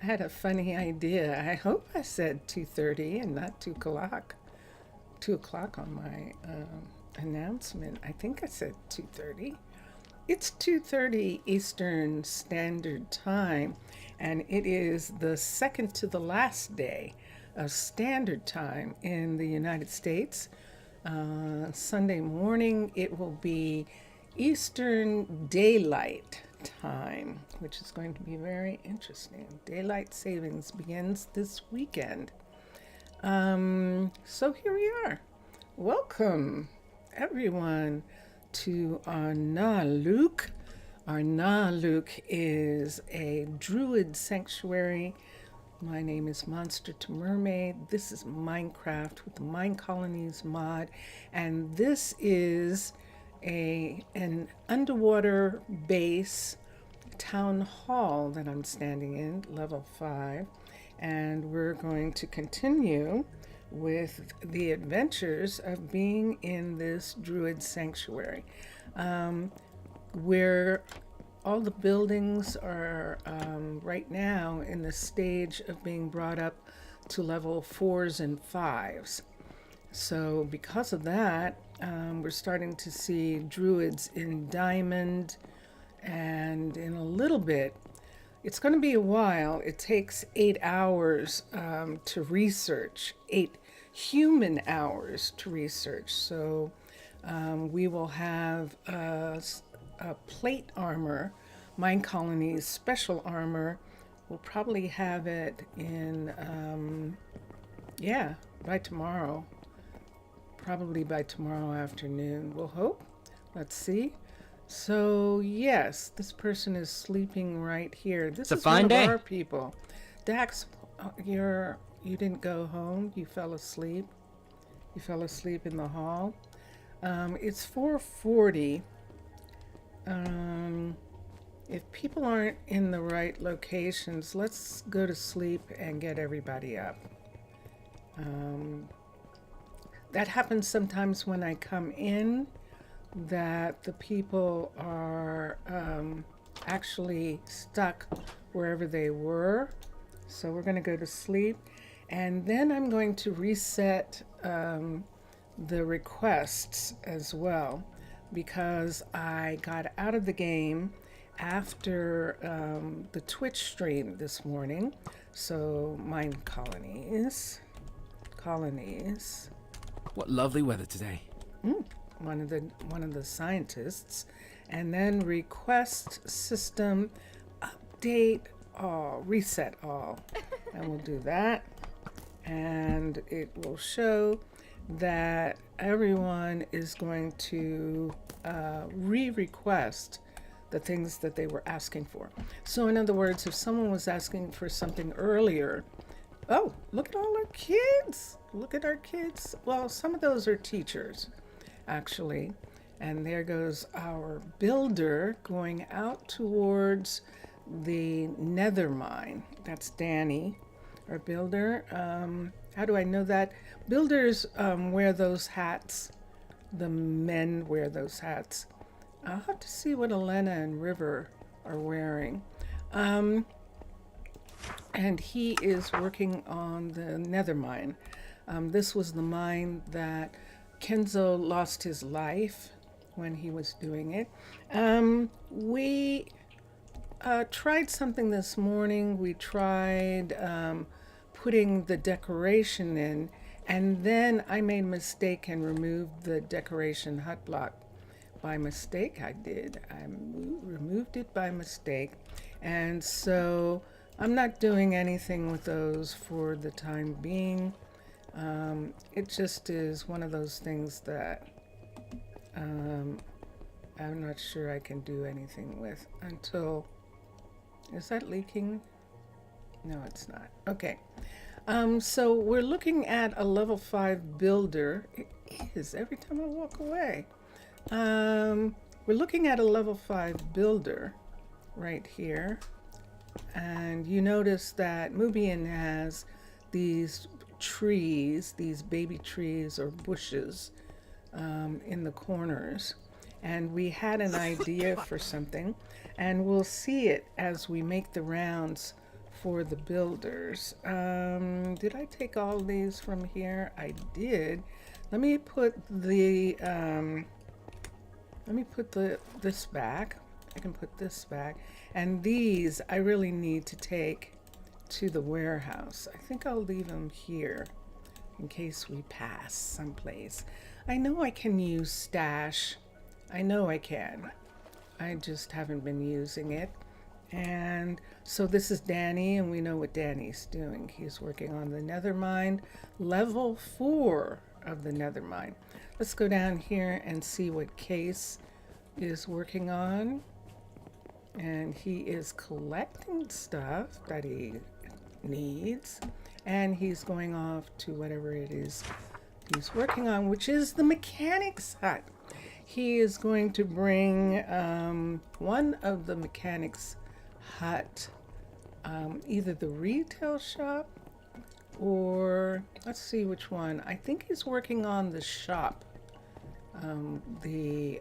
I had a funny idea. I hope I said 2:30 and not 2 o'clock. 2 o'clock on my announcement. I think I said 2:30. It's 2:30 Eastern Standard Time, and it is the second to the last day of Standard Time in the United States. Sunday morning, it will be Eastern Daylight Time, which is going to be very interesting. Daylight savings begins this weekend. So here we are. Welcome, everyone, to Arnaaluk. Arnaaluk is a Druid Sanctuary. My name is Monster to Mermaid. This is Minecraft with the Minecolonies mod, and this is an underwater base town hall that I'm standing in, level 5, and we're going to continue with the adventures of being in this Druid Sanctuary, where all the buildings are right now in the stage of being brought up to level 4s and 5s. So because of that, we're starting to see druids in diamond, and in a little bit, it's going to be a while. It takes 8 hours to research, 8 human hours to research. So we will have a plate armor, Minecolonies special armor. We'll probably have it in, by tomorrow. Probably by tomorrow afternoon, we'll hope. Let's see. So yes, this person is sleeping right here. This is one of our people. Dax, you didn't go home. You fell asleep. You fell asleep in the hall. It's 4:40. If people aren't in the right locations, let's go to sleep and get everybody up. That happens sometimes when I come in, that the people are actually stuck wherever they were. So we're going to go to sleep, and then I'm going to reset the requests as well, because I got out of the game after the Twitch stream this morning. So Minecolonies, colonies. What lovely weather today. One of the scientists, and then request system update all, reset all, and we'll do that, and it will show that everyone is going to re-request the things that they were asking for. So in other words, if someone was asking for something earlier, oh, look at all our kids. Look at our kids. Well, some of those are teachers, actually. And there goes our builder going out towards the nether mine. That's Danny, our builder. How do I know that? Builders wear those hats. The men wear those hats. I'll have to see what Elena and River are wearing. And he is working on the nether mine. This was the mine that Kenzo lost his life when he was doing it. We tried something this morning. We tried putting the decoration in, and then I made a mistake and removed the decoration hut block. By mistake, I did. I removed it by mistake. And so I'm not doing anything with those for the time being. It just is one of those things that I'm not sure I can do anything with until... Is that leaking? No, it's not. Okay. So we're looking at a level 5 builder. It is every time I walk away. We're looking at a level 5 builder right here. And you notice that Mubian has these trees, these baby trees or bushes in the corners. And we had an idea for something, and we'll see it as we make the rounds for the builders. Did I take all these from here? I did. Let me put the this back. I can put this back. And these I really need to take to the warehouse. I think I'll leave them here in case we pass someplace. I know I can use stash. I know I can. I just haven't been using it. And so this is Danny, and we know what Danny's doing. He's working on the nether mine, level 4 of the nether mine. Let's go down here and see what Case is working on. And he is collecting stuff that he needs, and he's going off to whatever it is he's working on, which is the mechanic's hut. He is going to bring one of the mechanic's hut, either the retail shop or let's see which one. I think he's working on the shop, the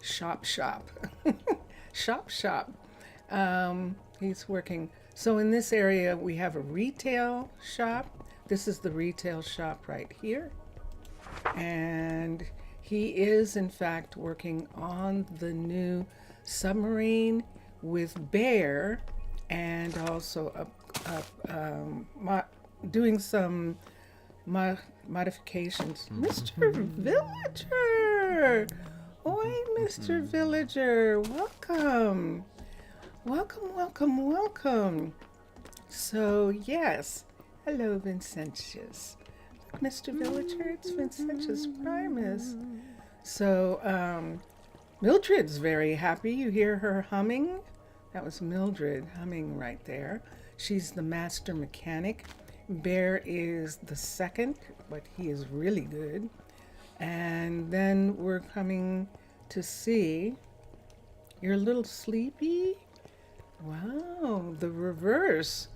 shop shop. He's working. So in this area we have a retail shop. This is the retail shop right here, and he is in fact working on the new submarine with Bear, and also doing some modifications. Mr. Villager! Oi, Mr. Villager, welcome. Welcome. So, yes. Hello, Vincentius. Mr. Villager, it's Vincentius Primus. So, Mildred's very happy. You hear her humming? That was Mildred humming right there. She's the master mechanic. Bear is the second, but he is really good. And then we're coming to see. You're a little sleepy? Wow, the reverse.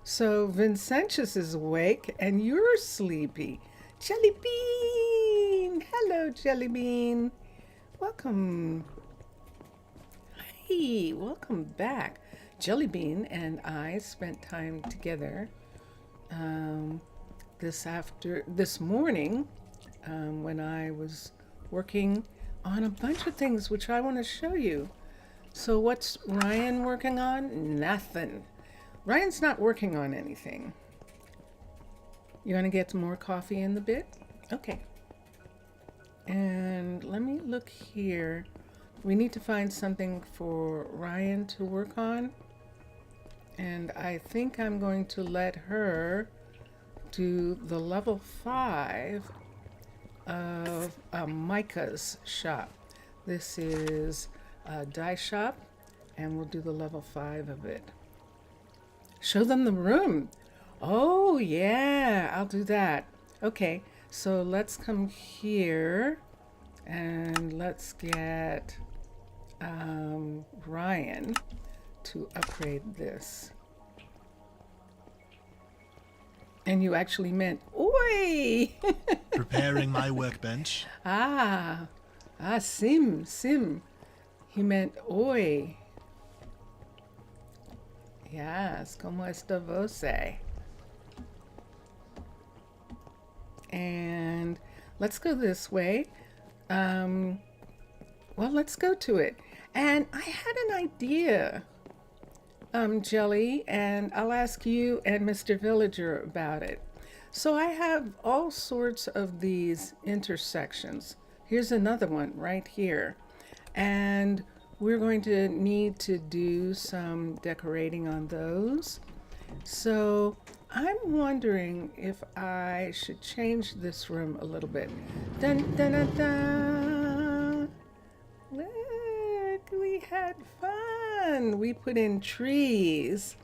So Vincentius is awake and you're sleepy. Jelly Bean! Hello, Jelly Bean. Welcome. Hey, welcome back. Jelly Bean and I spent time together this morning when I was working on a bunch of things which I want to show you. So what's Ryan working on? Nothing. Ryan's not working on anything. You want to get some more coffee in the bit? Okay. And let me look here. We need to find something for Ryan to work on. And I think I'm going to let her do the level 5 of Micah's shop. This is a dye shop, and we'll do the level 5 of it. Show them the room. Oh yeah, I'll do that. Okay, so let's come here and let's get Ryan to upgrade this. And you actually meant oi. Preparing my workbench. Sim. He meant oi. Yes, como está você? And let's go this way. Well, let's go to it. And I had an idea, Jelly, and I'll ask you and Mr. Villager about it. So I have all sorts of these intersections. Here's another one right here. And we're going to need to do some decorating on those. So I'm wondering if I should change this room a little bit. Dun, dun, dun, dun. Look, we had fun. We put in trees.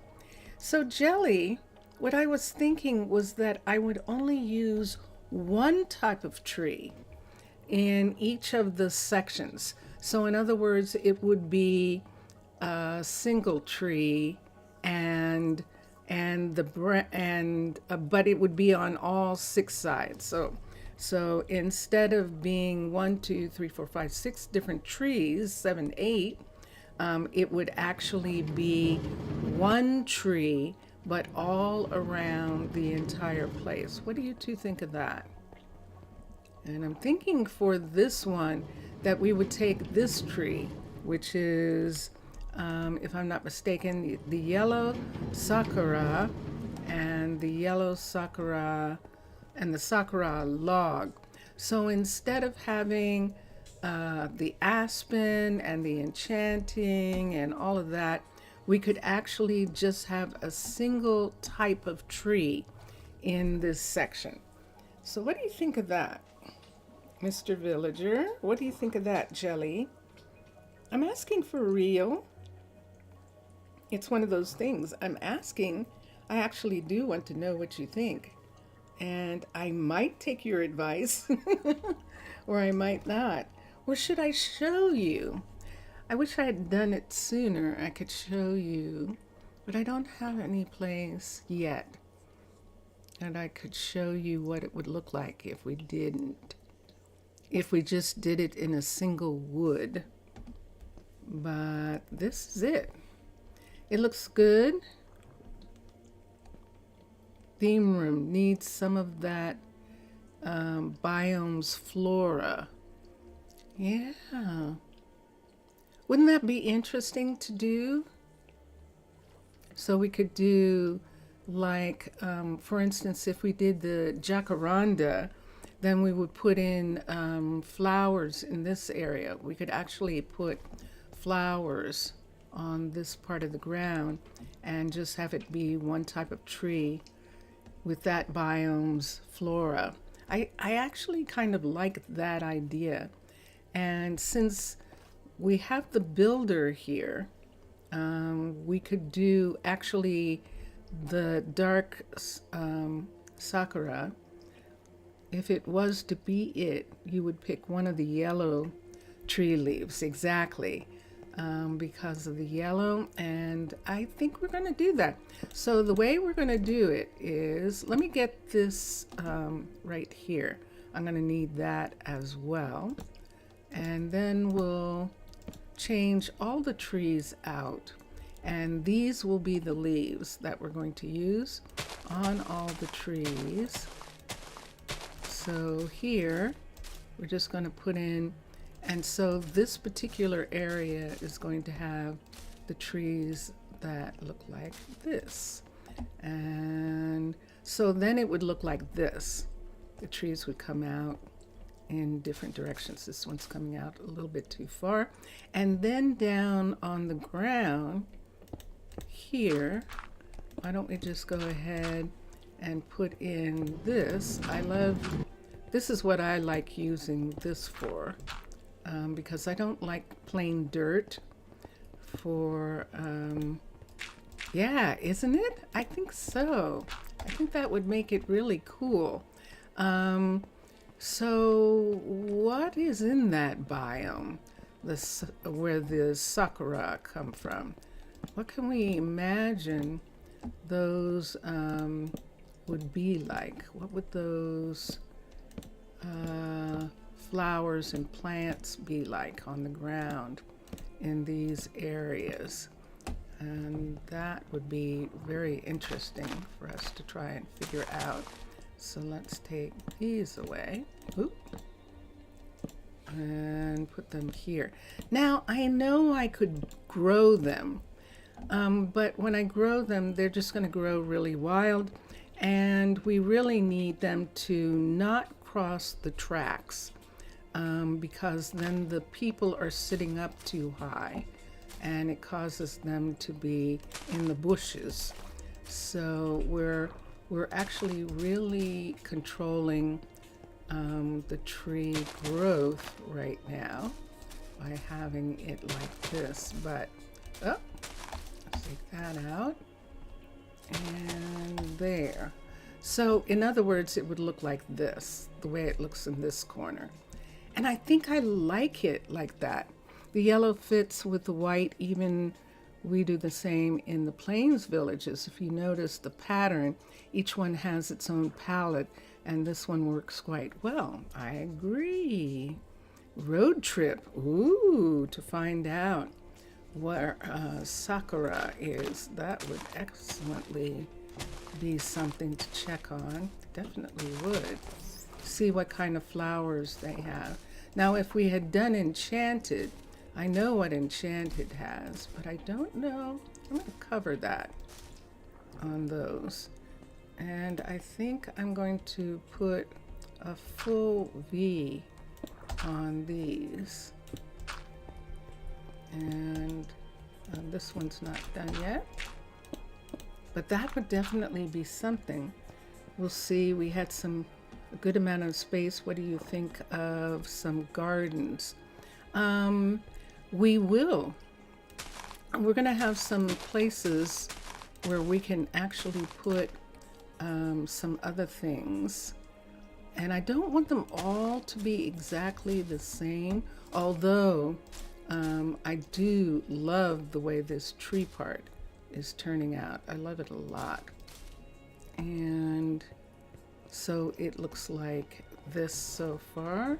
So Jelly, what I was thinking was that I would only use one type of tree in each of the sections. So in other words, it would be a single tree but it would be on all 6 sides. So instead of being 1, 2, 3, 4, 5, 6 different trees, 7, 8, it would actually be one tree, but all around the entire place. What do you two think of that? And I'm thinking for this one that we would take this tree, which is, if I'm not mistaken, the yellow sakura and the yellow sakura and the sakura log. So instead of having the aspen and the enchanting and all of that, we could actually just have a single type of tree in this section. So what do you think of that, Mr. Villager? What do you think of that, Jelly? I'm asking for real. It's one of those things. I'm asking. I actually do want to know what you think. And I might take your advice, or I might not. Or should I show you? I wish I had done it sooner. I could show you, but I don't have any place yet. And I could show you what it would look like if we didn't. If we just did it in a single wood. But this is it. It looks good. Theme room needs some of that biomes flora. Yeah. Wouldn't that be interesting to do? So we could do like, for instance, if we did the jacaranda, then we would put in flowers in this area. We could actually put flowers on this part of the ground and just have it be one type of tree with that biome's flora. I actually kind of like that idea. And since we have the builder here, we could do actually the dark sakura. If it was to be it, you would pick one of the yellow tree leaves, exactly, because of the yellow, and I think we're going to do that. So the way we're going to do it is, let me get this right here. I'm going to need that as well. And then we'll change all the trees out. And these will be the leaves that we're going to use on all the trees. So here, we're just going to put in, and so this particular area is going to have the trees that look like this. And so then it would look like this. The trees would come out in different directions. This one's coming out a little bit too far. And then down on the ground here, why don't we just go ahead and put in this. This is what I like using this for, because I don't like plain dirt for, yeah, isn't it? I think so. I think that would make it really cool. So what is in that biome, where the sakura come from? What can we imagine those would be like? What would those flowers and plants be like on the ground in these areas? And that would be very interesting for us to try and figure out. So let's take these away. Oop. And put them here. Now, I know I could grow them, but when I grow them, they're just going to grow really wild, and we really need them to not cross the tracks, because then the people are sitting up too high, and it causes them to be in the bushes. So we're actually really controlling the tree growth right now by having it like this. But let's take that out, and there. So in other words, it would look like this, the way it looks in this corner. And I think I like it like that. The yellow fits with the white. Even we do the same in the Plains villages. If you notice the pattern, each one has its own palette, and this one works quite well. I agree. Road trip, ooh, to find out where Sakura is. That would excellently be something to check on. Definitely would. See what kind of flowers they have. Now, if we had done Enchanted, I know what Enchanted has, but I don't know. I'm going to cover that on those. And I think I'm going to put a full V on these. And this one's not done yet. But that would definitely be something. We'll see. We had a good amount of space. What do you think of some gardens? We will. We're going to have some places where we can actually put some other things. And I don't want them all to be exactly the same, although I do love the way this tree part is turning out. I love it a lot. And so it looks like this so far.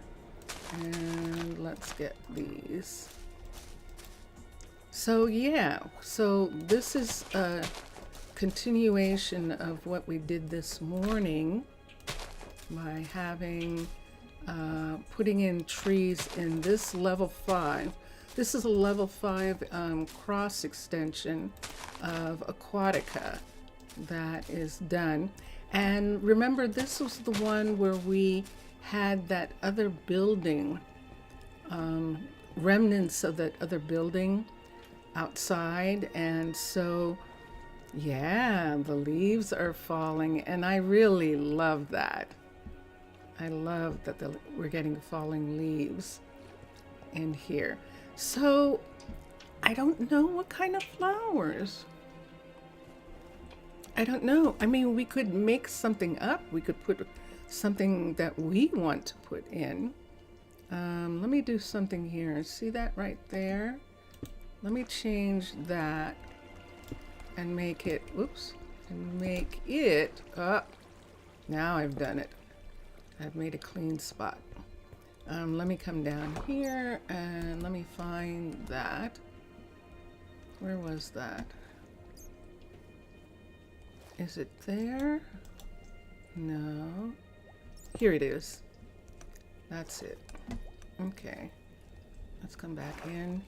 And let's get these. So yeah, so this is a continuation of what we did this morning by having putting in trees in this level 5. This is a level 5 cross extension of Aquatica that is done. And remember, this was the one where we had that other building, remnants of that other building outside. And so, yeah, the leaves are falling, and I really love that. I love that we're getting falling leaves in here. So, I don't know what kind of flowers. I don't know. I mean, we could make something up. We could put something that we want to put in. Let me do something here. See that right there? Let me change that and make it, whoops, and make it up. Now I've done it. I've made a clean spot. Let me come down here and let me find that. Where was that? Is it there? No. Here it is. That's it. Okay. Let's come back in.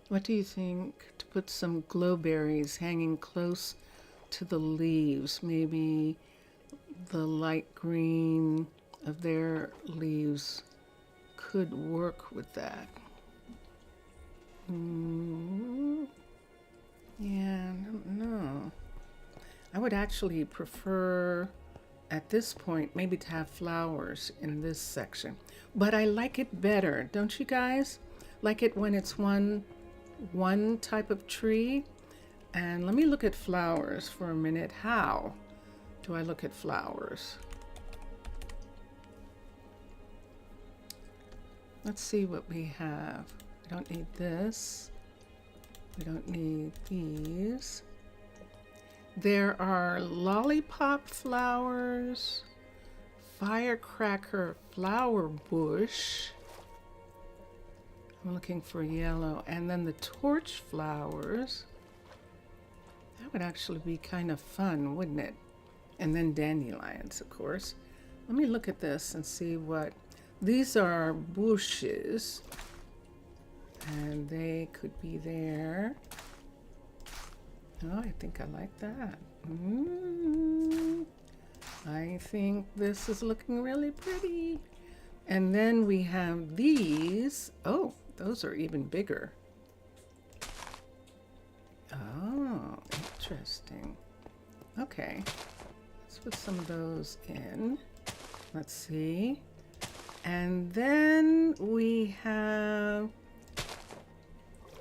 What do you think to put some glowberries hanging close to the leaves? Maybe the light green of their leaves could work with that. Yeah, I don't know. I would actually prefer at this point maybe to have flowers in this section, but I like it better, don't you guys? Like it when it's one type of tree. And let me look at flowers for a minute. How do I look at flowers? Let's see what we have. We don't need this. We don't need these. There are lollipop flowers, firecracker flower bush. I'm looking for yellow. And then the torch flowers. That would actually be kind of fun, wouldn't it? And then dandelions, of course. Let me look at this and see what... These are bushes. And they could be there. Oh, I think I like that. I think this is looking really pretty. And then we have these. Oh, those are even bigger. Oh, interesting. Okay, let's put some of those in. Let's see. And then we have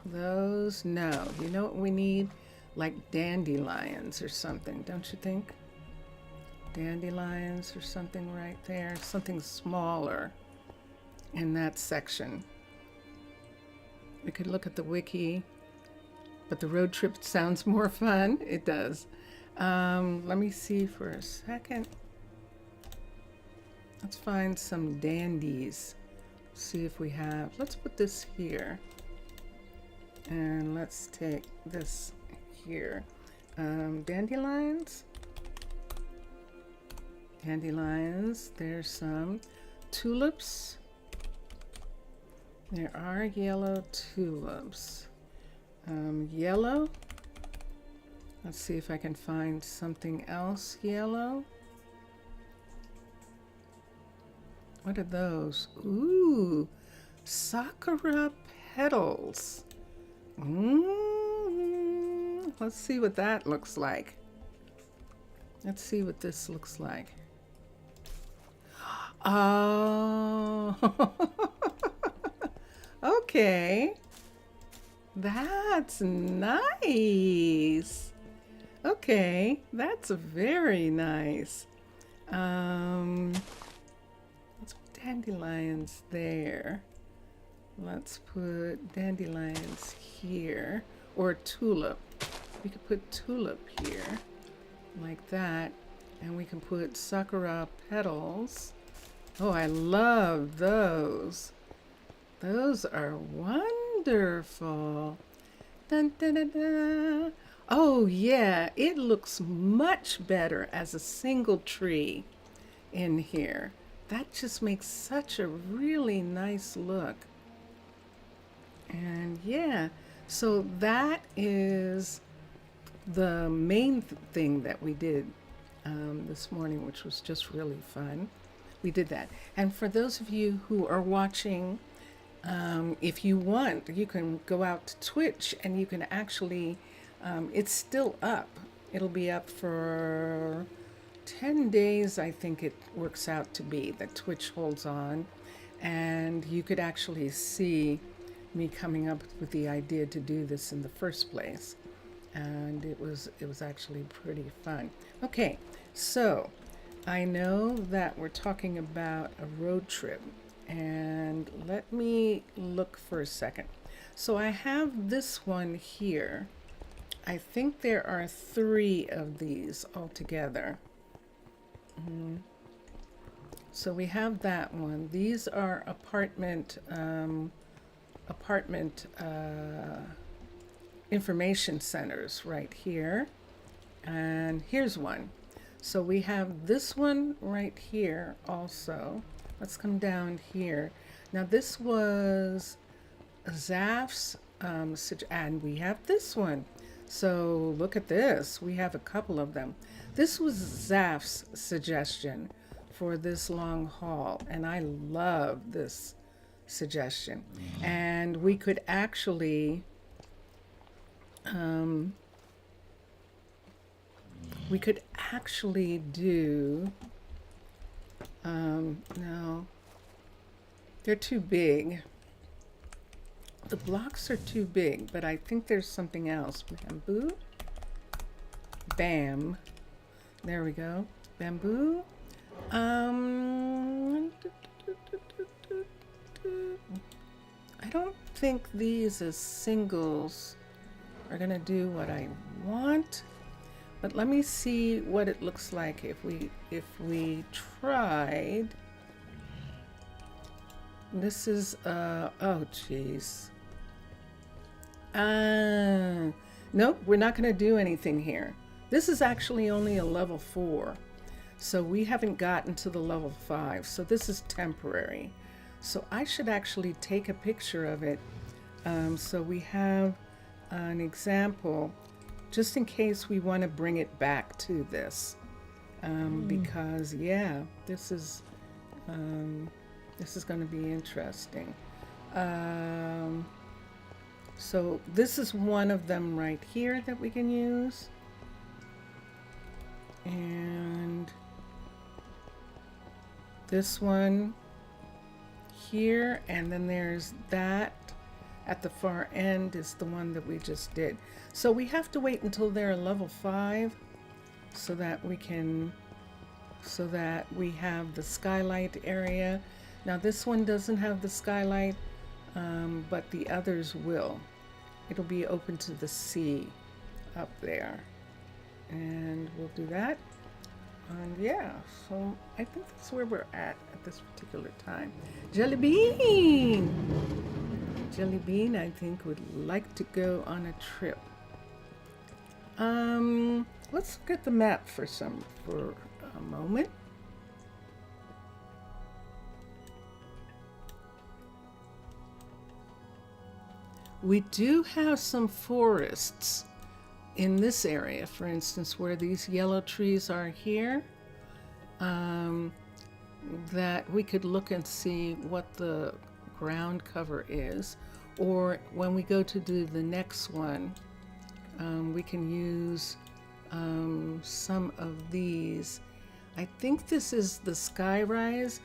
those. No, you know what we need? Like dandelions or something, don't you think? Dandelions or something right there. Something smaller in that section. We could look at the wiki, but the road trip sounds more fun. It does. Let me see for a second. Let's find some dandies. See if we have. Let's put this here. And let's take this here. Dandelions. Dandelions. There's some tulips. There are yellow tulips. Yellow. Let's see if I can find something else yellow. What are those? Ooh, sakura petals. Let's see what that looks like. Let's see what this looks like. Oh, okay. That's nice. Okay, that's very nice. Let's put dandelions there. Let's put dandelions here, or tulip. We could put tulip here, like that, and we can put sakura petals. Oh, I love those. Those are wonderful. Dun, dun, dun, dun. Oh yeah, it looks much better as a single tree in here. That just makes such a really nice look. And yeah, so that is the main thing that we did this morning, which was just really fun. We did that. And for those of you who are watching, if you want, you can go out to Twitch and you can actually, it's still up. It'll be up for 10 days, I think it works out to be, that Twitch holds on. And you could actually see me coming up with the idea to do this in the first place. And it was actually pretty fun. Okay, so I know that we're talking about a road trip, and let me look for a second. So I have this one here. I think there are 3 of these altogether. So we have that one. These are apartment information centers right here. And here's one. So we have this one right here also. Let's come down here. Now this was Zaf's, and we have this one. So look at this. We have a couple of them. This was Zaf's suggestion for this long haul, and I love this suggestion. And we could actually do no, they're too big. The blocks are too big, but I think there's something else. Bamboo. Bam. There we go. Bamboo. I don't think these as singles are gonna do what I want, but let me see what it looks like if we tried. This is oh geez. Nope, we're not gonna do anything here. This is actually only a level 4. So we haven't gotten to the level 5, so this is temporary. So I should actually take a picture of it, so we have an example, just in case we want to bring it back to this, because yeah, this is going to be interesting. So this is one of them right here that we can use, and this one here, and then there's that at the far end is the one that we just did. So we have to wait until they're level 5 so that we have the skylight area. Now this one doesn't have the skylight, but the others will. It'll be open to the sea up there. And we'll do that. And yeah, so I think that's where we're at this particular time. Jelly Bean! Jelly Bean, I think, would like to go on a trip. Let's look at the map for a moment. We do have some forests in this area, for instance, where these yellow trees are here, that we could look and see what the ground cover is. Or when we go to do the next one, we can use some of these. I think this is the Skyrise.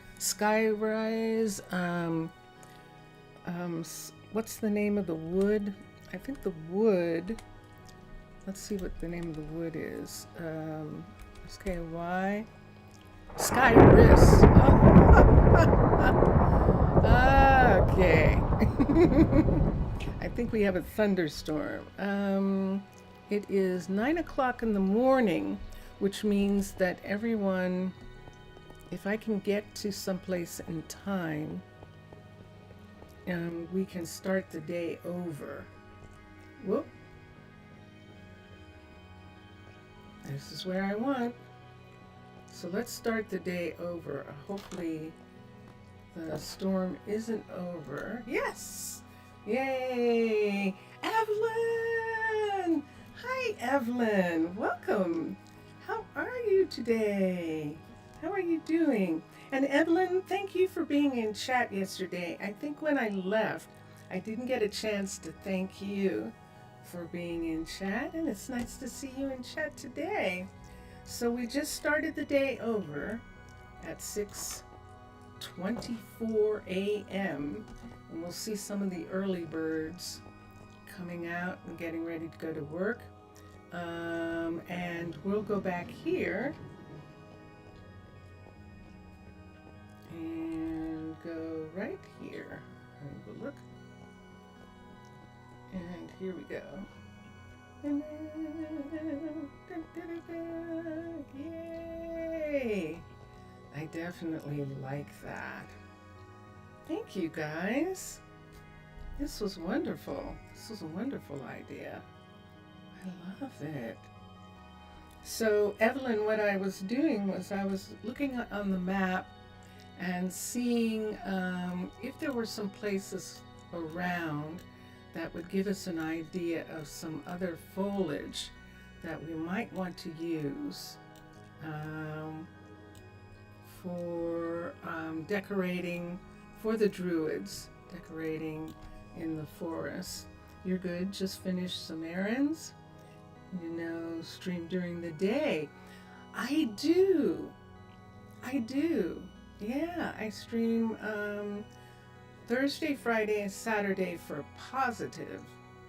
What's the name of the wood? I think the wood, let's see what the name of the wood is. SKY. Skyrus. Oh. Okay. I think we have a thunderstorm. It is 9 o'clock in the morning, which means that everyone, if I can get to someplace in time, we can start the day over. Whoop. This is where I want. So let's start the day over. Hopefully the storm isn't over. Yes! Yay! Evelyn! Hi, Evelyn. Welcome. How are you today? How are you doing? And Evelyn, thank you for being in chat yesterday. I think when I left, I didn't get a chance to thank you for being in chat, and it's nice to see you in chat today. So we just started the day over at 6:24 a.m. and we'll see some of the early birds coming out and getting ready to go to work. And we'll go back here and go right here. And we'll look. And here we go. Yay! I definitely like that. Thank you, guys. This was wonderful. This was a wonderful idea. I love it. So, Evelyn, what I was doing was I was looking on the map and seeing if there were some places around that would give us an idea of some other foliage that we might want to use for decorating for the Druids, decorating in the forest. You're good, just finished some errands, stream during the day. I do. Yeah, I stream Thursday, Friday, and Saturday for positive,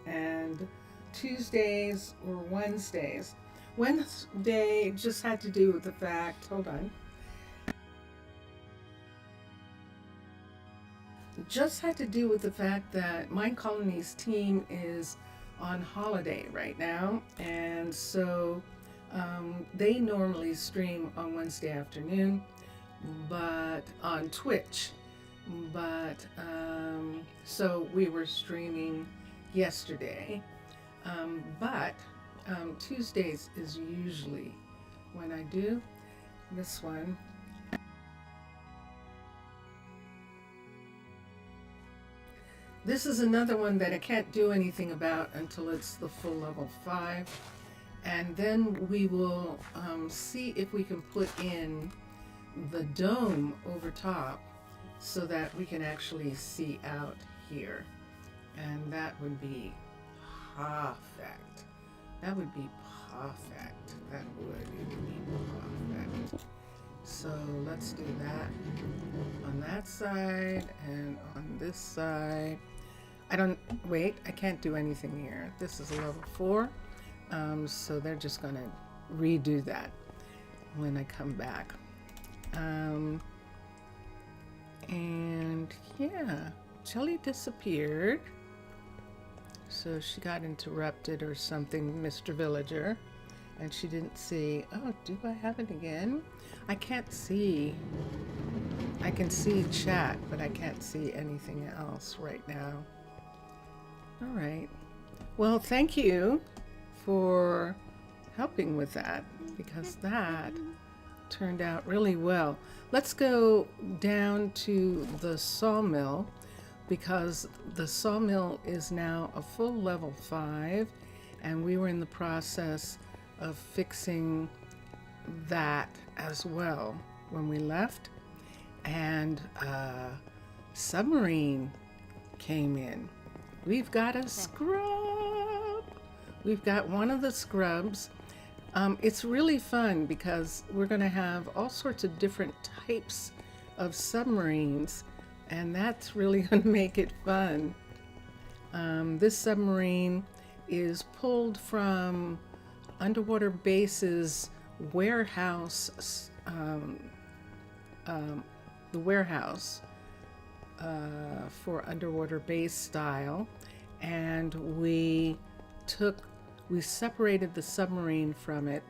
and Tuesdays or Wednesdays. Wednesday just had to do with the fact, just had to do with the fact that Minecolonies team is on holiday right now, and so they normally stream on Wednesday afternoon, but on Twitch. But so we were streaming yesterday, but Tuesdays is usually when I do this one. This is another one that I can't do anything about until it's the full level 5, and then we will see if we can put in the dome over top so that we can actually see out here, and that would be perfect. That would be perfect. It would be perfect. So let's do that on that side and on this side. I can't do anything here. This is a level 4, so they're just gonna redo that when I come back. And yeah, Jelly disappeared, so she got interrupted or something, Mr. Villager. and she didn't see. Oh, do I have it again? I can't see. I can see chat, but I can't see anything else right now. All right. Well, thank you for helping with that, because that turned out really well. Let's go down to the sawmill, because the sawmill is now a full level 5, and we were in the process of fixing that as well when we left. And submarine came in. We've got a scrub. We've got one of the scrubs. It's really fun because we're going to have all sorts of different types of submarines, and that's really going to make it fun. This submarine is pulled from Underwater Base's warehouse, the warehouse for Underwater Base style, and we separated the submarine from it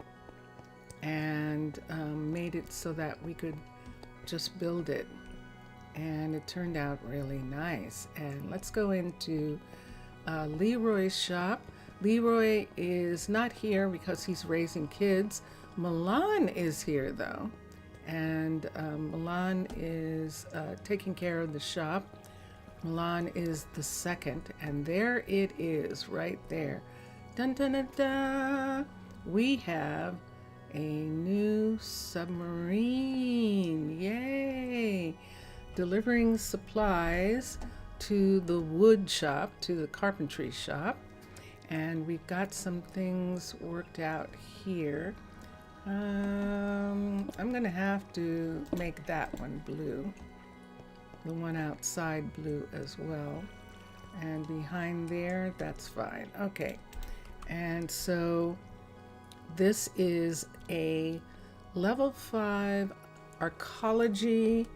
and made it so that we could just build it, and it turned out really nice. And let's go into Leroy's shop. Leroy is not here because he's raising kids. Milan is here though, and Milan is taking care of the shop. Milan is the second, and there it is right there. Dun dun dun dun! We have a new submarine. Yay! Delivering supplies to the wood shop, to the carpentry shop. And we've got some things worked out here. I'm gonna have to make that one blue. The one outside blue as well. And behind there, that's fine. Okay. And so this is a level 5 archaeology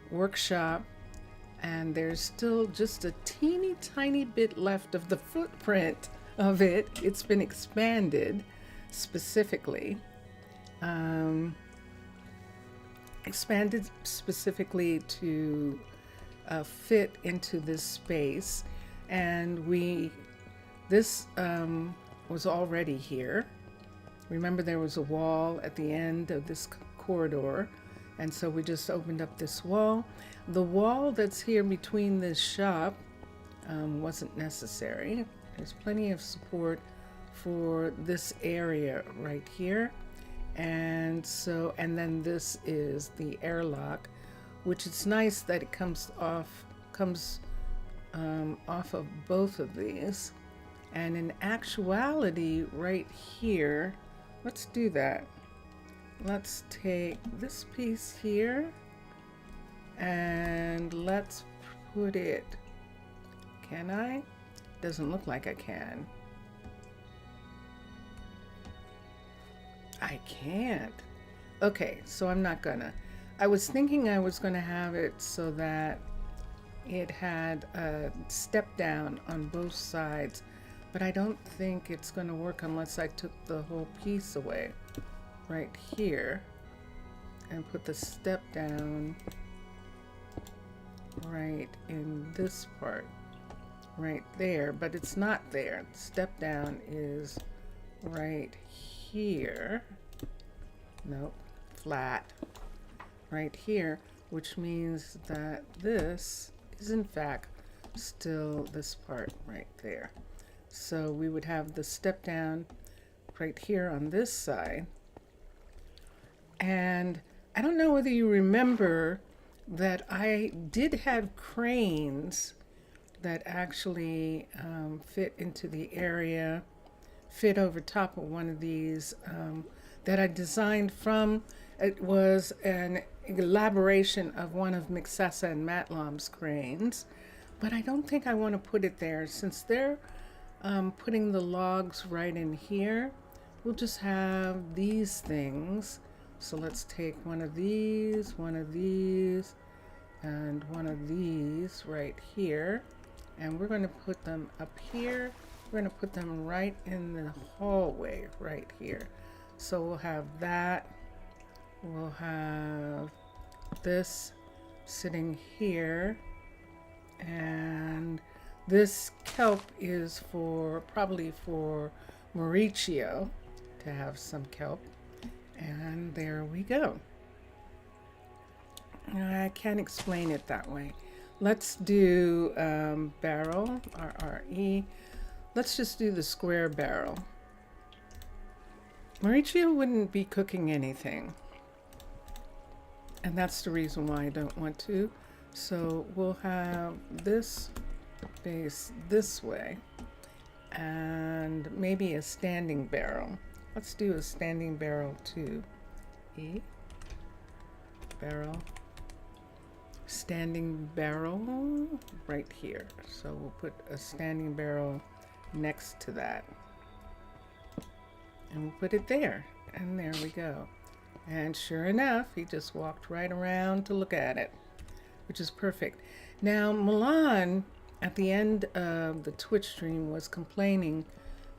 workshop, and there's still just a teeny tiny bit left of the footprint of it. It's been expanded specifically. To fit into this space, and this was already here. Remember, there was a wall at the end of this corridor, and so we just opened up this wall. The wall that's here between this shop wasn't necessary. There's plenty of support for this area right here. And then this is the airlock, which it's nice that it comes off of both of these. And in actuality, right here, let's do that. Let's take this piece here and let's put it, can I? Doesn't look like I can. I can't. Okay, so I'm not gonna. I was thinking I was gonna have it so that it had a step down on both sides, but I don't think it's gonna work unless I took the whole piece away right here and put the step down right in this part right there, but it's not there. The step down is right here. Nope, flat right here, which means that this is in fact still this part right there. So we would have the step down right here on this side. And I don't know whether you remember that I did have cranes that actually fit into the area, fit over top of one of these that I designed from. It was an elaboration of one of McSessa and Matlom's cranes, but I don't think I want to put it there since they're putting the logs right in here. We'll just have these things. So let's take one of these, and one of these right here, and we're going to put them up here. We're going to put them right in the hallway right here. So we'll have that. We'll have this sitting here. And this kelp is probably for Mauricio to have some kelp. And there we go. I can't explain it that way. Let's do barrel, RRE. Let's just do the square barrel. Mauricio wouldn't be cooking anything. And that's the reason why I don't want to. So we'll have this base this way and maybe a standing barrel. Let's do a standing barrel too. E, barrel, standing barrel right here. So we'll put a standing barrel next to that. And we'll put it there. And there we go. And sure enough, he just walked right around to look at it, which is perfect. Now, Milan, at the end of the Twitch stream, was complaining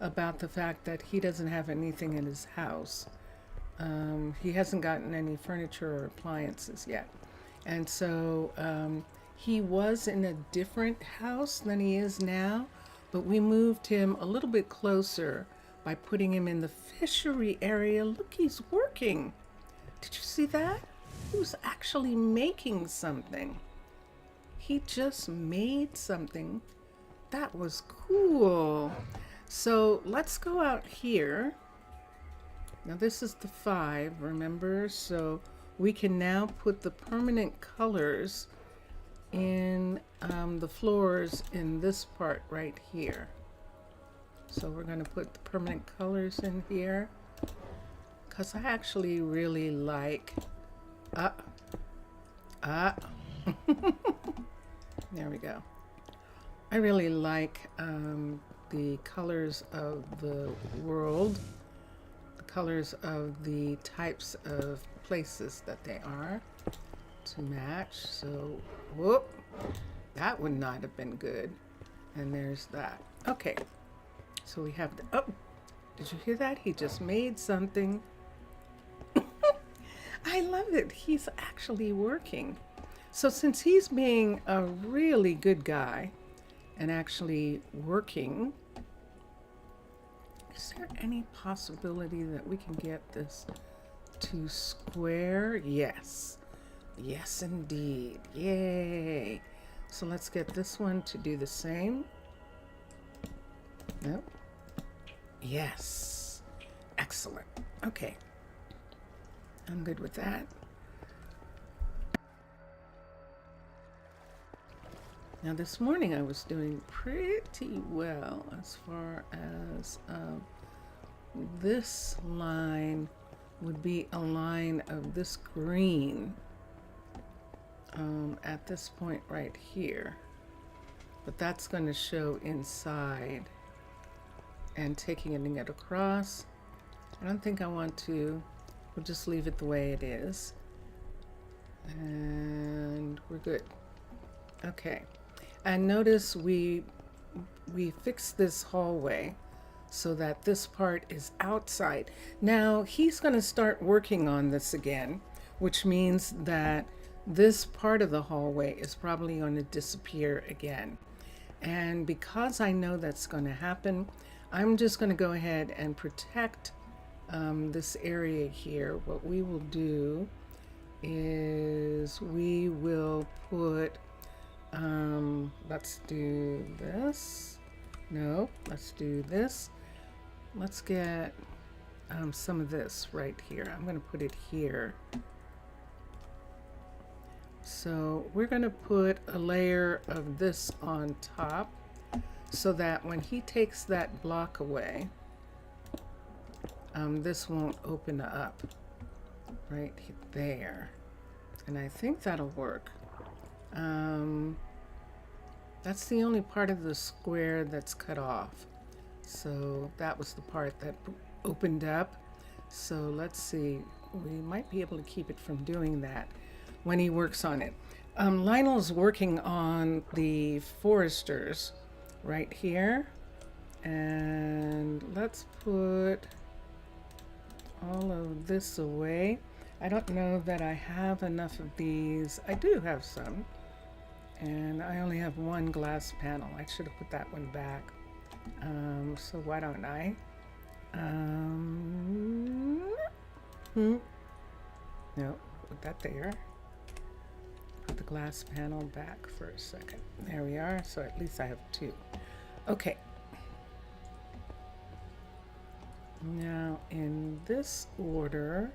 about the fact that he doesn't have anything in his house. He hasn't gotten any furniture or appliances yet. And so he was in a different house than he is now, but we moved him a little bit closer by putting him in the fishery area. Look, he's working. Did you see that? He was actually making something. He just made something. That was cool. So let's go out here. Now this is the 5, remember? So we can now put the permanent colors in the floors in this part right here. So we're going to put the permanent colors in here because I actually really like there we go. I really like the colors of the world, the colors of the types of places that they are to match. So, whoop, that would not have been good. And there's that. Okay, so we have the, oh, did you hear that? He just made something. I love it. He's actually working. So since he's being a really good guy and actually working, is there any possibility that we can get this to square? Yes. Yes, indeed. Yay. So let's get this one to do the same. Nope. Yes. Excellent. Okay. I'm good with that. Now this morning I was doing pretty well as far as this line would be a line of this green at this point right here. But that's going to show inside and taking it across. I don't think I want to. We'll just leave it the way it is. And we're good. Okay. And notice we fixed this hallway so that this part is outside. Now he's going to start working on this again, which means that this part of the hallway is probably going to disappear again. And because I know that's going to happen, I'm just going to go ahead and protect this area here. What we will do is we will put, let's do this. No, let's do this. Let's get some of this right here. I'm going to put it here. So we're going to put a layer of this on top so that when he takes that block away, this won't open up right there. And I think that'll work. That's the only part of the square that's cut off. So that was the part that opened up. So let's see, we might be able to keep it from doing that when he works on it. Lionel's working on the foresters right here. And let's put all of this away. I don't know that I have enough of these. I do have some. And I only have one glass panel. I should have put that one back. So why don't I? No, put that there. Put the glass panel back for a second. There we are. So at least I have two. Okay. Now in this order,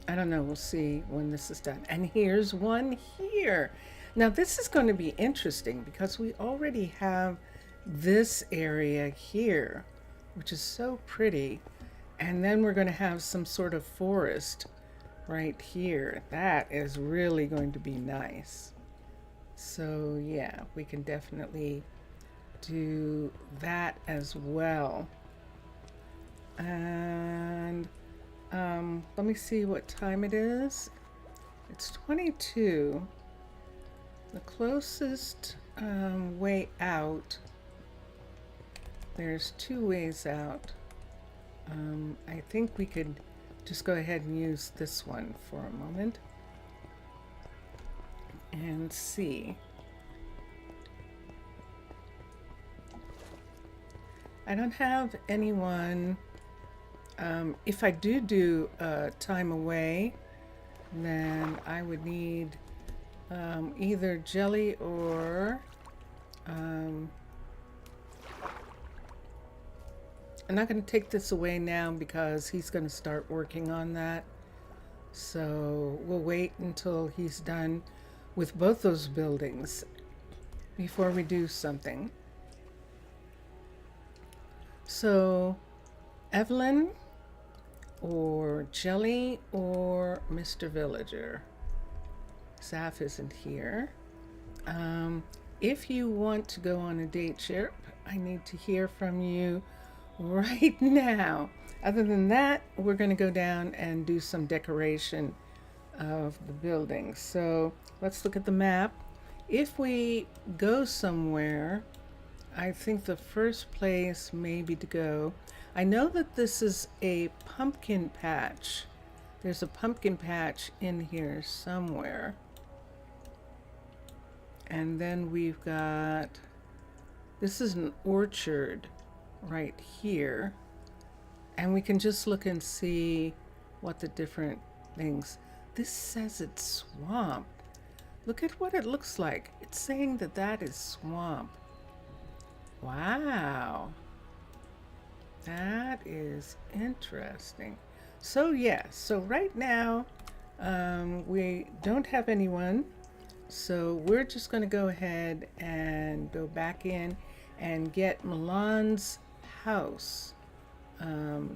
I don't know, we'll see when this is done. And here's one here. Now this is going to be interesting because we already have this area here, which is so pretty. And then we're going to have some sort of forest right here. That is really going to be nice. So yeah, we can definitely do that as well. And let me see what time it is. It's 22. The closest way out, there's two ways out. I think we could just go ahead and use this one for a moment and see. I don't have anyone. If I do time away, then I would need either jelly or I'm not going to take this away now because he's going to start working on that. So we'll wait until he's done with both those buildings before we do something. So Evelyn or Jelly or Mr. Villager. Saf isn't here. If you want to go on a date trip, I need to hear from you right now. Other than that, we're going to go down and do some decoration of the building. So let's look at the map. If we go somewhere, I think the first place maybe to go, I know that this is a pumpkin patch. There's a pumpkin patch in here somewhere. And then we've got, this is an orchard right here. And we can just look and see what the different things. This says it's swamp. Look at what it looks like. It's saying that that is swamp. Wow. That is interesting. So yeah, so right now we don't have anyone. So we're just going to go ahead and go back in and get Milan's house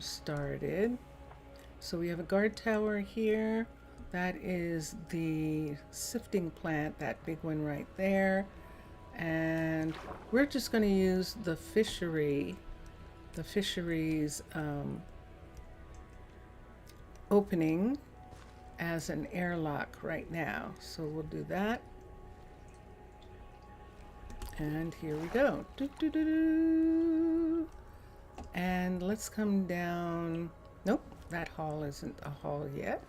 started. So we have a guard tower here. That is the sifting plant, that big one right there. And we're just going to use the fisheries opening as an airlock right now. So we'll do that. And here we go. Doo, doo, doo, doo. And let's come down. Nope, that hall isn't a hall yet.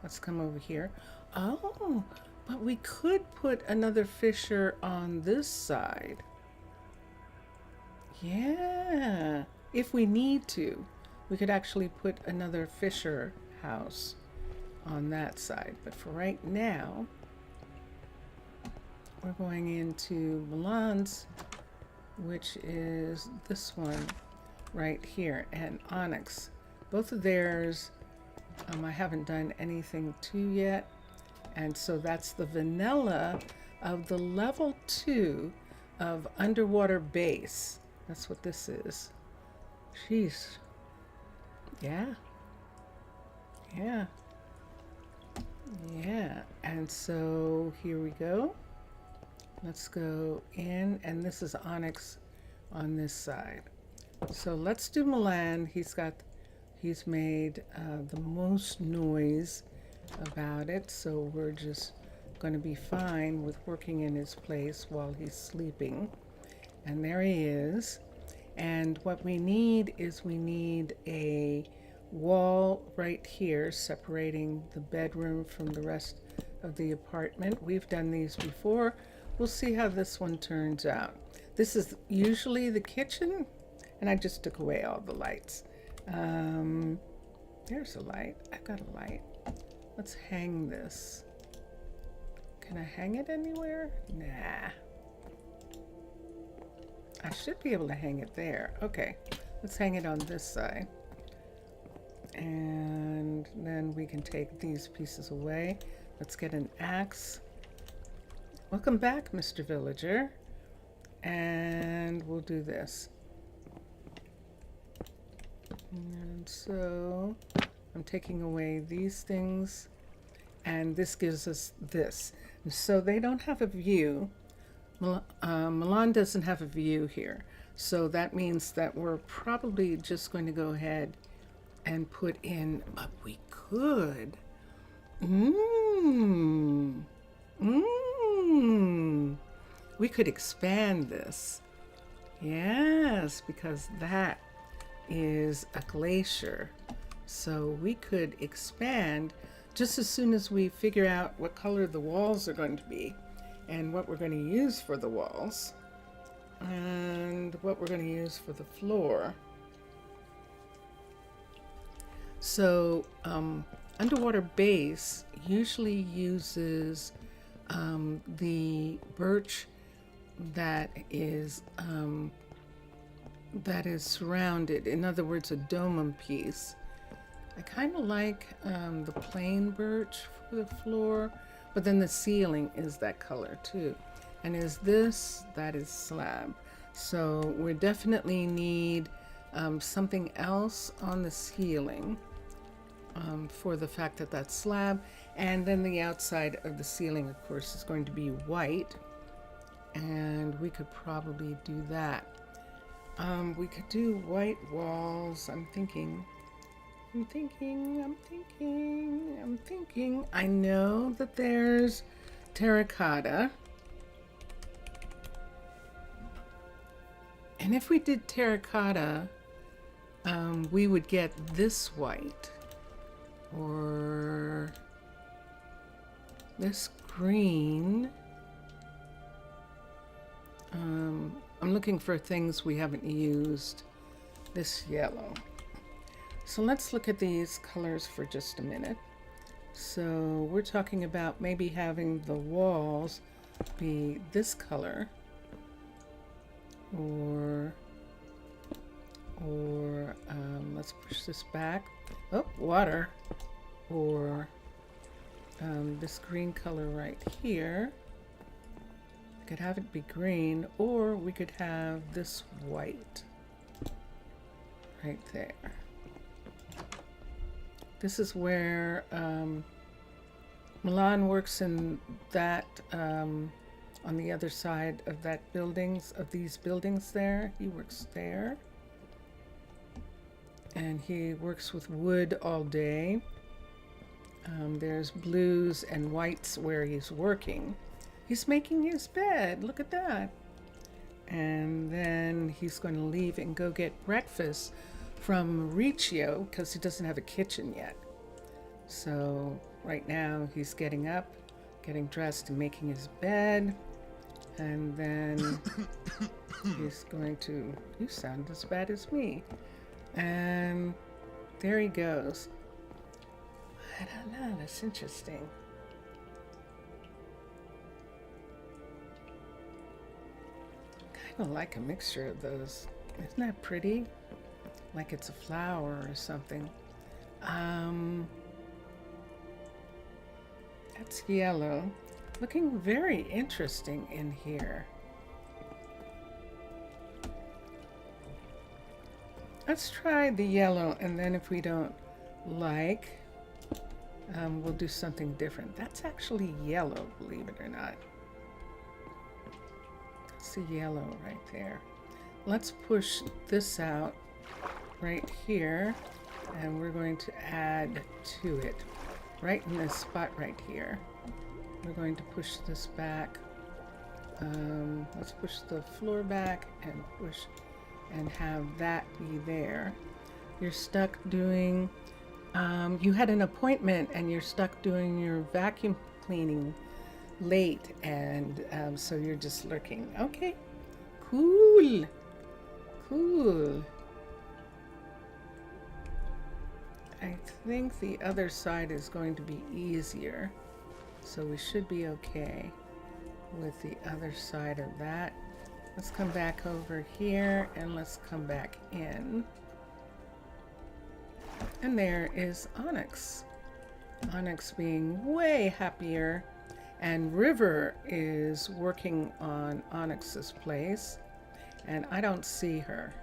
Let's come over here. Oh, but we could put another fisher on this side. Yeah, if we need to, we could actually put another fisher house on that side. But for right now, we're going into Milan's, which is this one right here, and Onyx. Both of theirs I haven't done anything to yet, and so that's the vanilla of the level 2 of underwater base. That's what this is. Jeez. Yeah. And so here we go. Let's go in, and this is Onyx on this side. So let's do Milan. He's made the most noise about it, so we're just going to be fine with working in his place while he's sleeping. And there he is. And what we need is we need a wall right here separating the bedroom from the rest of the apartment. We've done these before. We'll see how this one turns out. This is usually the kitchen, and I just took away all the lights. There's a light. I've got a light. Let's hang this. Can I hang it anywhere? Nah. I should be able to hang it there. Okay, let's hang it on this side. And then we can take these pieces away. Let's get an axe. Welcome back, Mr. Villager. And we'll do this. And so I'm taking away these things, and this gives us this. And so they don't have a view. Milan doesn't have a view here. So that means that we're probably just going to go ahead and put in, but we could. We could expand this. Yes, because that is a glacier. So we could expand just as soon as we figure out what color the walls are going to be and what we're going to use for the walls and what we're going to use for the floor. So underwater base usually uses the birch that is surrounded, in other words, a domum piece. I kind of like the plain birch for the floor, but then the ceiling is that color too. And is this, that is slab. So we definitely need something else on the ceiling for the fact that that's slab. And then the outside of the ceiling, of course, is going to be white. And we could probably do that. We could do white walls. I'm thinking. I know that there's terracotta. And if we did terracotta, we would get this white or this green. I'm looking for things we haven't used. This yellow. So let's look at these colors for just a minute. So we're talking about maybe having the walls be this color, or let's push this back. Oh, water. Or this green color right here. We could have it be green, or we could have this white right there. This is where Milan works in that on the other side of that these buildings there. He works there. And he works with wood all day. There's blues and whites where he's working. He's making his bed. Look at that. And then he's going to leave and go get breakfast from Riccio because he doesn't have a kitchen yet. So right now he's getting up, getting dressed and making his bed. And then he's going to, you sound as bad as me. And there he goes. I don't know, that's interesting. Kind of like a mixture of those. Isn't that pretty? Like it's a flower or something. That's yellow. Looking very interesting in here. Let's try the yellow, and then if we don't like, we'll do something different. That's actually yellow, believe it or not. That's the yellow right there. Let's push this out right here, and we're going to add to it right in this spot right here. We're going to push this back. Let's push the floor back and push and have that be there. You're stuck doing, you had an appointment and you're stuck doing your vacuum cleaning late, and so you're just lurking. Okay, cool, cool. I think the other side is going to be easier, so we should be okay with the other side of that. Let's come back over here and let's come back in. And there is Onyx. Onyx being way happier, and River is working on Onyx's place, and I don't see her.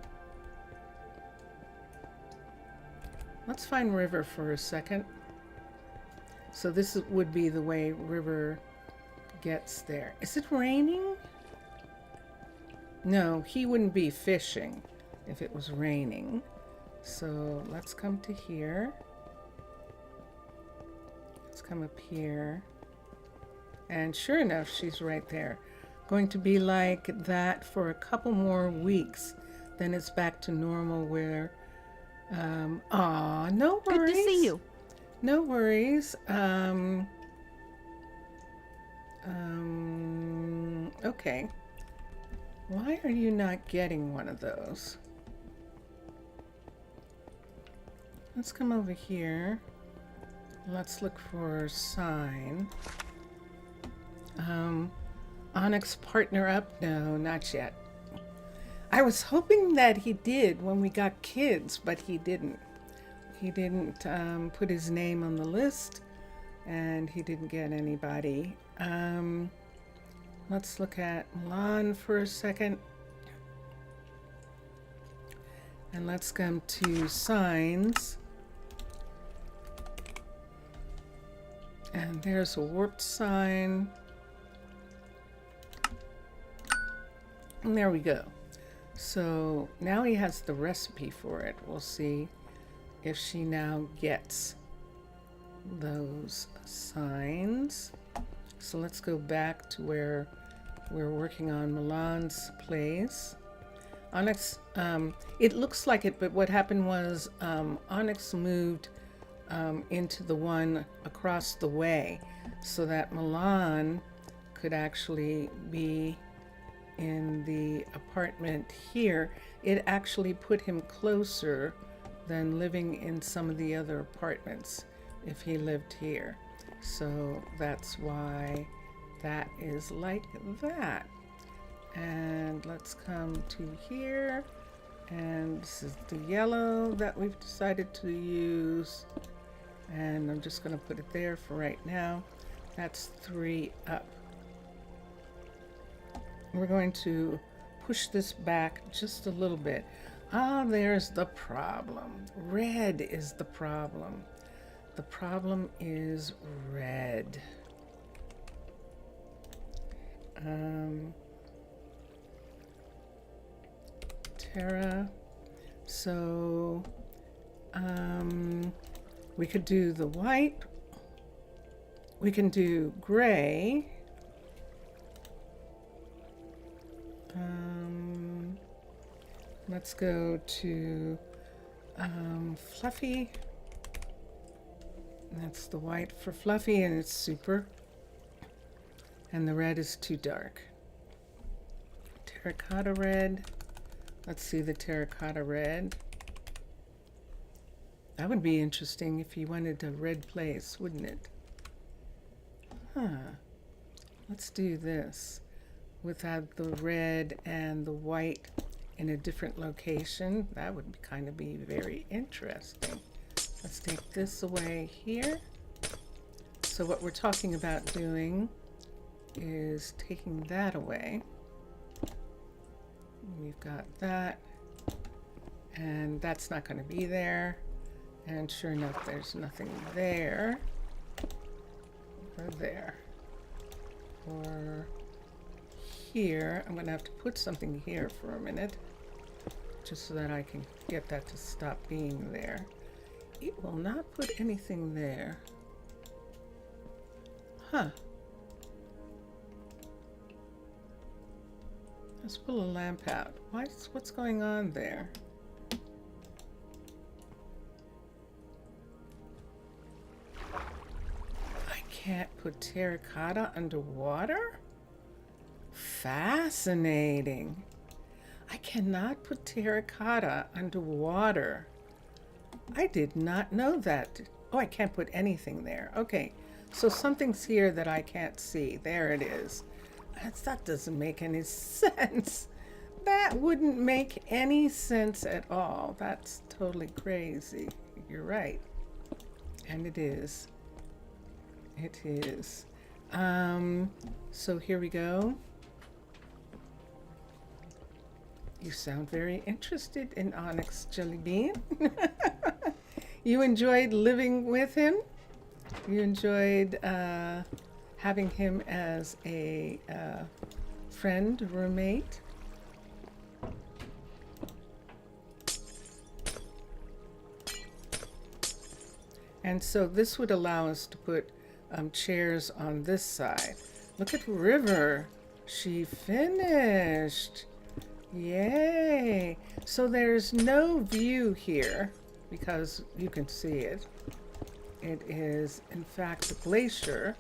Let's find River for a second. So this would be the way River gets there. Is it raining? No, he wouldn't be fishing if it was raining. So let's come to here. Let's come up here. And sure enough, she's right there. Going to be like that for a couple more weeks. Then it's back to normal where, no worries. Good to see you. No worries. Okay. Why are you not getting one of those? Let's come over here. Let's look for a sign. Onyx partner up? No, not yet. I was hoping that he did when we got kids, but he didn't. He didn't put his name on the list, and he didn't get anybody. Let's look at Milan for a second. And let's come to signs. And there's a warped sign. And there we go. So now he has the recipe for it. We'll see if she now gets those signs. So let's go back to where we're working on Milan's place. Onyx, it looks like it, but what happened was Onyx moved into the one across the way so that Milan could actually be in the apartment here. It actually put him closer than living in some of the other apartments if he lived here. So that's why that is like that. And let's come to here. And this is the yellow that we've decided to use. And I'm just going to put it there for right now. That's 3 up. We're going to push this back just a little bit. Ah, there's the problem. Red is the problem. The problem is red. Terra. So, we could do the white. We can do gray. Let's go to Fluffy. That's the white for Fluffy, and it's super. And the red is too dark. Terracotta red. Let's see the terracotta red. That would be interesting if you wanted a red place, wouldn't it? Huh. Let's do this. Without the red and the white in a different location. That would kind of be very interesting. Let's take this away here. So what we're talking about doing is taking that away. We've got that, and that's not going to be there. And sure enough, there's nothing there, or there, or here. I'm going to have to put something here for a minute, just so that I can get that to stop being there. It will not put anything there. Huh. Let's pull a lamp out. What's going on there? I can't put terracotta underwater? Fascinating. I cannot put terracotta underwater. I did not know that. Oh, I can't put anything there. Okay, so something's here that I can't see. There it is. That doesn't make any sense. That wouldn't make any sense at all. That's totally crazy. You're right. And it is. It is. So here we go. You sound very interested in Onyx Jellybean. You enjoyed living with him? You enjoyed having him as a friend, roommate? And so this would allow us to put chairs on this side. Look at River. She finished. Yay. So there's no view here because you can see it. It is, in fact, a glacier.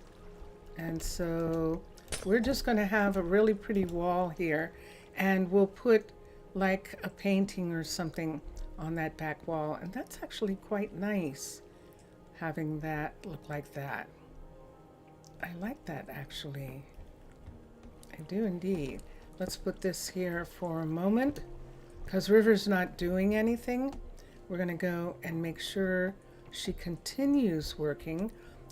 And so we're just going to have a really pretty wall here. And we'll put like a painting or something on that back wall. And that's actually quite nice, having that look like that. I like that, actually. I do indeed. Let's put this here for a moment. Because River's not doing anything, we're going to go and make sure she continues working.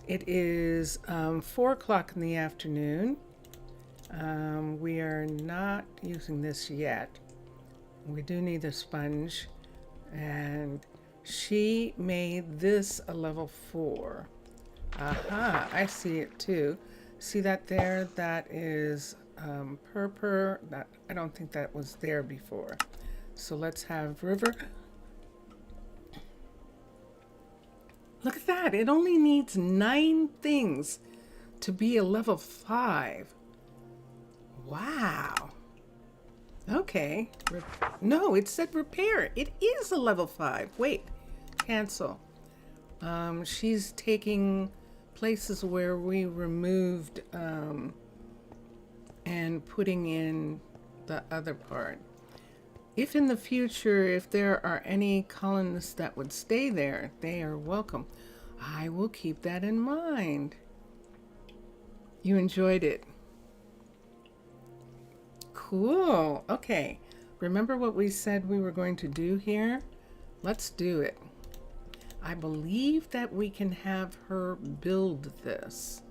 It is 4 o'clock in the afternoon. We are not using this yet. We do need a sponge. And she made this a level 4. Aha, I see it too. See that there? That is purple. I don't think that was there before. So let's have River. Look at that. It only needs 9 things to be a level 5. Wow. Okay. No, it said repair. It is a level 5. Wait. Cancel. She's taking places where we removed and putting in the other part. If in the future, if there are any colonists that would stay there, they are welcome. I will keep that in mind. You enjoyed it. Cool. Okay. Remember what we said we were going to do here? Let's do it. I believe that we can have her build this.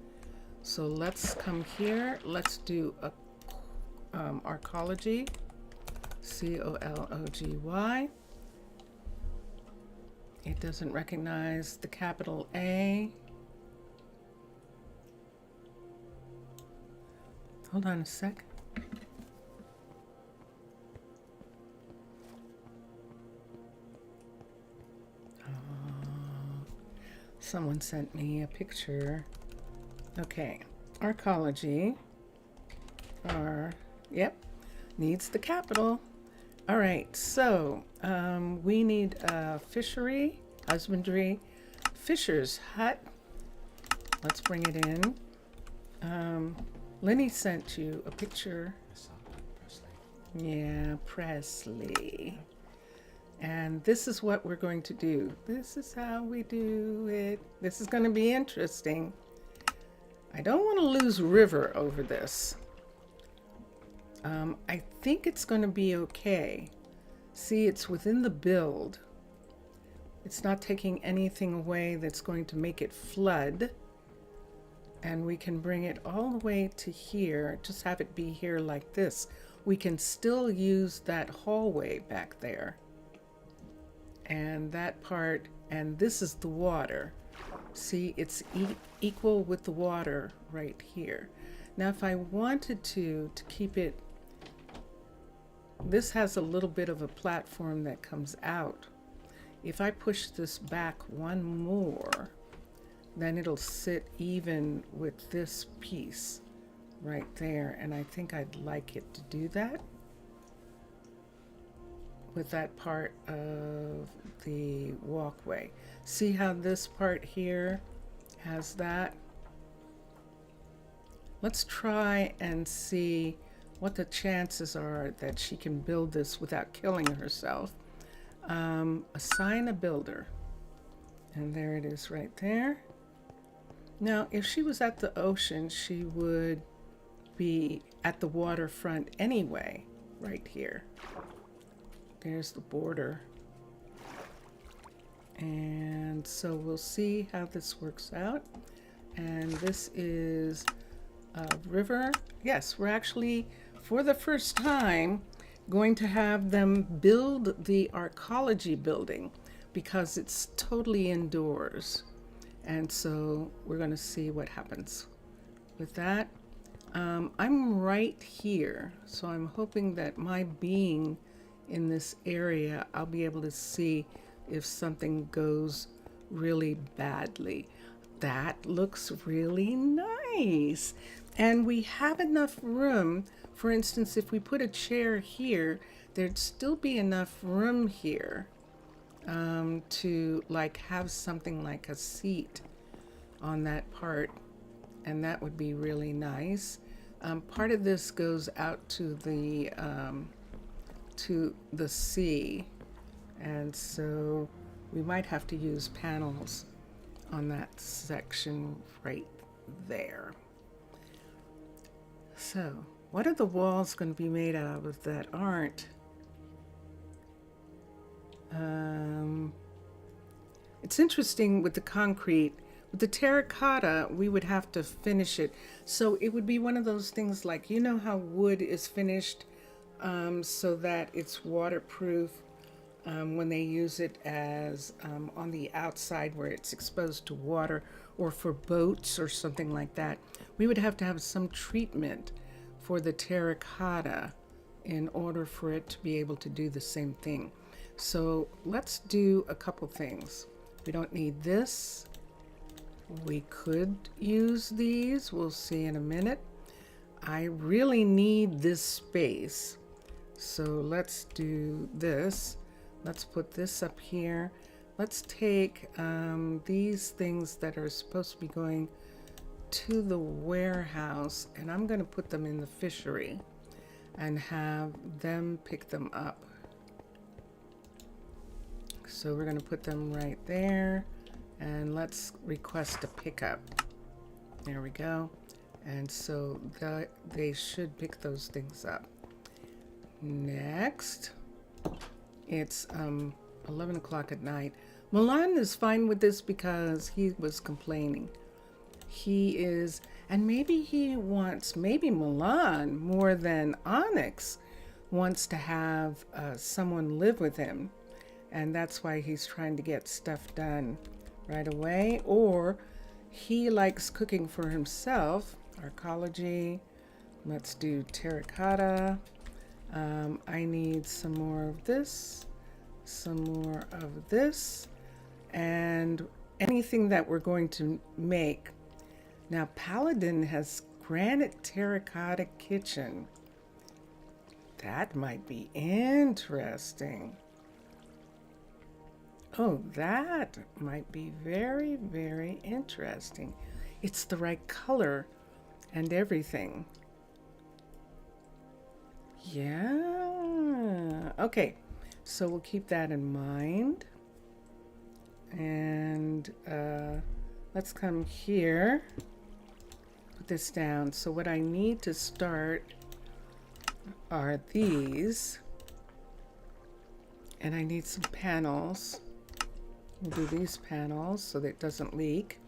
So let's come here. Let's do a arcology. C-O-L-O-G-Y. It doesn't recognize the capital A. Hold on a sec. Someone sent me a picture. Okay, arcology. Yep, needs the capital. All right, so we need a fishery, husbandry, fisher's hut. Let's bring it in. Lenny sent you a picture. Yeah, Presley. And this is what we're going to do. This is how we do it. This is going to be interesting. I don't want to lose River over this. I think it's going to be okay. See, it's within the build. It's not taking anything away that's going to make it flood. And we can bring it all the way to here. Just have it be here like this. We can still use that hallway back there. And that part, and this is the water. See, it's equal with the water right here. Now, if I wanted to keep it, this has a little bit of a platform that comes out. If I push this back one more, then it'll sit even with this piece right there. And I think I'd like it to do that. with that part of the walkway. See how this part here has that? Let's try and see what the chances are that she can build this without killing herself. Assign a builder. And there it is right there. Now, if she was at the ocean, she would be at the waterfront anyway, right here. There's the border. And so we'll see how this works out. And this is a river. Yes, we're actually, for the first time, going to have them build the arcology building because it's totally indoors. And so we're going to see what happens with that. I'm right here, so I'm hoping that my being in this area, I'll be able to see if something goes really badly. That looks really nice. And we have enough room. For instance, if we put a chair here, there'd still be enough room here to like have something like a seat on that part, and that would be really nice. Part of this goes out to the sea, and so we might have to use panels on that section right there. So what are the walls going to be made out of that aren't? It's interesting with the concrete. With the terracotta, we would have to finish it. So it would be one of those things like, you know how wood is finished so that it's waterproof when they use it as on the outside where it's exposed to water, or for boats or something like that. We would have to have some treatment for the terracotta in order for it to be able to do the same thing. So let's do a couple things. We don't need this. We could use these. We'll see in a minute. I really need this space. So let's do this. Let's put this up here. Let's take these things that are supposed to be going to the warehouse, and I'm going to put them in the fishery and have them pick them up. So we're going to put them right there, and let's request a pickup. There we go. And so they should pick those things up. Next, it's 11 o'clock at night. Milan is fine with this because he was complaining. He is, and maybe he wants, maybe Milan more than Onyx wants to have someone live with him. And that's why he's trying to get stuff done right away. Or he likes cooking for himself. Arcology. Let's do terracotta. I need some more of this, some more of this, and anything that we're going to make. Now, Paladin has granite terracotta kitchen. That might be interesting. Oh, that might be very, very interesting. It's the right color and everything. Yeah. Okay. So we'll keep that in mind. And let's come here. Put this down. So what I need to start are these. And I need some panels. We'll do these panels so that it doesn't leak.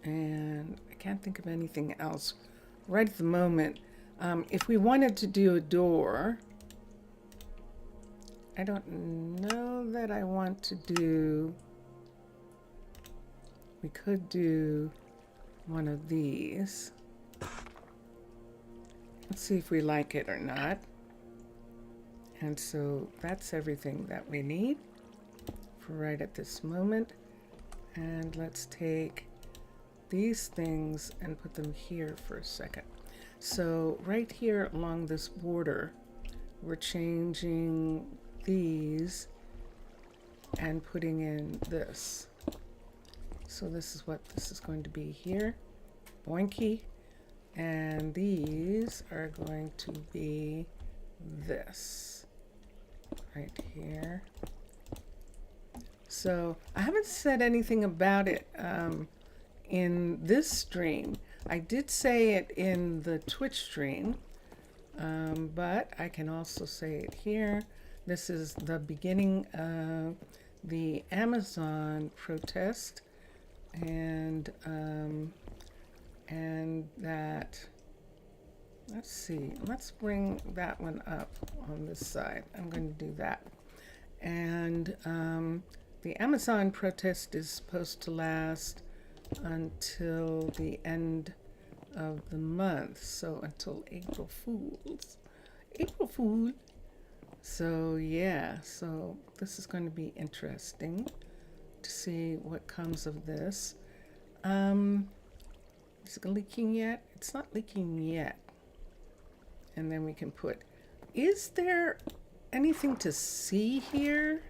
And I can't think of anything else right at the moment. If we wanted to do a door, I don't know that I want to do, we could do one of these. Let's see if we like it or not. And so that's everything that we need for right at this moment. And let's take these things and put them here for a second. So right here along this border, we're changing these and putting in this. So this is what this is going to be here. Boinky. And these are going to be this right here. So I haven't said anything about it in this stream. I did say it in the Twitch stream, but I can also say it here. This is the beginning of the Amazon protest, and that, let's see, let's bring that one up on this side. I'm going to do that. And the Amazon protest is supposed to last until the end of the month, so until April Fools. April Fool. So yeah, so this is going to be interesting to see what comes of this. Is it leaking yet? It's not leaking yet. And then we can put, is there anything to see here?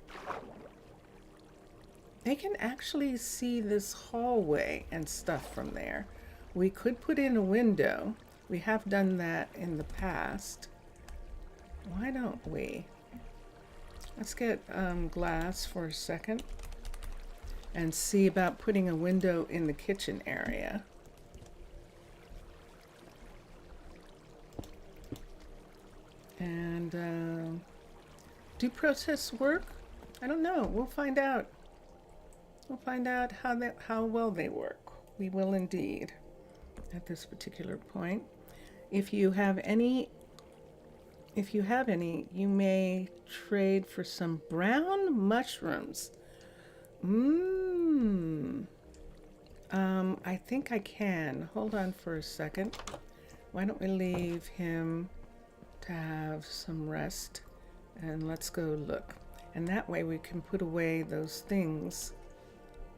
They can actually see this hallway and stuff from there. We could put in a window. We have done that in the past. Why don't we? Let's get glass for a second and see about putting a window in the kitchen area. And do protests work? I don't know. We'll find out. We'll find out how well they work. We will indeed at this particular point. If you have any, you may trade for some brown mushrooms. I think I can. Hold on for a second. Why don't we leave him to have some rest, and let's go look. And that way we can put away those things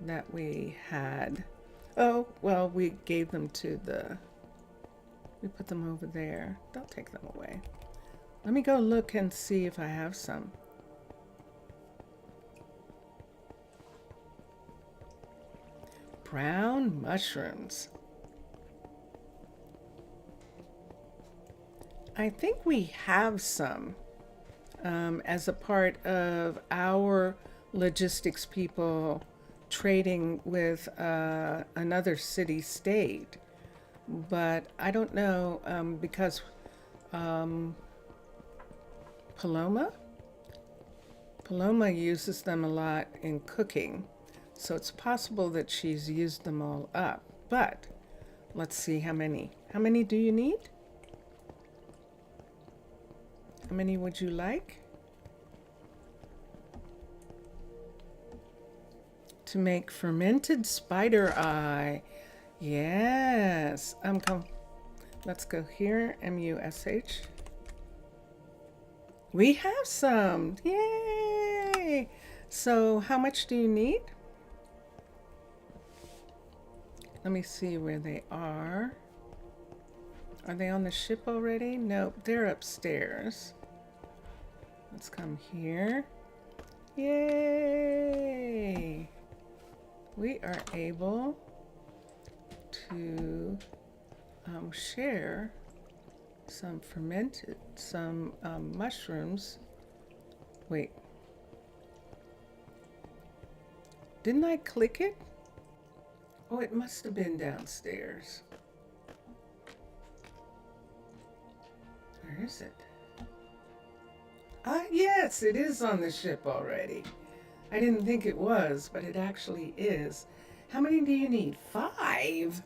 that we had. Oh, well, we gave them to we put them over there. They'll take them away. Let me go look and see if I have some. Brown mushrooms. I think we have some as a part of our logistics people trading with another city state, but I don't know because Paloma uses them a lot in cooking, so it's possible that she's used them all up. But let's see how many. How many do you need? How many would you like? To make fermented spider eye. Yes. Let's go here. MUSH. We have some. Yay. So how much do you need? Let me see where they are. Are they on the ship already? Nope, they're upstairs. Let's come here. Yay! We are able to share some mushrooms. Wait. Didn't I click it? Oh, it must have been downstairs. Where is it? Ah, yes, it is on the ship already. I didn't think it was, but it actually is. How many do you need? 5?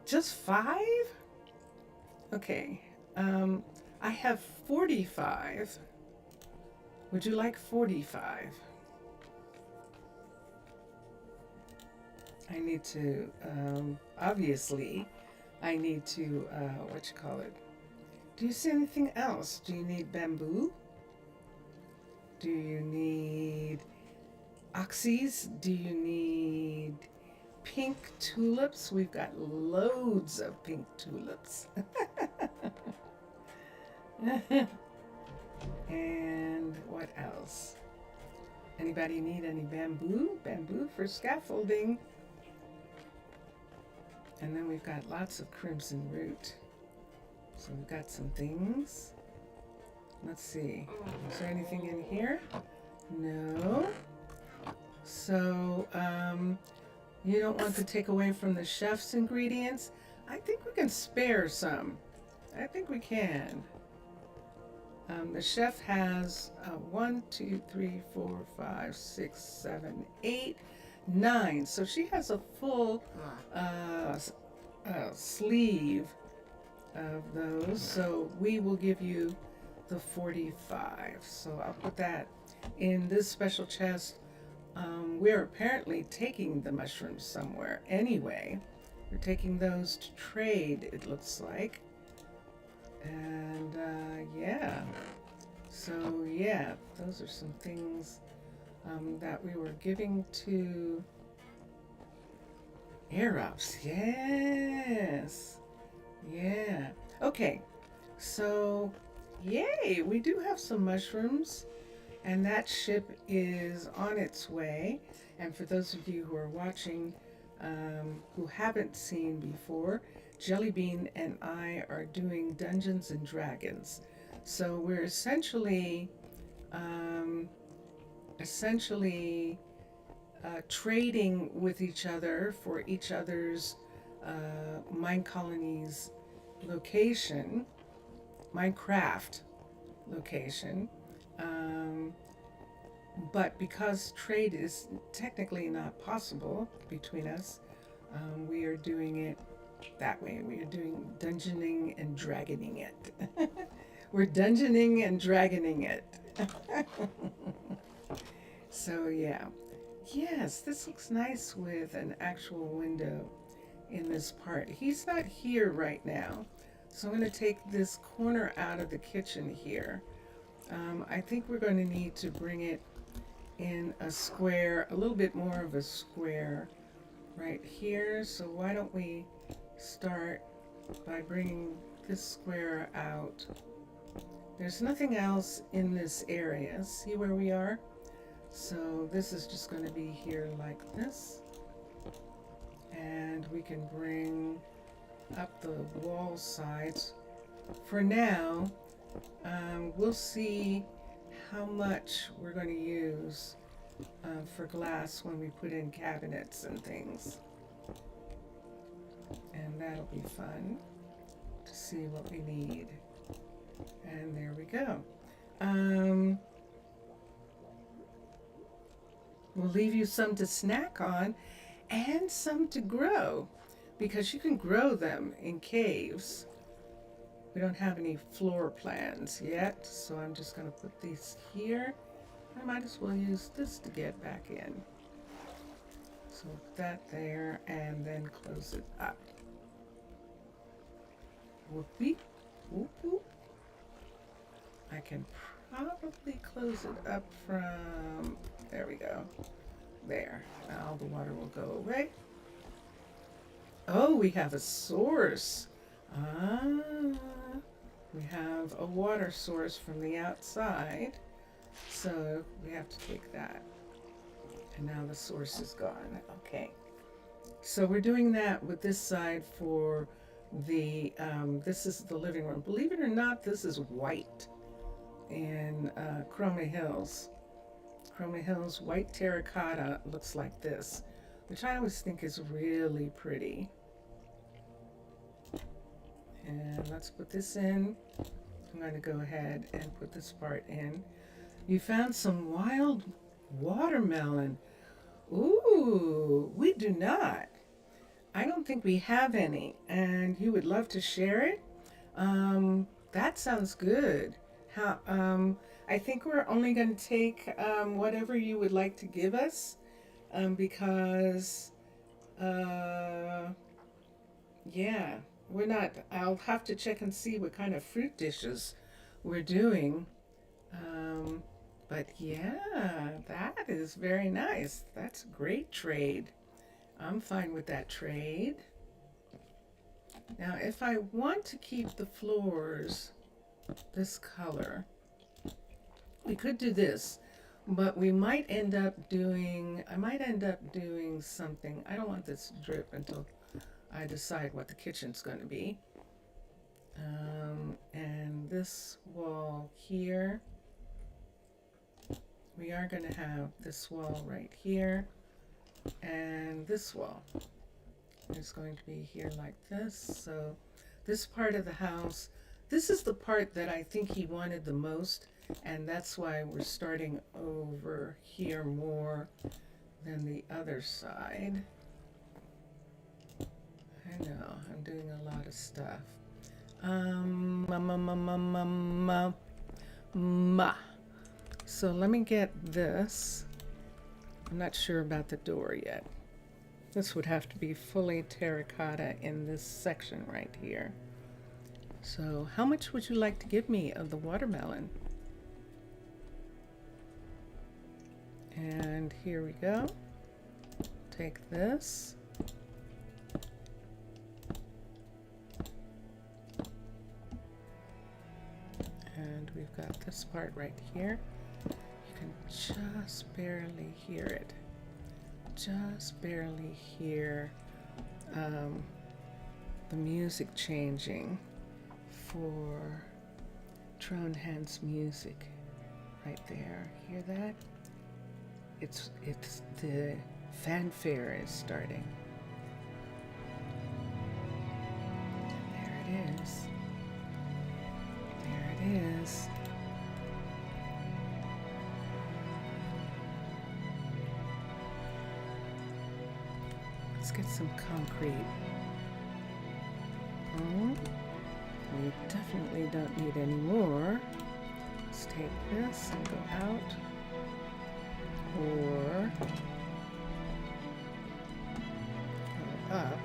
Just 5? Okay. I have 45. Would you like 45? I need to, obviously, I need to, do you see anything else? Do you need bamboo? Do you need oxys? Do you need pink tulips? We've got loads of pink tulips. And what else? Anybody need any bamboo? Bamboo for scaffolding. And then we've got lots of crimson root. So we've got some things. Let's see. Is there anything in here? No. So, you don't want to take away from the chef's ingredients? I think we can spare some. I think we can. The chef has 1, 2, 3, 4, 5, 6, 7, 8, 9. So she has a full sleeve of those. So we will give you the 45. So I'll put that in this special chest. We're apparently taking the mushrooms somewhere anyway. We're taking those to trade, it looks like. And yeah, so yeah, those are some things that we were giving to Arabs. Yes, yeah. Okay, so yay, we do have some mushrooms, and that ship is on its way. And for those of you who are watching who haven't seen before, Jellybean and I are doing Dungeons and Dragons. So we're essentially trading with each other for each other's Minecolonies location, Minecraft location. But because trade is technically not possible between us, we are doing it that way. We are doing dungeoning and dragoning it. We're dungeoning and dragoning it. So yeah. Yes, this looks nice with an actual window in this part. He's not here right now. So I'm going to take this corner out of the kitchen here. I think we're going to need to bring it in a square, a little bit more of a square right here. So why don't we start by bringing this square out. There's nothing else in this area. See where we are? So this is just going to be here like this. And we can bring up the wall sides. For now, we'll see how much we're going to use for glass when we put in cabinets and things. And that'll be fun to see what we need. And there we go. We'll leave you some to snack on and some to grow, because you can grow them in caves. We don't have any floor plans yet, so I'm just going to put these here. I might as well use this to get back in. So put that there and then close it up. Whoopee, whoop whoop. I can probably close it up from, there we go. There, now all the water will go away. Oh, we have a source. We have a water source from the outside. So we have to take that. And now the source is gone. Okay. So we're doing that with this side for the, this is the living room. Believe it or not, this is white in Chroma Hills. Chroma Hills white terracotta looks like this, which I always think is really pretty. And let's put this in. I'm going to go ahead and put this part in. You found some wild watermelon. Ooh, we do not. I don't think we have any, and you would love to share it. That sounds good. How? I think we're only going to take whatever you would like to give us, because, yeah, we're not. I'll have to check and see what kind of fruit dishes we're doing. But yeah, that is very nice. That's a great trade. I'm fine with that trade. Now, if I want to keep the floors this color. We could do this, but we might end up doing, I might end up doing something. I don't want this to drip until I decide what the kitchen's going to be. And this wall here, we are going to have this wall right here, and this wall is going to be here like this. So this part of the house, this is the part that I think he wanted the most, and that's why we're starting over here more than the other side. I know, I'm doing a lot of stuff. So let me get this. I'm not sure about the door yet. This would have to be fully terracotta in this section right here. So how much would you like to give me of the watermelon? And here we go. Take this. And we've got this part right here. You can just barely hear it. Just barely hear the music changing for Tronhand's music right there. Hear that? It's the fanfare is starting. There it is. There it is. Let's get some concrete. We definitely don't need any more. Let's take this and go out. Or go up.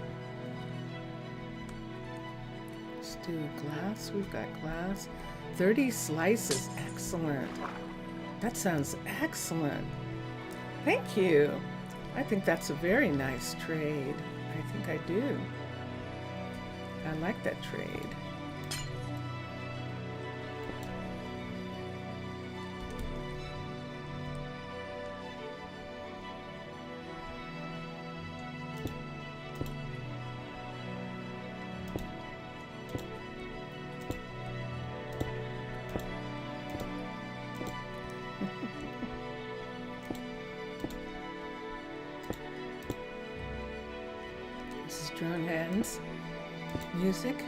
Let's do glass. We've got glass. 30 slices. Excellent. That sounds excellent. Thank you. I think that's a very nice trade. I think I do. I like that trade. Tronhand's music.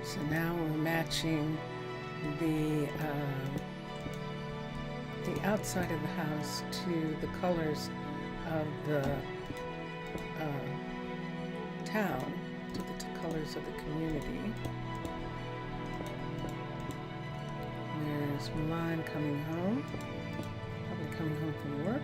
So now we're matching the outside of the house to the colors of the town, to the colors of the community. There's Milan coming home, probably coming home from work.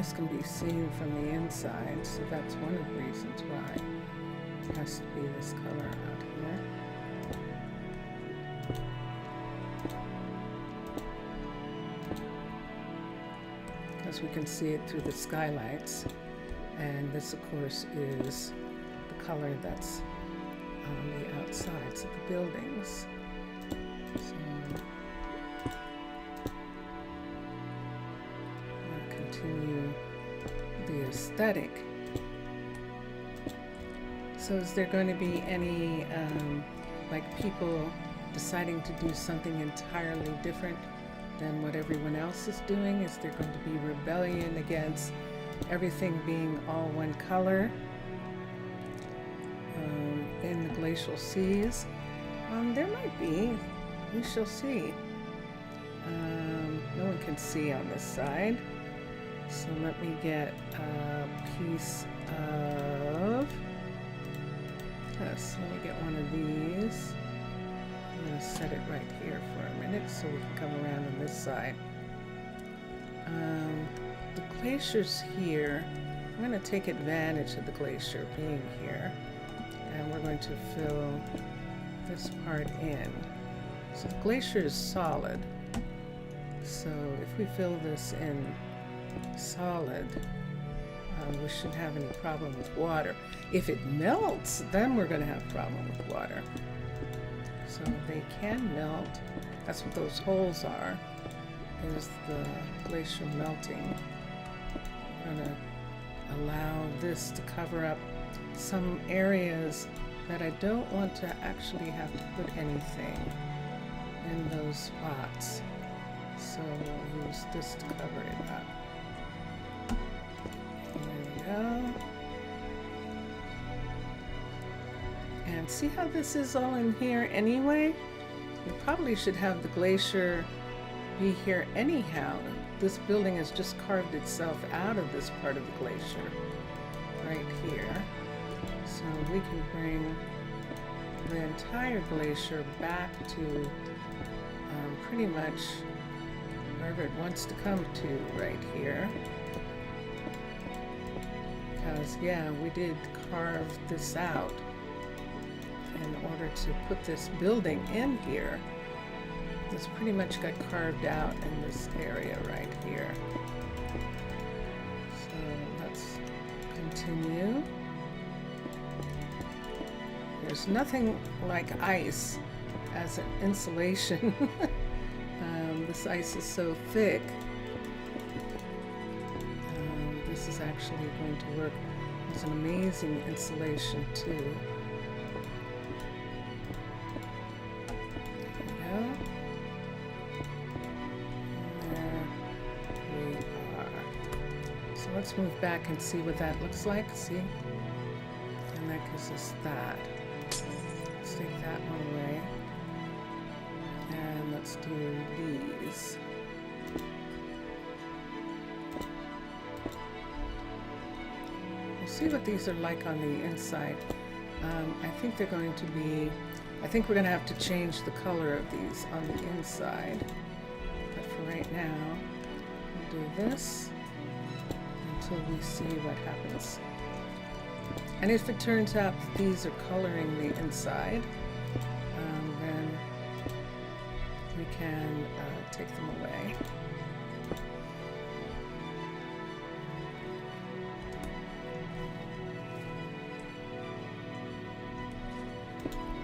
This can be seen from the inside, so that's one of the reasons why it has to be this color out here. Because we can see it through the skylights, and this of course is the color that's on the outsides of the buildings. So I'll continue the aesthetic. So is there going to be any like people deciding to do something entirely different than what everyone else is doing? Is there going to be rebellion against everything being all one color in the glacial seas? There might be. We shall see. No one can see on this side. So let me get a piece of... Yes, let me get one of these. I'm going to set it right here for a minute so we can come around on this side. The glacier's here. I'm going to take advantage of the glacier being here. And we're going to fill this part in. So the glacier is solid. So if we fill this in solid, we shouldn't have any problem with water. If it melts, then we're going to have a problem with water. So they can melt. That's what those holes are, is the glacier melting. We're going to allow this to cover up some areas that I don't want to actually have to put anything in those spots. So we'll use this to cover it up. There we go. And see how this is all in here anyway? We probably should have the glacier be here anyhow. This building has just carved itself out of this part of the glacier right here. So we can bring the entire glacier back to pretty much wherever it wants to come to right here. Because, yeah, we did carve this out in order to put this building in here. This pretty much got carved out in this area right here. So let's continue. There's nothing like ice as an insulation. This ice is so thick. This is actually going to work as an amazing insulation too. There we go. There we are. So let's move back and see what that looks like. See? And that gives us that. Let's take that one away. And let's do these. We'll see what these are like on the inside. I think they're going to be, I think we're going to have to change the color of these on the inside. But for right now, we'll do this until we see what happens. And if it turns out that these are coloring the inside, then we can take them away.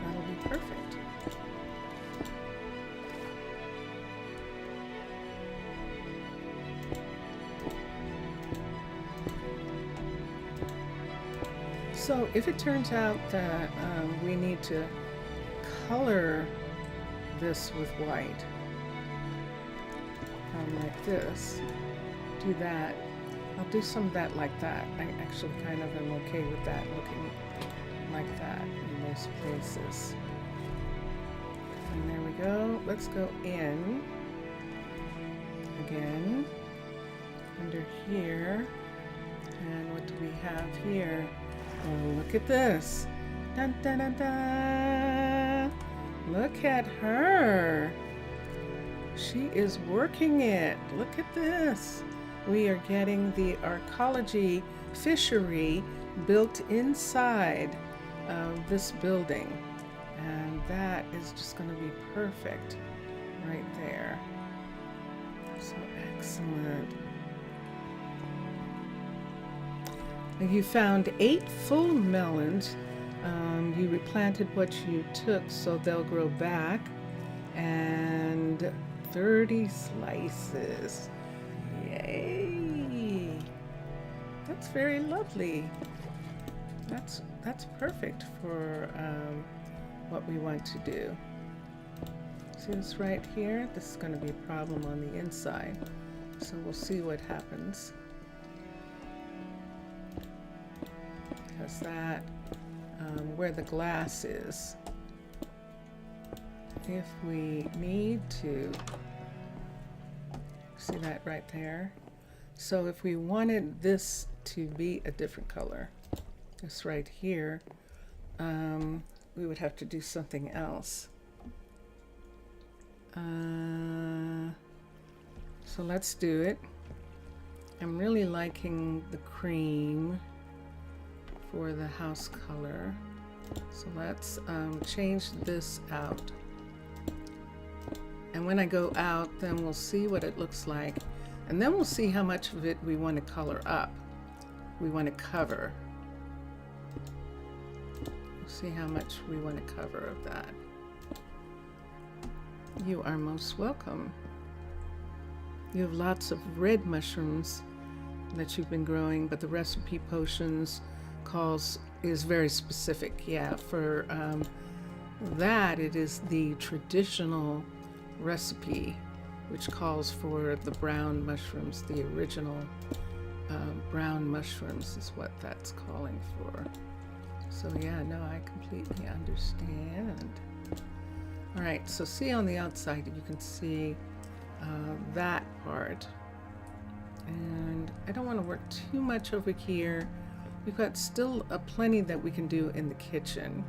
That'll be perfect. So if it turns out that we need to color this with white, like this, do that. I'll do some of that like that. I actually kind of am okay with that looking like that in those places. And there we go. Let's go in again under here. And what do we have here? Oh, look at this. Dun, dun, dun, dun. Look at her. She is working it. Look at this. we are getting the arcology fishery built inside this building. And that is just going to be perfect right there. So excellent. You found 8 full melons. You replanted what you took, so they'll grow back. And 30 slices. Yay! That's very lovely. That's perfect for what we want to do. See this right here? This is going to be a problem on the inside. So we'll see what happens. Because that, where the glass is, if we need to, see that right there? So if we wanted this to be a different color, this right here, we would have to do something else. So let's do it. I'm really liking the cream for the house color. So let's change this out. And when I go out, then we'll see what it looks like. And then we'll see how much of it we want to color up. We want to cover. We'll see how much we want to cover of that. You are most welcome. You have lots of red mushrooms that you've been growing, but the recipe potions is very specific. Yeah, for that it is the traditional recipe, which calls for the brown mushrooms. The original brown mushrooms is what that's calling for. So yeah, no, I completely understand. All right, so see on the outside, you can see that part. And I don't want to work too much over here. We've got still plenty that we can do in the kitchen.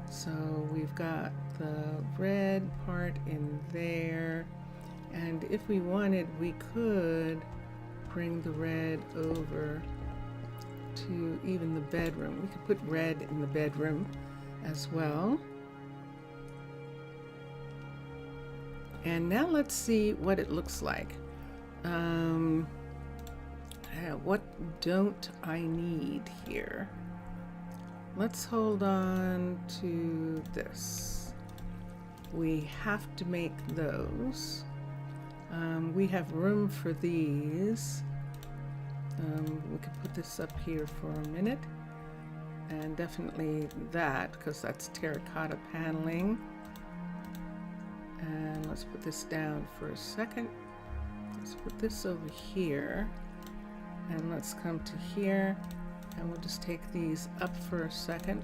So we've got the red part in there. And if we wanted, we could bring the red over to even the bedroom. We could put red in the bedroom as well. And now let's see what it looks like. What don't I need here? Let's hold on to this. We have to make those. We have room for these. We could put this up here for a minute. And definitely that, because that's terracotta paneling. And let's put this down for a second. Let's put this over here. And let's come to here. And we'll just take these up for a second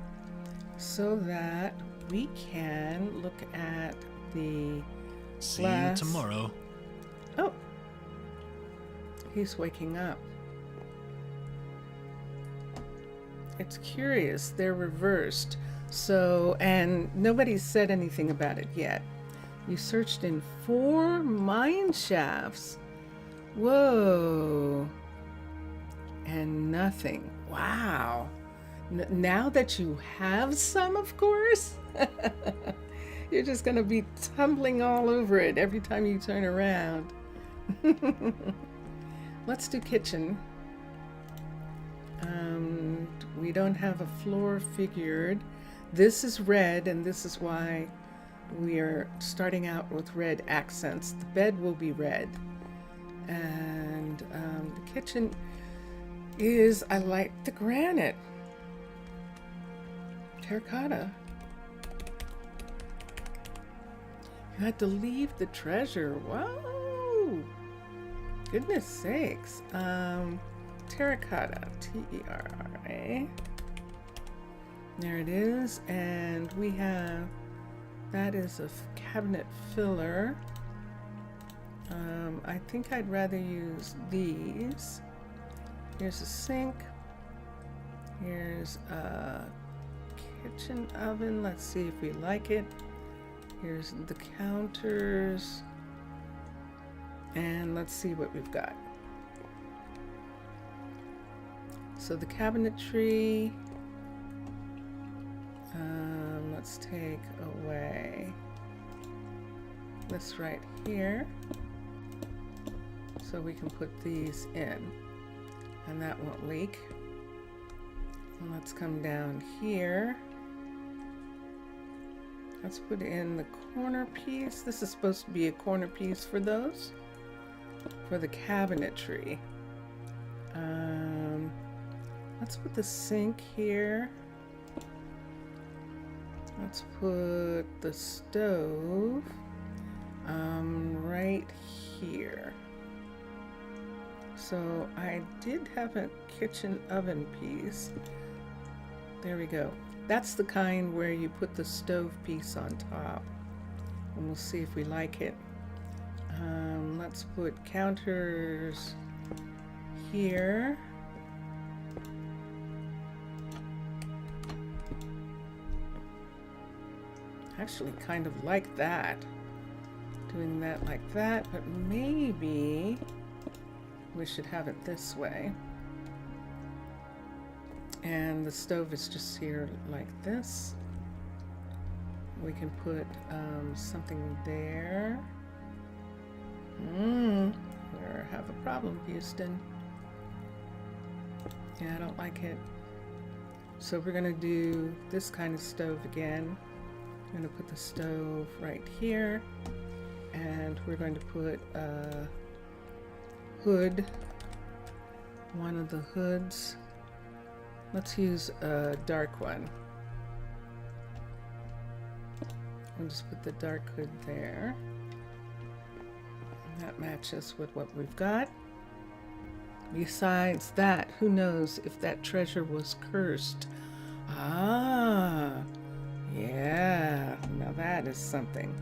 so that we can look at the See glass. you tomorrow. Oh, he's waking up. It's curious, they're reversed. So, and nobody's said anything about it yet. You searched in 4 mine shafts. Whoa. And nothing. Wow. Now that you have some, of course, you're just going to be tumbling all over it every time you turn around. Let's do kitchen. We don't have a floor figured. This is red, and this is why we are starting out with red accents. The bed will be red. And the kitchen is, I like the granite. Terracotta. You had to leave the treasure. Whoa! Goodness sakes. Terracotta. T-E-R-R-A. There it is. And we have, that is a cabinet filler. I think I'd rather use these. Here's a sink. Here's a kitchen oven. Let's see if we like it. Here's the counters. And let's see what we've got. So the cabinetry, let's take away this right here so we can put these in and that won't leak. And let's come down here. Let's put in the corner piece. This is supposed to be a corner piece for those, for the cabinetry. Let's put the sink here. Let's put the stove right here. So I did have a kitchen oven piece. There we go. That's the kind where you put the stove piece on top. And we'll see if we like it. Let's put counters here. Actually kind of like that. Doing that like that, but maybe we should have it this way. And the stove is just here like this. We can put something there. We have a problem, Houston. Yeah, I don't like it. So we're gonna do this kind of stove again. I'm gonna put the stove right here, and we're going to put a hood, one of the hoods. Let's use a dark one. I'll just put the dark hood there. That matches with what we've got. Besides that, who knows if that treasure was cursed? Ah, yeah. Now that is something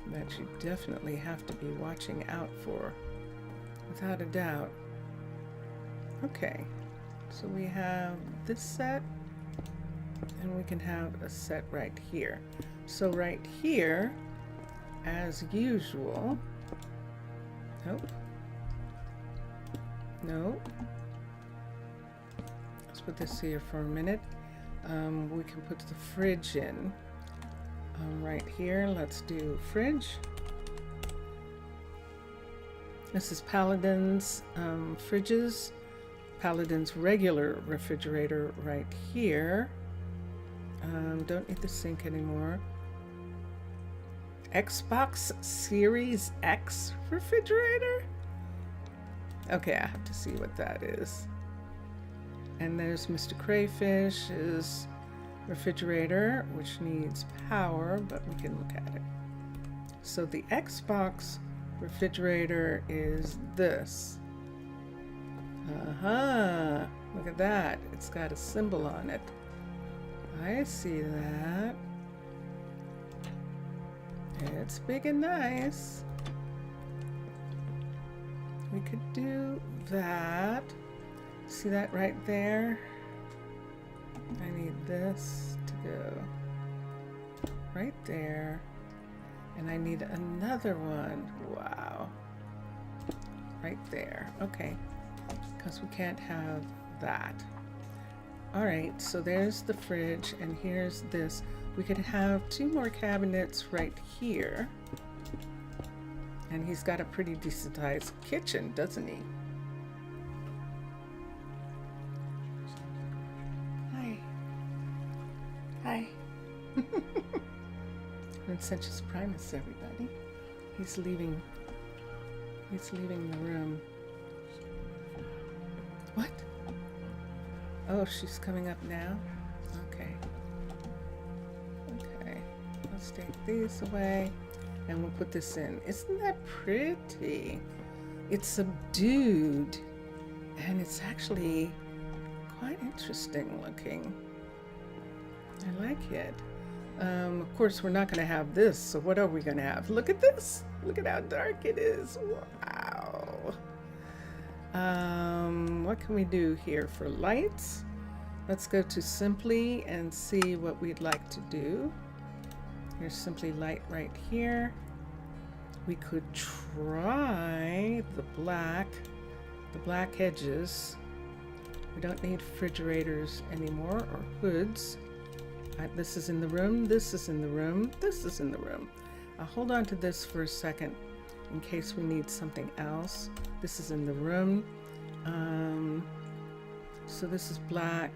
that you definitely have to be watching out for, without a doubt. Okay, so we have this set, and we can have a set right here. So right here, as usual, nope. Let's put this here for a minute. We can put the fridge in right here. Let's do fridge. This is Paladin's fridges. Paladin's regular refrigerator right here. Don't need the sink anymore. Xbox Series X refrigerator? Okay, I have to see what that is. And there's Mr. Crayfish's refrigerator, which needs power, but we can look at it. So the Xbox refrigerator is this. Look at that. It's got a symbol on it. I see that. It's big and nice. We could do that. See that right there? I need this to go right there. And I need another one. Wow. Right there. Okay. Because we can't have that. Alright, so there's the fridge, and here's this. We could have 2 more cabinets right here. And he's got a pretty decent sized kitchen, doesn't he? Hi. Hi. Vincentius Primus, everybody. He's leaving the room. What? Oh, she's coming up now? Okay. Okay. Let's take these away. And we'll put this in. Isn't that pretty? It's subdued. And it's actually quite interesting looking. I like it. Of course, we're not going to have this. So what are we going to have? Look at this. Look at how dark it is. Wow. What can we do here for lights? Let's go to Simply and see what we'd like to do. Here's Simply Light right here. We could try the black edges. We don't need refrigerators anymore or hoods. This is in the room, this is in the room, this is in the room. I'll hold on to this for a second in case we need something else. This is in the room. So this is black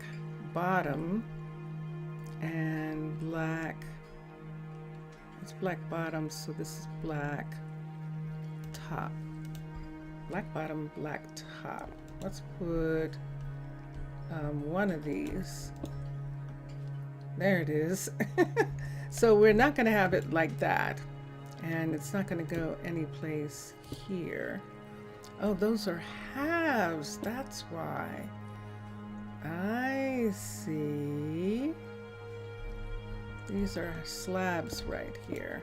bottom and black. It's black bottom, so this is black top. Black bottom, black top. Let's put one of these. There it is. So we're not going to have it like that. And it's not going to go any place here. Oh, those are halves. That's why. I see. These are slabs right here.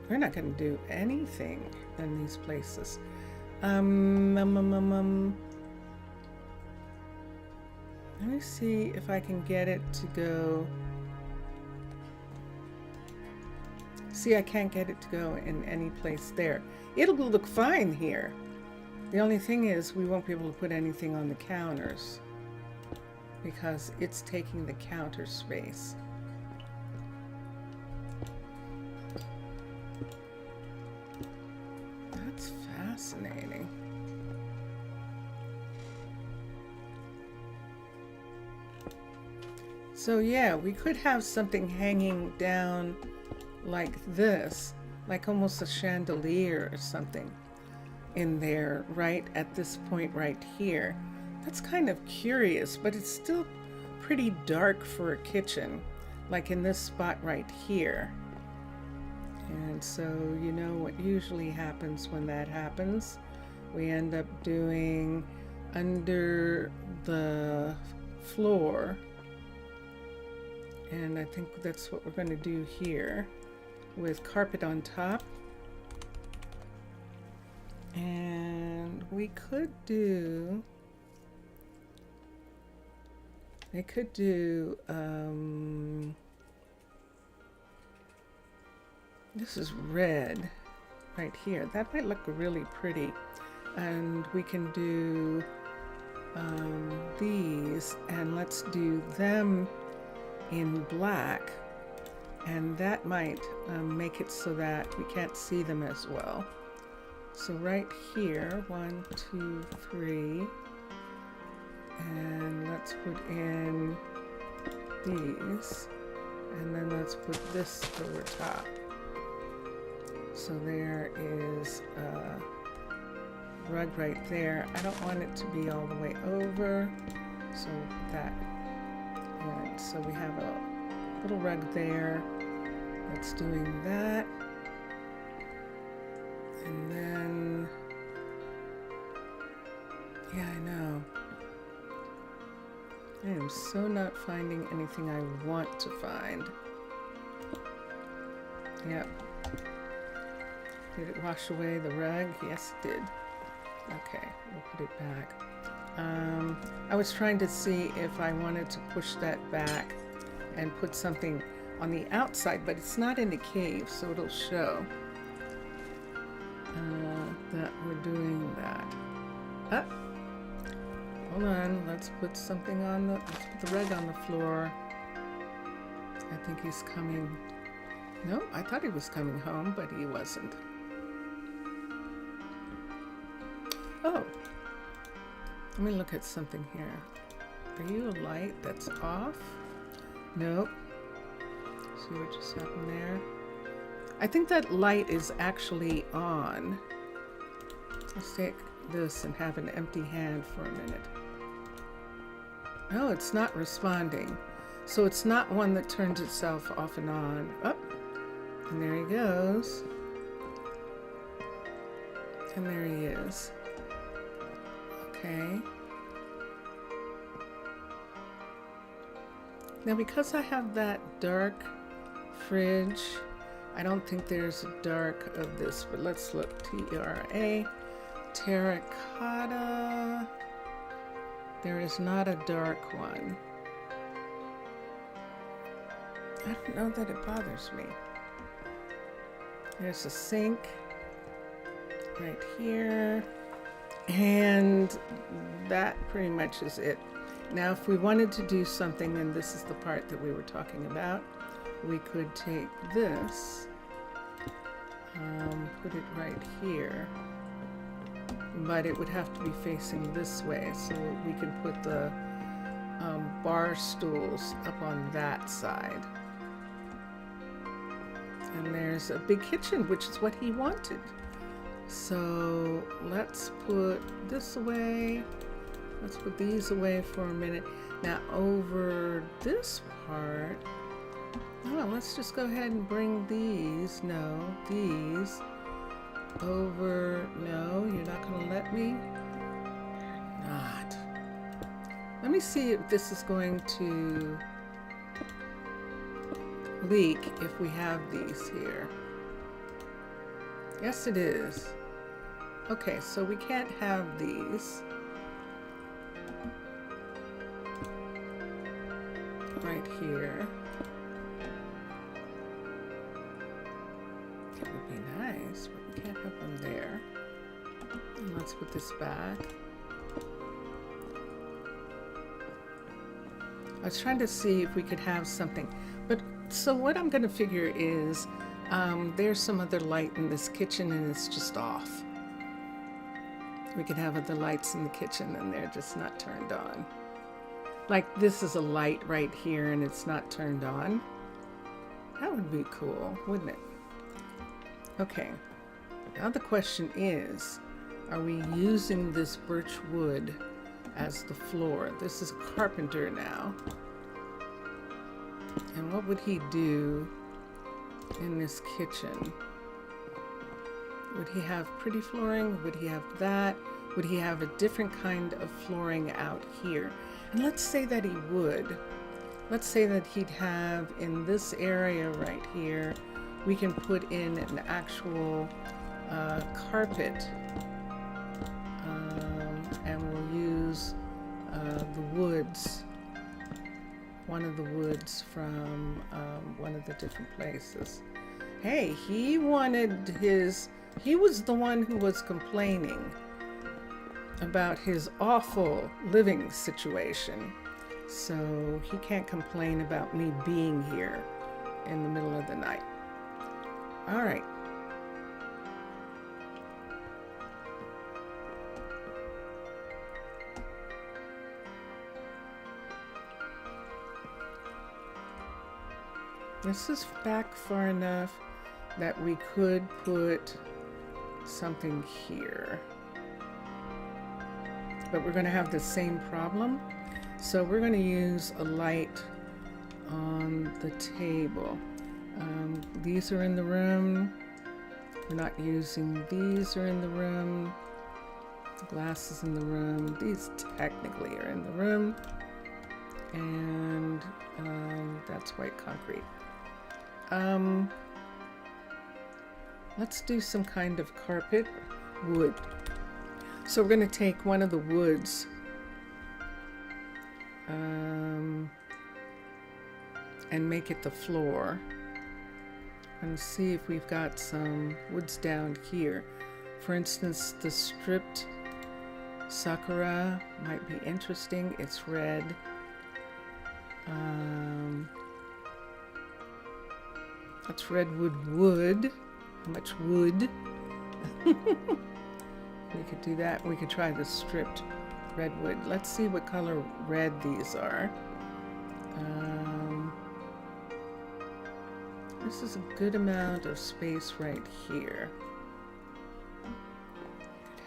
We're not going to do anything in these places. Let me see if I can get it to go. See, I can't get it to go in any place there. It'll look fine here. The only thing is we won't be able to put anything on the counters because it's taking the counter space. That's fascinating. So yeah, we could have something hanging down like this, like almost a chandelier or something in there right at this point right here. That's kind of curious, but it's still pretty dark for a kitchen, like in this spot right here. And so you know what usually happens when that happens. We end up doing under the floor. And I think that's what we're going to do here with carpet on top. And we could do, this is red right here. That might look really pretty. And we can do these, and let's do them in black, and that might make it so that we can't see them as well. So right here, 1, 2, 3, and let's put in these, and then let's put this over top. So there is a rug right there. I don't want it to be all the way over, so that. And so we have a little rug there that's doing that. And then, yeah, I know. I am so not finding anything I want to find. Yep. Did it wash away the rug? Yes, it did. Okay, we'll put it back. I was trying to see if I wanted to push that back and put something on the outside, but it's not in the cave, so it'll show that we're doing that. Hold on, let's put something on let's put the rug on the floor. I think he's coming. No, I thought he was coming home, but he wasn't. Oh. Let me look at something here. Are you a light that's off? Nope. See what just happened there? I think that light is actually on. Let's take this and have an empty hand for a minute. No, it's not responding. So it's not one that turns itself off and on. Up. And there he goes. And there he is. Okay. Now because I have that dark fridge, I don't think there's a dark of this, but let's look. T-E-R-A, terracotta. There is not a dark one. I don't know that it bothers me. There's a sink right here. And that pretty much is it. Now, if we wanted to do something, and this is the part that we were talking about, we could take this, put it right here, but it would have to be facing this way, so we can put the bar stools up on that side. And there's a big kitchen, which is what he wanted. So let's put this away. Let's put these away for a minute. Now over this part, oh, let's just go ahead and bring these, no, these over, no, you're not gonna let me? You're not. Let me see if this is going to leak if we have these here. Yes, it is. Okay, so we can't have these. Right here. That would be nice, but we can't have them there. And let's put this back. I was trying to see if we could have something, but so what I'm going to figure is there's some other light in this kitchen and it's just off. We could have other lights in the kitchen and they're just not turned on. Like this is a light right here and it's not turned on. That would be cool, wouldn't it? Okay, now the question is, are we using this birch wood as the floor? This is a carpenter now. And what would he do in this kitchen? Would he have pretty flooring? Would he have that? Would he have a different kind of flooring out here? And let's say that he would. Let's say that he'd have in this area right here, we can put in an actual carpet. And we'll use the woods, one of the woods from one of the different places. Hey, he wanted his, he was the one who was complaining about his awful living situation. So he can't complain about me being here in the middle of the night. All right. This is back far enough that we could put something here. But we're going to have the same problem. So we're going to use a light on the table. These are in the room. We're not using these are in the room. The glass is in the room. These technically are in the room. And that's white concrete. Let's do some kind of carpet wood. So we're going to take one of the woods and make it the floor, and see if we've got some woods down here. For instance, the stripped sakura might be interesting. It's red. That's redwood wood. How much wood? We could do that. We could try the stripped redwood. Let's see what color red these are. This is a good amount of space right here.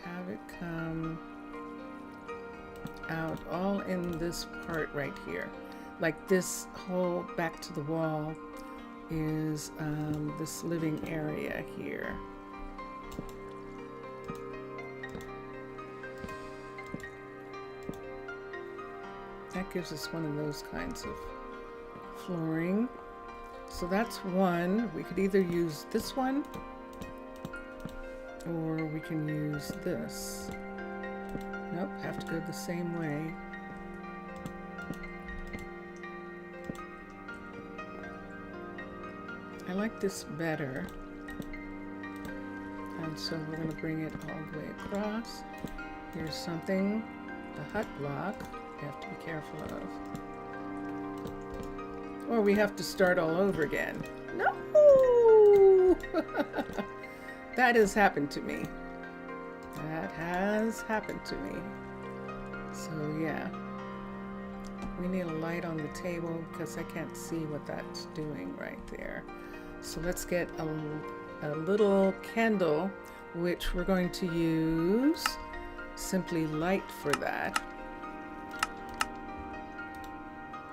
Have it come out all in this part right here. Like this whole back to the wall is this living area here. That gives us one of those kinds of flooring. So that's one. We could either use this one or we can use this. Nope, have to go the same way. I like this better. And so we're going to bring it all the way across. Here's something, the hut block, you have to be careful of. Or we have to start all over again. No! That has happened to me. That has happened to me. So yeah. We need a light on the table because I can't see what that's doing right there. So let's get a little candle, which we're going to use simply light for that.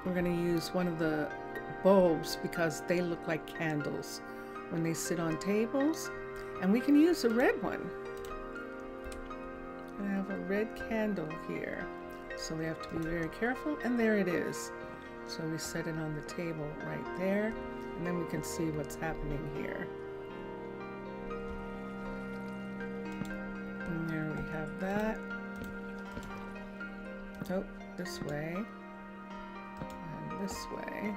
We're going to use one of the bulbs because they look like candles when they sit on tables. And we can use a red one. I have a red candle here. So we have to be very careful. And there it is. So we set it on the table right there. And then we can see what's happening here. And there we have that. Oh, this way. And this way.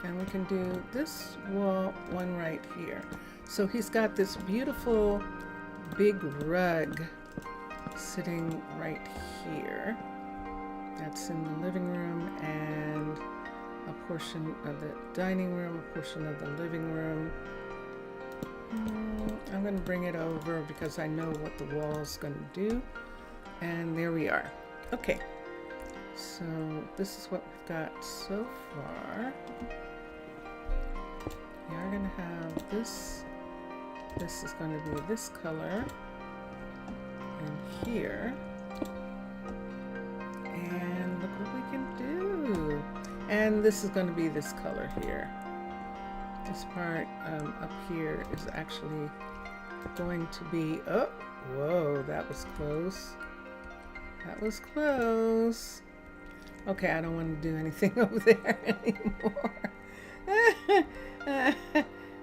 And we can do this one right here. So he's got this beautiful big rug sitting right here. That's in the living room and a portion of the dining room, a portion of the living room. I'm going to bring it over because I know what the wall's going to do. And there we are. Okay. So this is what we've got so far. We are going to have this. This is going to be this color. And here. And look what we can do. And this is going to be this color here. This part up here is actually going to be, oh, whoa, that was close. That was close. Okay, I don't want to do anything over there anymore.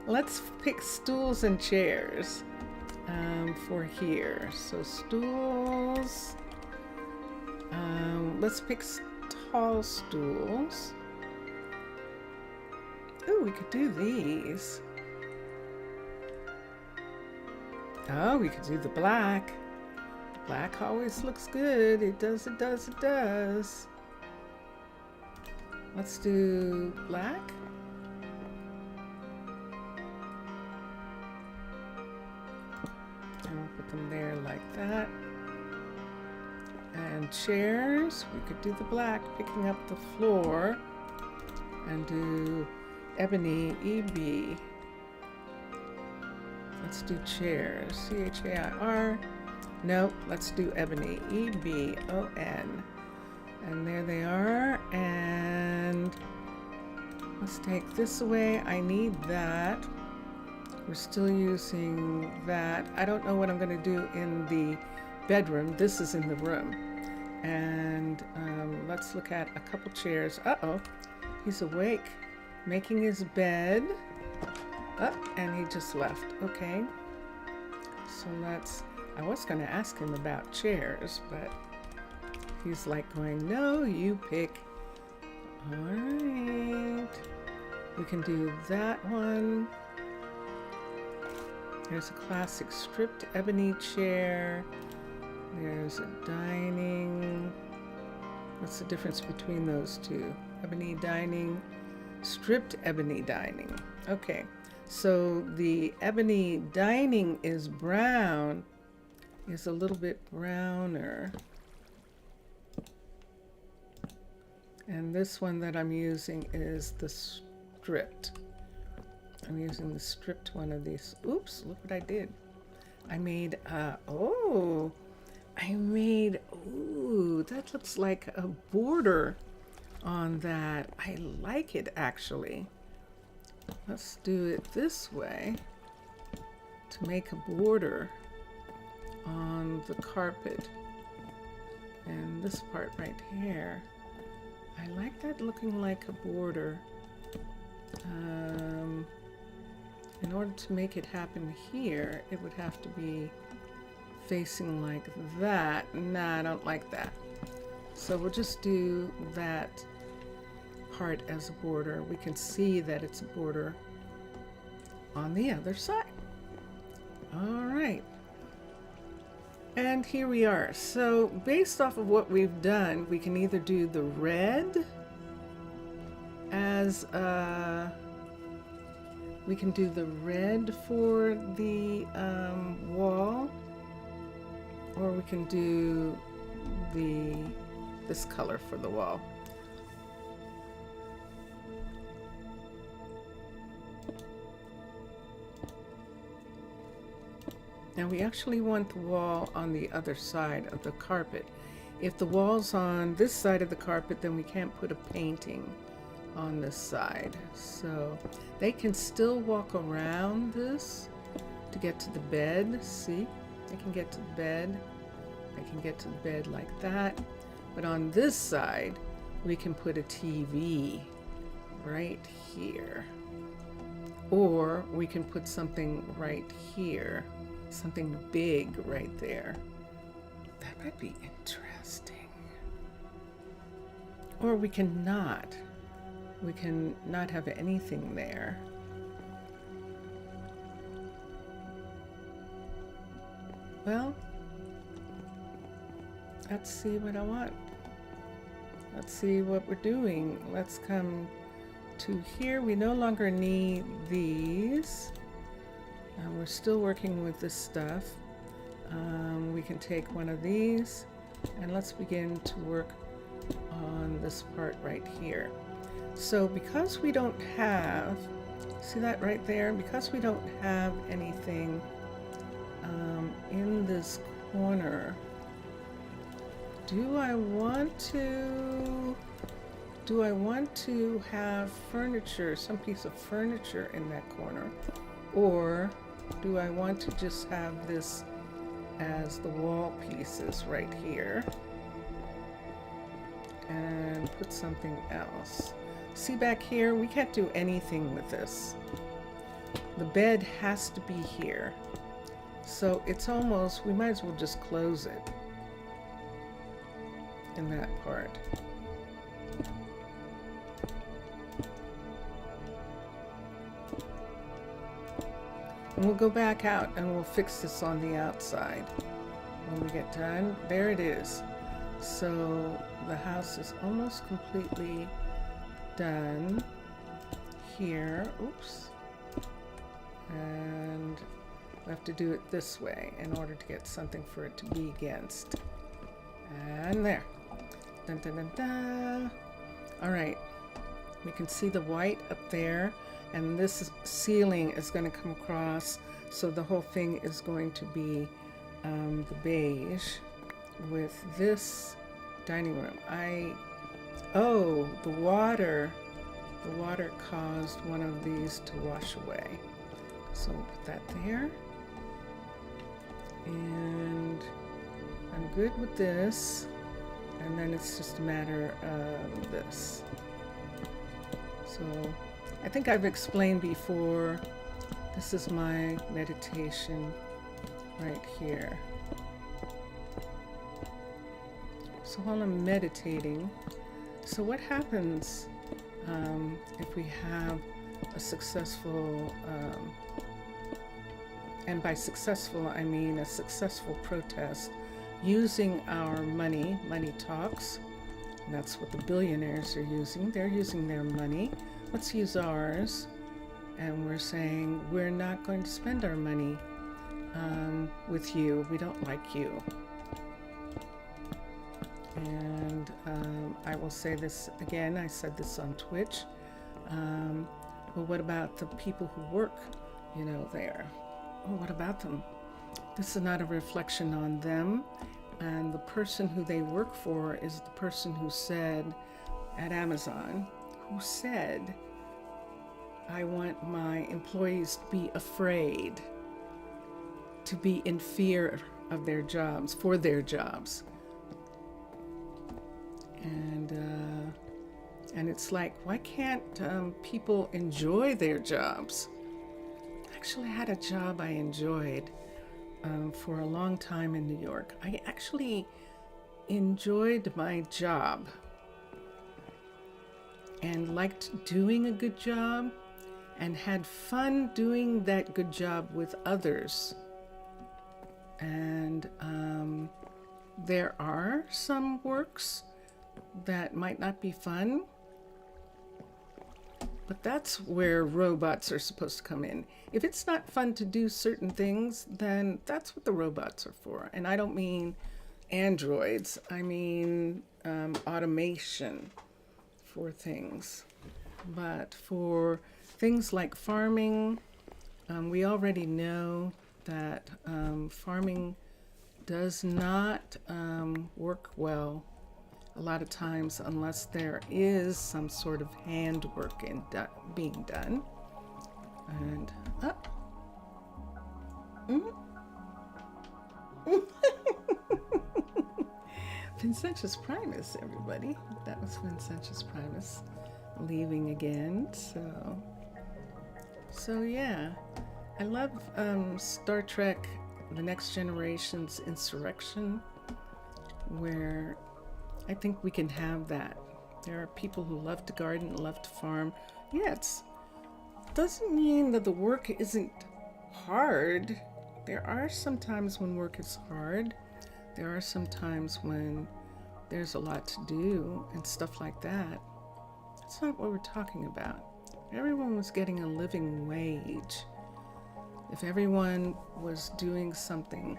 Let's pick stools and chairs for here. So stools, let's pick tall stools. Oh, we could do these. Oh, we could do the black. Black always looks good. It does, it does, it does. Let's do black. And we'll put them there like that. And chairs, we could do the black, picking up the floor. And do ebony EB. Let's do chairs. CHAIR. Nope, let's do ebony EBON. And there they are. And let's take this away. I need that. We're still using that. I don't know what I'm going to do in the bedroom. This is in the room. And let's look at a couple chairs. Uh-oh, he's awake, making his bed. Oh, and he just left. Okay. So I was going to ask him about chairs, but he's like going, no, you pick. All right. We can do that one. There's a classic stripped ebony chair. There's a dining. What's the difference between those two? Ebony dining, stripped ebony dining. Okay, so the ebony dining is brown, is a little bit browner. And this one that I'm using is the stripped. I'm using the stripped one of these. Oops, look what I did. I made, ooh, that looks like a border on that. I like it actually. Let's do it this way to make a border on the carpet. And this part right here. I like that looking like a border. In order to make it happen here, it would have to be facing like that. Nah, I don't like that. So we'll just do that part as a border. We can see that it's a border on the other side. All right. And here we are. So based off of what we've done, we can either do the red as we can do the red for the wall, or we can do this color for the wall. Now we actually want the wall on the other side of the carpet. If the wall's on this side of the carpet, then we can't put a painting on this side. So they can still walk around this to get to the bed. See, they can get to the bed. They can get to the bed like that. But on this side, we can put a TV right here. Or we can put something right here. Something big right there. That might be interesting. Or we can not. We can not have anything there. Well, let's see what I want. Let's see what we're doing. Let's come to here. We no longer need these. We're still working with this stuff. We can take one of these and let's begin to work on this part right here. So because we don't have, see that right there? Because we don't have anything in this corner, do I want to have furniture, some piece of furniture in that corner? Or do I want to just have this as the wall pieces right here and put something else? See back here, we can't do anything with this. The bed has to be here. So it's almost, we might as well just close it in that part. And we'll go back out and we'll fix this on the outside when we get done. There it is. So the house is almost completely done here. Oops. And we have to do it this way in order to get something for it to be against. And there. Dun, dun, dun, dun. All right. We can see the white up there. And this ceiling is going to come across, so the whole thing is going to be the beige with this dining room. The water caused one of these to wash away. So we'll put that there. And I'm good with this. And then it's just a matter of this. So I think I've explained before, this is my meditation right here. So while I'm meditating, so what happens if we have a successful, and by successful I mean a successful protest using our money talks, and that's what the billionaires are using. They're using their money. Let's use ours, and we're saying we're not going to spend our money with you. We don't like you. And I will say this again, I said this on Twitch. Well, what about the people who work, there? Well, what about them? This is not a reflection on them. And the person who they work for is the person who said at Amazon, who said, I want my employees to be afraid, to be in fear of their jobs, for their jobs. And it's like, why can't people enjoy their jobs? Actually, I had a job I enjoyed for a long time in New York. I actually enjoyed my job and liked doing a good job and had fun doing that good job with others And there are some works that might not be fun, but that's where robots are supposed to come in. If it's not fun to do certain things, then that's what the robots are for. And I don't mean androids, I mean automation for things. But for things like farming, we already know that farming does not work well a lot of times unless there is some sort of handwork being done. And Vincentius Primus, everybody. That was Vincentius Primus leaving again. So yeah, I love Star Trek: The Next Generation's Insurrection, where I think we can have that. There are people who love to garden, love to farm. Yeah, it doesn't mean that the work isn't hard. There are some times when work is hard. There are some times when there's a lot to do and stuff like that. That's not what we're talking about. If everyone was getting a living wage, if everyone was doing something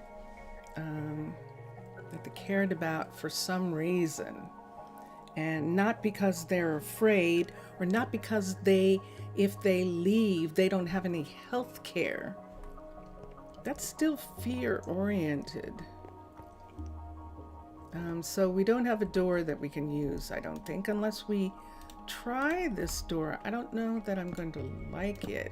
that they cared about for some reason, and not because they're afraid, or not because if they leave, they don't have any health care. That's still fear-oriented. So we don't have a door that we can use, I don't think, unless we try this door. I don't know that I'm going to like it.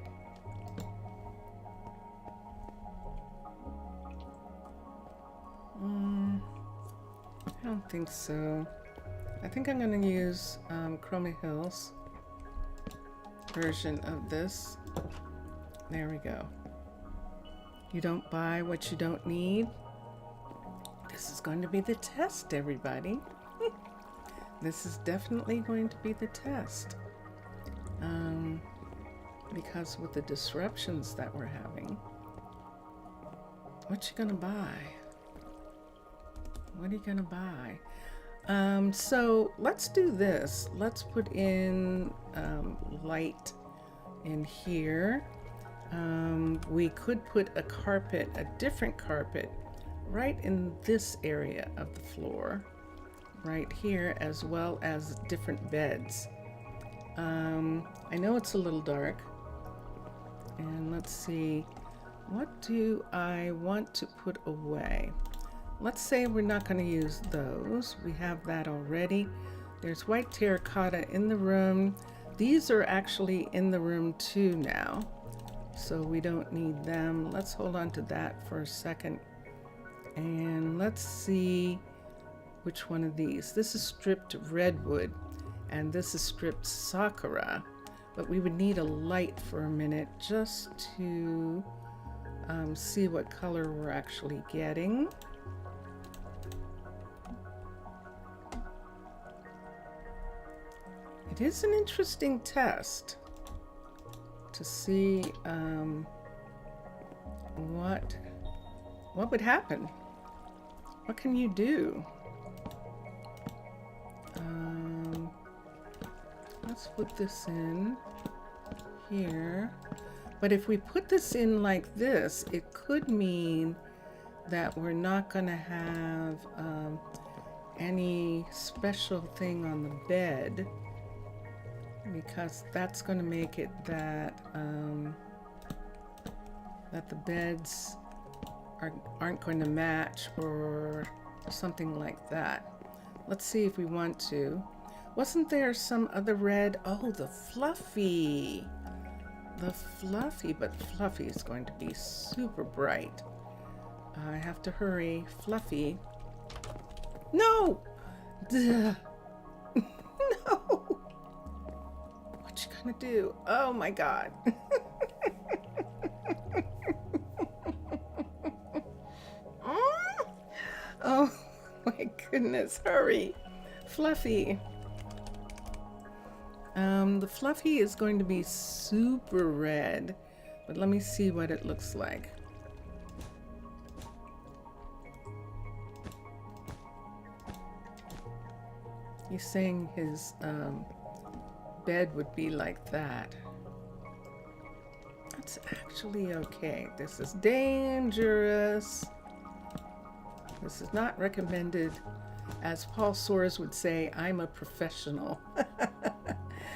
I don't think so. I think I'm going to use Chroma Hill's version of this. There we go. You don't buy what you don't need. This is going to be the test, everybody. This is definitely going to be the test. Because with the disruptions that we're having, what you gonna buy? What are you gonna buy? So let's do this. Let's put in light in here. We could put a carpet, a different carpet, right in this area of the floor, right here, as well as different beds. I know it's a little dark, and let's see, what do I want to put away? Let's say we're not going to use those. We have that already. There's white terracotta in the room. These are actually in the room too now, so we don't need them. Let's hold on to that for a second. And let's see which one of these. This is stripped redwood, and this is stripped sakura. But we would need a light for a minute just to see what color we're actually getting. It is an interesting test to see what would happen. What can you do? Let's put this in here. But if we put this in like this, it could mean that we're not going to have any special thing on the bed, because that's going to make it that that the beds aren't going to match or something like that. Let's see if we want to. Wasn't there some other red? Oh, the fluffy. The fluffy, but fluffy is going to be super bright. I have to hurry. Fluffy. No! Duh. No! What you gonna do? Oh my God. Oh my goodness, hurry. Fluffy. The fluffy is going to be super red, but let me see what it looks like. He's saying his bed would be like that. That's actually okay. This is dangerous. This is not recommended. As Paul Soares would say, I'm a professional.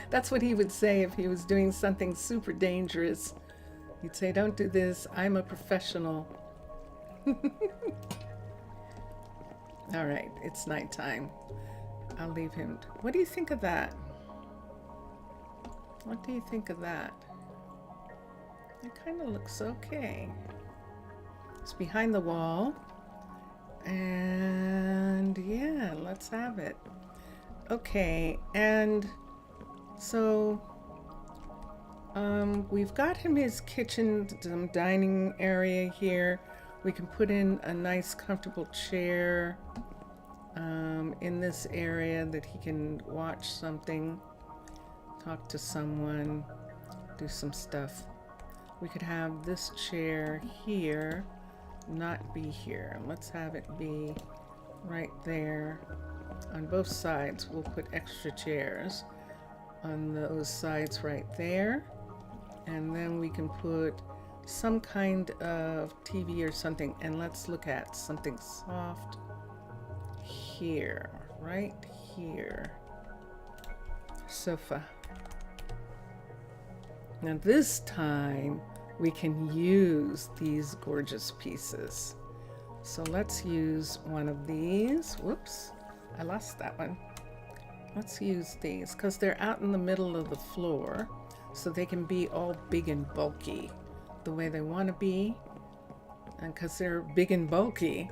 That's what he would say if he was doing something super dangerous. He'd say, don't do this. I'm a professional. All right, it's nighttime. I'll leave him. What do you think of that? What do you think of that? It kind of looks okay. It's behind the wall. And yeah, let's have it. Okay, and so we've got him his kitchen, some dining area here. We can put in a nice comfortable chair in this area that he can watch something, talk to someone, do some stuff. We could have this chair here not be here. Let's have it be right there. On both sides, we'll put extra chairs on those sides right there. And then we can put some kind of TV or something. And let's look at something soft here, right here. Sofa. Now this time we can use these gorgeous pieces. So let's use one of these. Whoops, I lost that one. Let's use these because they're out in the middle of the floor, so they can be all big and bulky the way they want to be, and because they're big and bulky.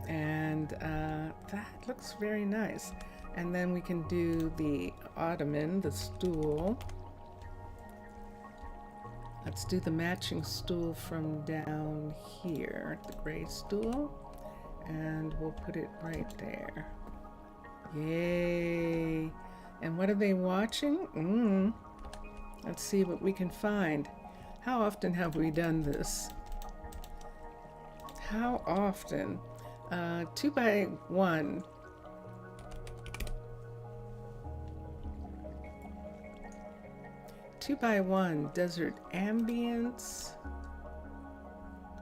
And that looks very nice. And then we can do the ottoman, the stool. Let's do the matching stool from down here, the gray stool, and we'll put it right there. Yay! And what are they watching? Let's see what we can find. How often have we done this? How often? 2x1. Two by one, desert ambience.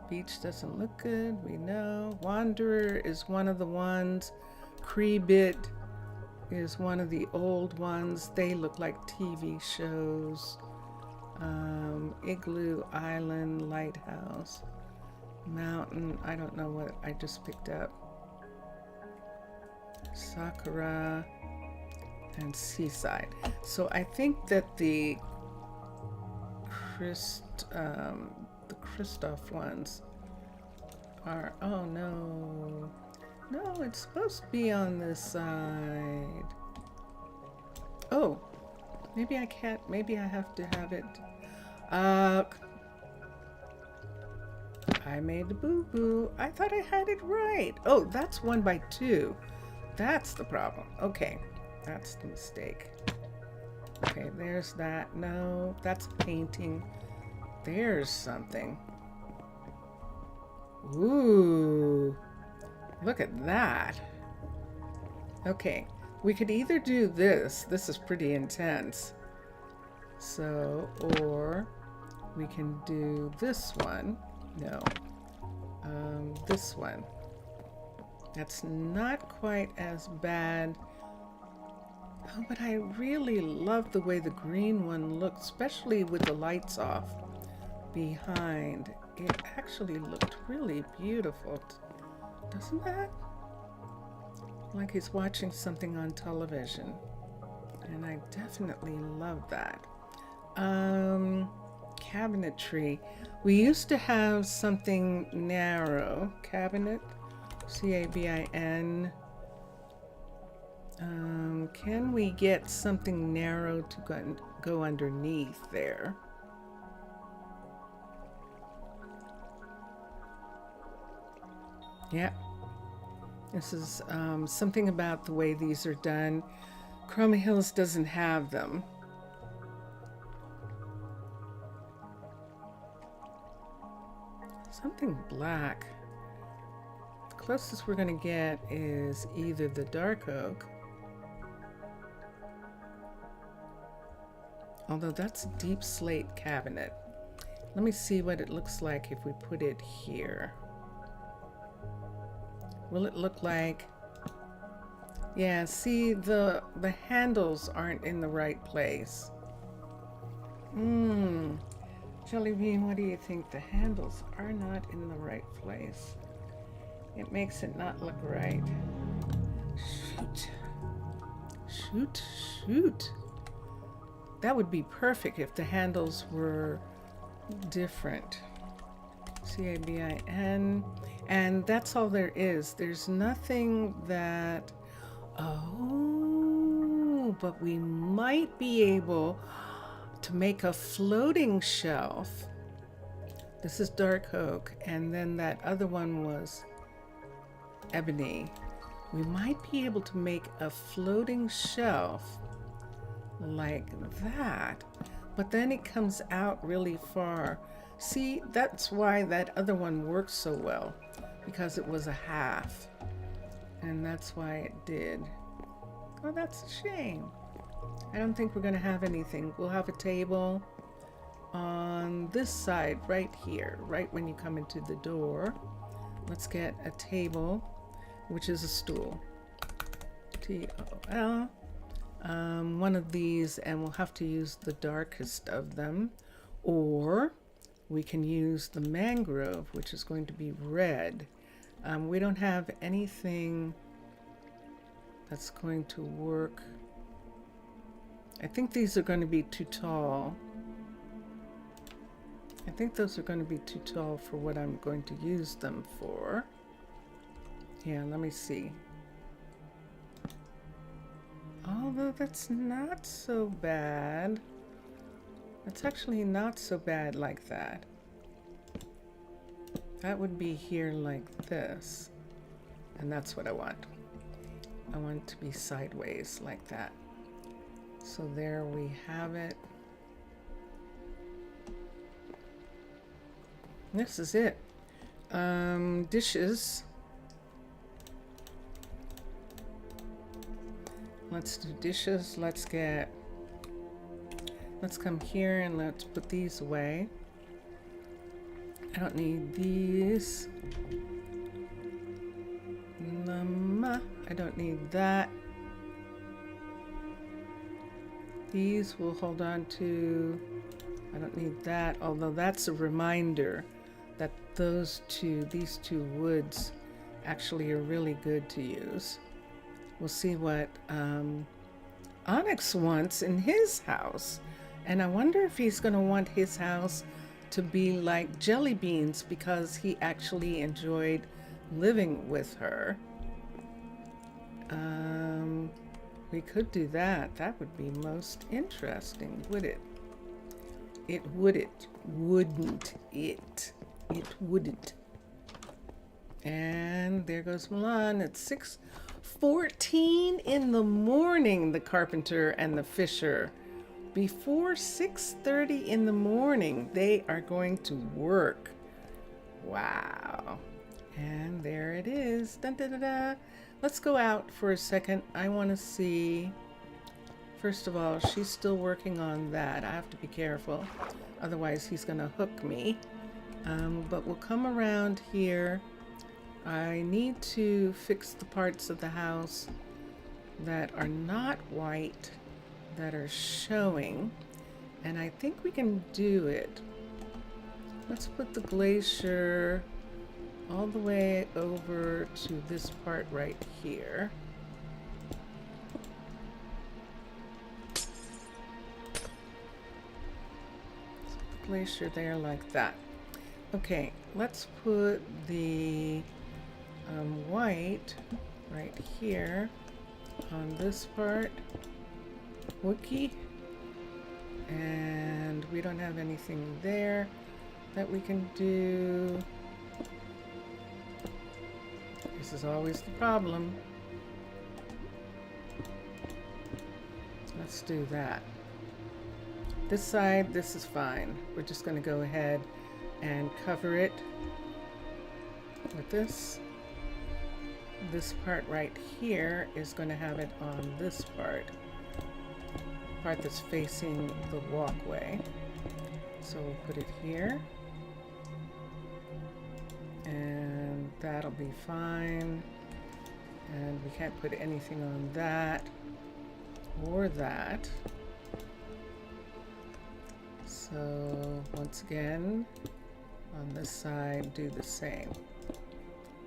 Beach doesn't look good, we know. Wanderer is one of the ones. Creebit is one of the old ones. They look like TV shows. Igloo Island, Lighthouse, Mountain, I don't know what I just picked up. Sakura and Seaside. So I think that the Christoph ones are, oh no, it's supposed to be on this side. Oh, maybe I can't, maybe I have to have it. I made a boo-boo. I thought I had it right. Oh, that's 1x2. That's the problem. Okay, that's the mistake. Okay, there's that. No, that's a painting. There's something. Ooh, look at that. Okay, we could either do this. This is pretty intense. So, or we can do this one. No, this one. That's not quite as bad. Oh, but I really love the way the green one looks, especially with the lights off behind. It actually looked really beautiful, doesn't that? Like he's watching something on television. And I definitely love that. Cabinetry. We used to have something narrow. Cabinet, C-A-B-I-N. Can we get something narrow to go underneath there? Yeah. This is something about the way these are done. Chroma Hills doesn't have them. Something black. The closest we're going to get is either the dark oak Although that's a deep slate cabinet. Let me see what it looks like if we put it here. Will it look like... Yeah, see, the handles aren't in the right place. Jellybean, what do you think? The handles are not in the right place. It makes it not look right. Shoot. Shoot, shoot. That would be perfect if the handles were different. CABIN. And that's all there is. There's nothing that... Oh, but we might be able to make a floating shelf. This is dark oak, and then that other one was ebony. We might be able to make a floating shelf like that, but then it comes out really far. See, that's why that other one works so well, because it was a half, and that's why it did. Oh, that's a shame. I don't think we're going to have anything. We'll have a table on this side right here, right when you come into the door. Let's get a table, which is a stool. TOL. One of these, and we'll have to use the darkest of them, or we can use the mangrove, which is going to be red. We don't have anything that's going to work. I think these are going to be too tall. I think those are going to be too tall for what I'm going to use them for. Yeah, let me see. Although that's not so bad. It's actually not so bad like that. That would be here like this. And that's what I want. I want it to be sideways like that. So there we have it. This is it. Dishes. Let's do dishes. Let's come here and let's put these away. I don't need these. I don't need that. These we'll hold on to. I don't need that, although that's a reminder that these two woods actually are really good to use. We'll see what Onyx wants in his house. And I wonder if he's going to want his house to be like Jellybean's because he actually enjoyed living with her. We could do that. That would be most interesting, would it? It wouldn't. Wouldn't it? It wouldn't. And there goes Milan. It's 6:14 in the morning, the carpenter and the fisher. Before 6:30 in the morning, they are going to work. Wow. And there it is. Dun, dun, dun, dun. Let's go out for a second. I want to see. First of all, she's still working on that. I have to be careful. Otherwise, he's going to hook me. But we'll come around here. I need to fix the parts of the house that are not white, that are showing. And I think we can do it. Let's put the glacier all the way over to this part right here. Glacier there like that. Okay, let's put the white right here on this part. Wookie. And we don't have anything there that we can do. This is always the problem. Let's do that. This side, this is fine. We're just going to go ahead and cover it with this. This part right here is going to have it on this part. part that's facing the walkway. So we'll put it here. And that'll be fine. And we can't put anything on that or that. So once again, on this side, do the same.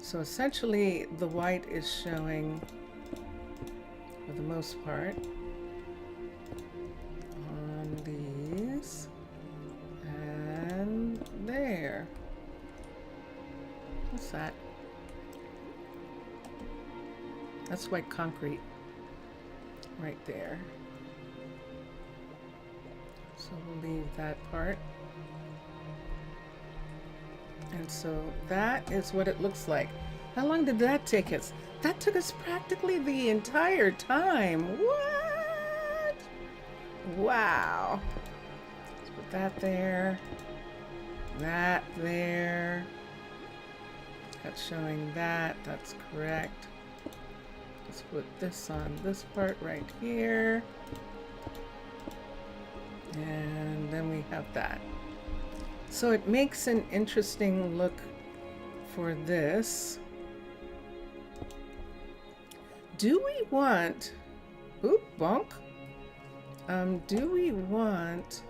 So essentially, the white is showing, for the most part, on these and there. What's that? That's white concrete right there. So we'll leave that part. And so that is what it looks like. How long did that take us? That took us practically the entire time. What? Wow. Let's put that there. That there. That's showing that. That's correct. Let's put this on this part right here. And then we have that. So it makes an interesting look for this. Do we want, oop, bonk. Do we want,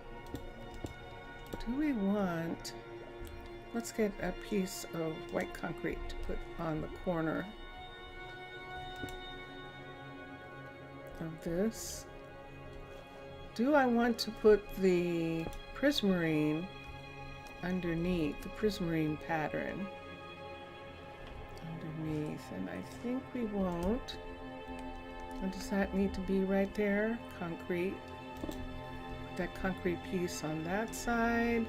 let's get a piece of white concrete to put on the corner of this. Do I want to put the prismarine underneath, the prismarine pattern underneath? And I think we won't. Or does that need to be right there? Concrete. That concrete piece on that side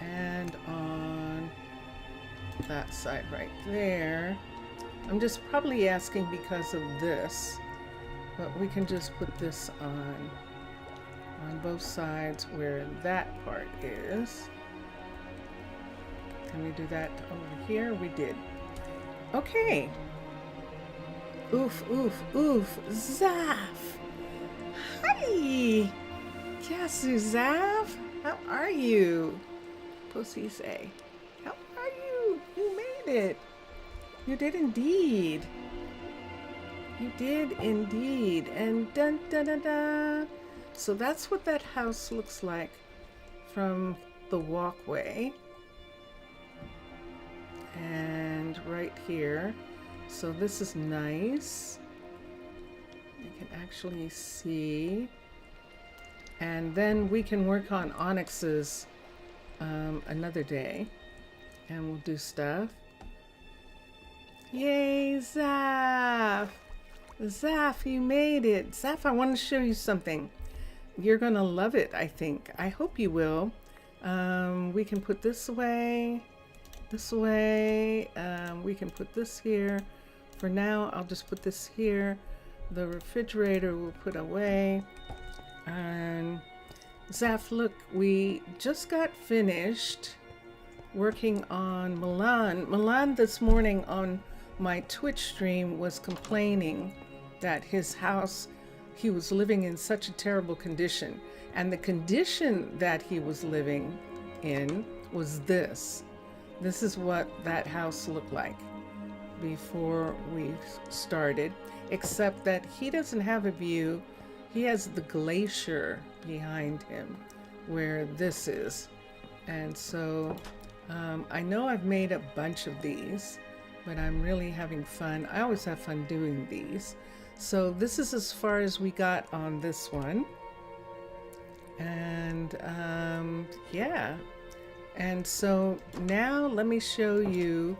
and on that side right there. I'm just probably asking because of this, but we can just put this on both sides where that part is. Can we do that over here? We did. Okay. Oof, oof, oof. Zaf. Hi. Yes, Zaf. How are you? Pussy say. How are you? You made it. You did indeed. You did indeed. And dun da da da. So that's what that house looks like from the walkway. And right here. So this is nice. You can actually see. And then we can work on onyxes another day. And we'll do stuff. Yay, Zaf! Zaf, you made it. Zaf, I want to show you something. You're going to love it, I think. I hope you will. We can put this away. This way. We can put this here. For now, I'll just put this here. The refrigerator we'll put away. And Zaf, look, we just got finished working on Milan. Milan this morning on my Twitch stream was complaining that his house, he was living in such a terrible condition. And the condition that he was living in was this. This is what that house looked like before we started, except that he doesn't have a view. He has the glacier behind him where this is. And so I know I've made a bunch of these, but I'm really having fun. I always have fun doing these. So this is as far as we got on this one. And yeah. And so now let me show you,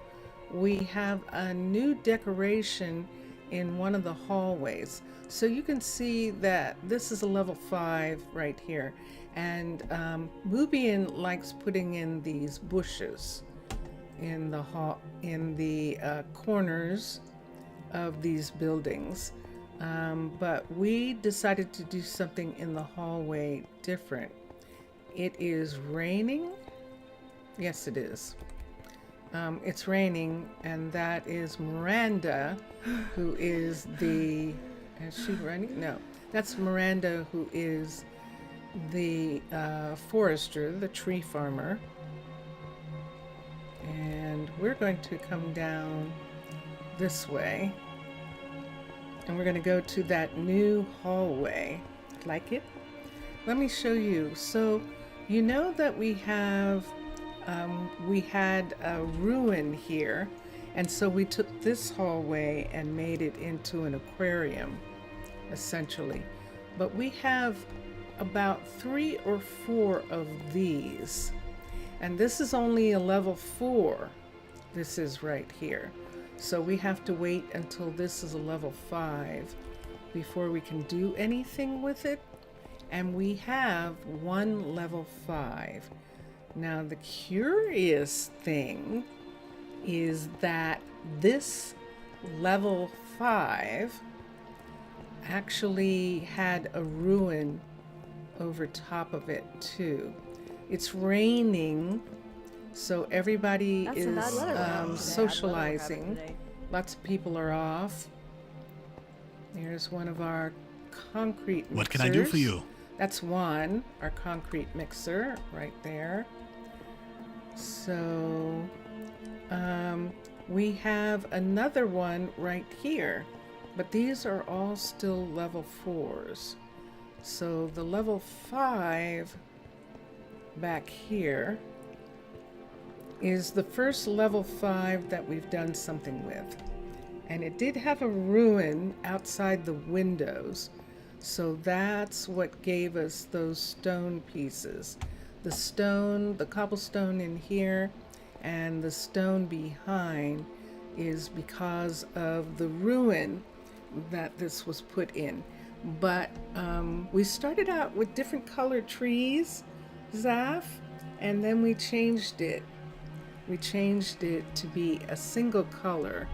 we have a new decoration in one of the hallways. So you can see that this is a level 5 right here. And Mubian likes putting in these bushes in the corners of these buildings. But we decided to do something in the hallway different. It is raining. Yes, it is. It's raining, and that is Miranda, who is the, is she running? No. That's Miranda, who is the forester, the tree farmer. And we're going to come down this way. And we're going to go to that new hallway. Like it? Let me show you. So, you know that we had a ruin here. And so we took this hallway and made it into an aquarium, essentially. But we have about 3 or 4 of these. And this is only a level 4. This is right here. So we have to wait until this is a level 5 before we can do anything with it. And we have 1 level 5. Now the curious thing is that this level 5 actually had a ruin over top of it too. It's raining, so everybody is socializing. Lots of people are off. There's one of our concrete mixers. What can I do for you? That's one, our concrete mixer right there. So we have another one right here, but these are all still level 4s. So the level 5 back here is the first level 5 that we've done something with. And it did have a ruin outside the windows. So that's what gave us those stone pieces. The stone, the cobblestone in here, and the stone behind is because of the ruin that this was put in. But we started out with different colored trees, Zaf, and then we changed it. We changed it to be a single color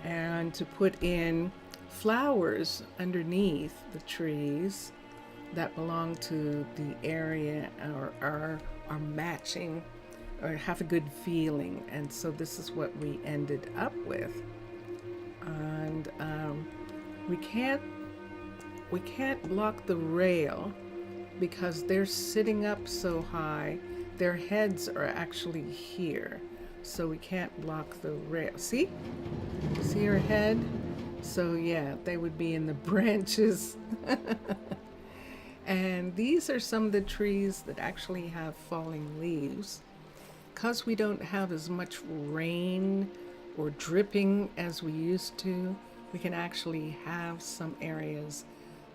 and to put in flowers underneath the trees that belong to the area or are matching or have a good feeling. And so this is what we ended up with. And we can't block the rail because they're sitting up so high. Their heads are actually here, so we can't block the rail. See her head? So yeah, they would be in the branches. And these are some of the trees that actually have falling leaves. Because we don't have as much rain or dripping as we used to, we can actually have some areas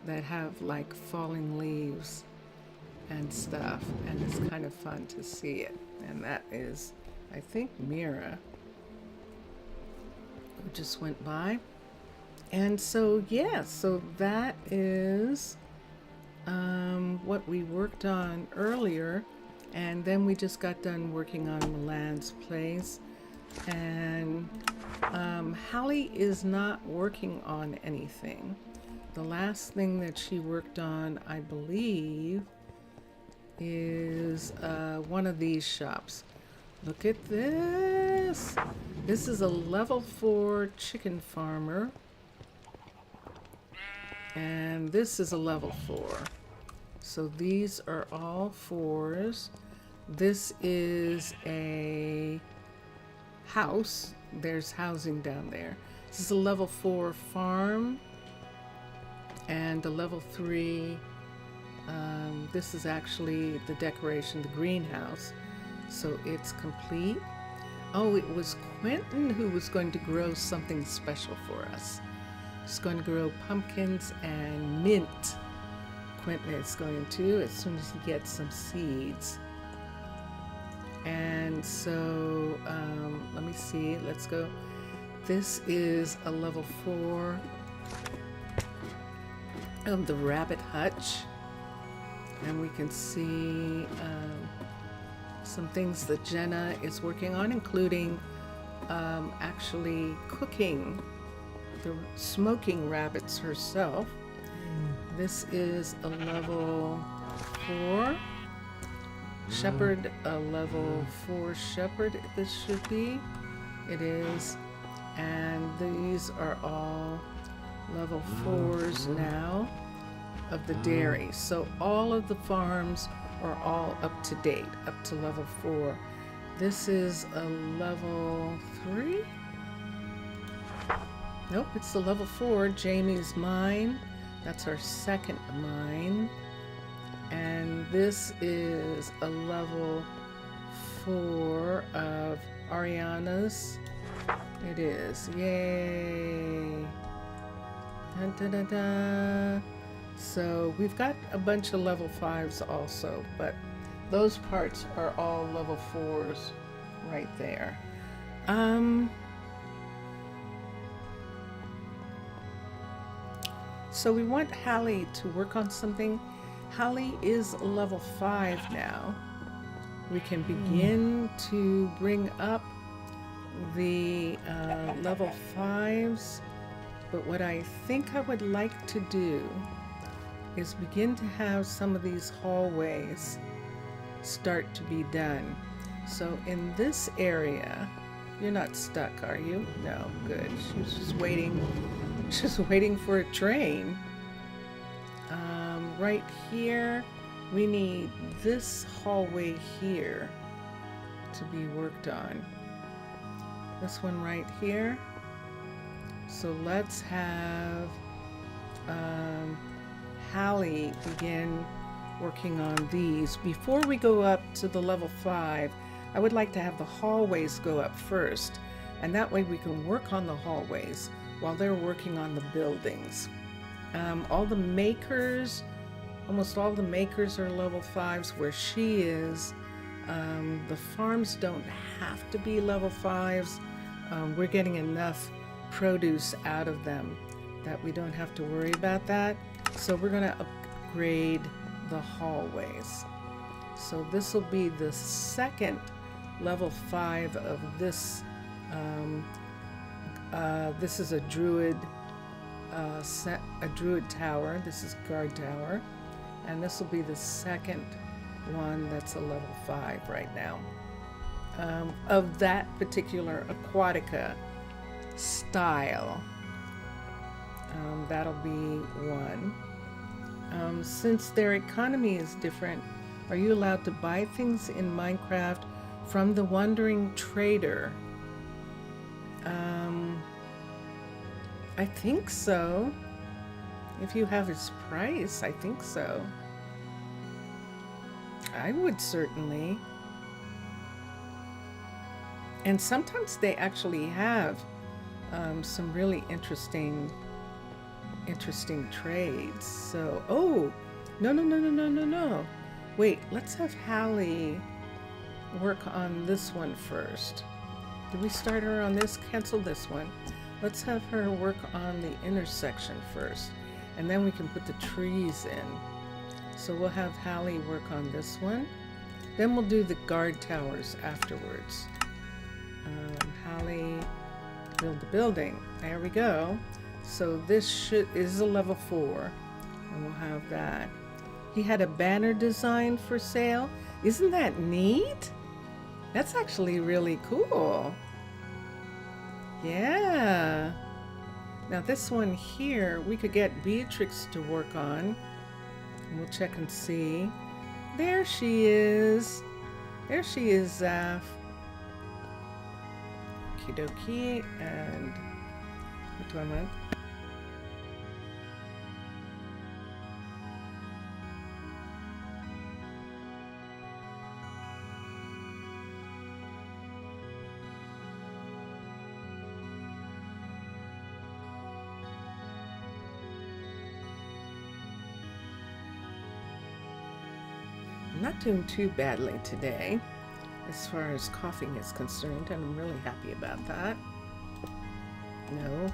that have like falling leaves and stuff, and it's kind of fun to see it. And that is, I think, Mira, who just went by. And so yeah, so that is what we worked on earlier, and then we just got done working on Milan's place. And Hallie is not working on anything. The last thing that she worked on, I believe, is one of these shops. Look at this. This is a level 4 chicken farmer. And this is a level 4. So these are all 4s. This is a house. There's housing down there. This is a level 4 farm. And a level 3, this is actually the decoration, the greenhouse. So it's complete. Oh, it was Quentin who was going to grow something special for us. He's going to grow pumpkins and mint. Quentin is going to, as soon as he gets some seeds. And so, let me see, let's go. This is a level 4 of the rabbit hutch. And we can see some things that Jenna is working on, including actually cooking the smoking rabbits herself. This is a level 4 shepherd, a level 4 shepherd, this should be. It is. And these are all level 4s now. of the dairy. So all of the farms are all up to date, up to level 4. This is a level 3? Nope, it's the level 4, Jamie's mine. That's our second mine. And this is a level 4 of Ariana's. It is. Yay. Dun, dun, dun, dun. So we've got a bunch of level 5s also, but those parts are all level 4s right there. So we want Hallie to work on something. Hallie is level 5 now. We can begin to bring up the level 5s, but what I think I would like to do is begin to have some of these hallways start to be done. So in this area, you're not stuck, are you? No, good. She's just waiting for a train. Right here, we need this hallway here to be worked on. This one right here. So let's have Hallie begin working on these. Before we go up to the level 5, I would like to have the hallways go up first, and that way we can work on the hallways while they're working on the buildings. Almost all the makers are level 5s where she is. The farms don't have to be level 5s. We're getting enough produce out of them that we don't have to worry about that. So we're going to upgrade the hallways. So this will be the second level 5 of this. This is a druid tower. This is guard tower, and this will be the second one that's a level 5 right now, of that particular Aquatica style. That'll be one. Since their economy is different, are you allowed to buy things in Minecraft from the wandering trader? I think so. If you have his price, I think so. I would certainly. And sometimes they actually have some really interesting trades. So, oh, no. Wait, let's have Hallie work on this one first. Did we start her on this? Cancel this one. Let's have her work on the intersection first, and then we can put the trees in. So we'll have Hallie work on this one. Then we'll do the guard towers afterwards. Hallie, build the building. There we go. So this is a level 4, and we'll have that. He had a banner design for sale. Isn't that neat? That's actually really cool. Yeah. Now this one here, we could get Beatrix to work on. And we'll check and see. There she is. There she is, Zaf. Okie dokie. And what do I want? I'm not doing too badly today as far as coughing is concerned, and I'm really happy about that. No.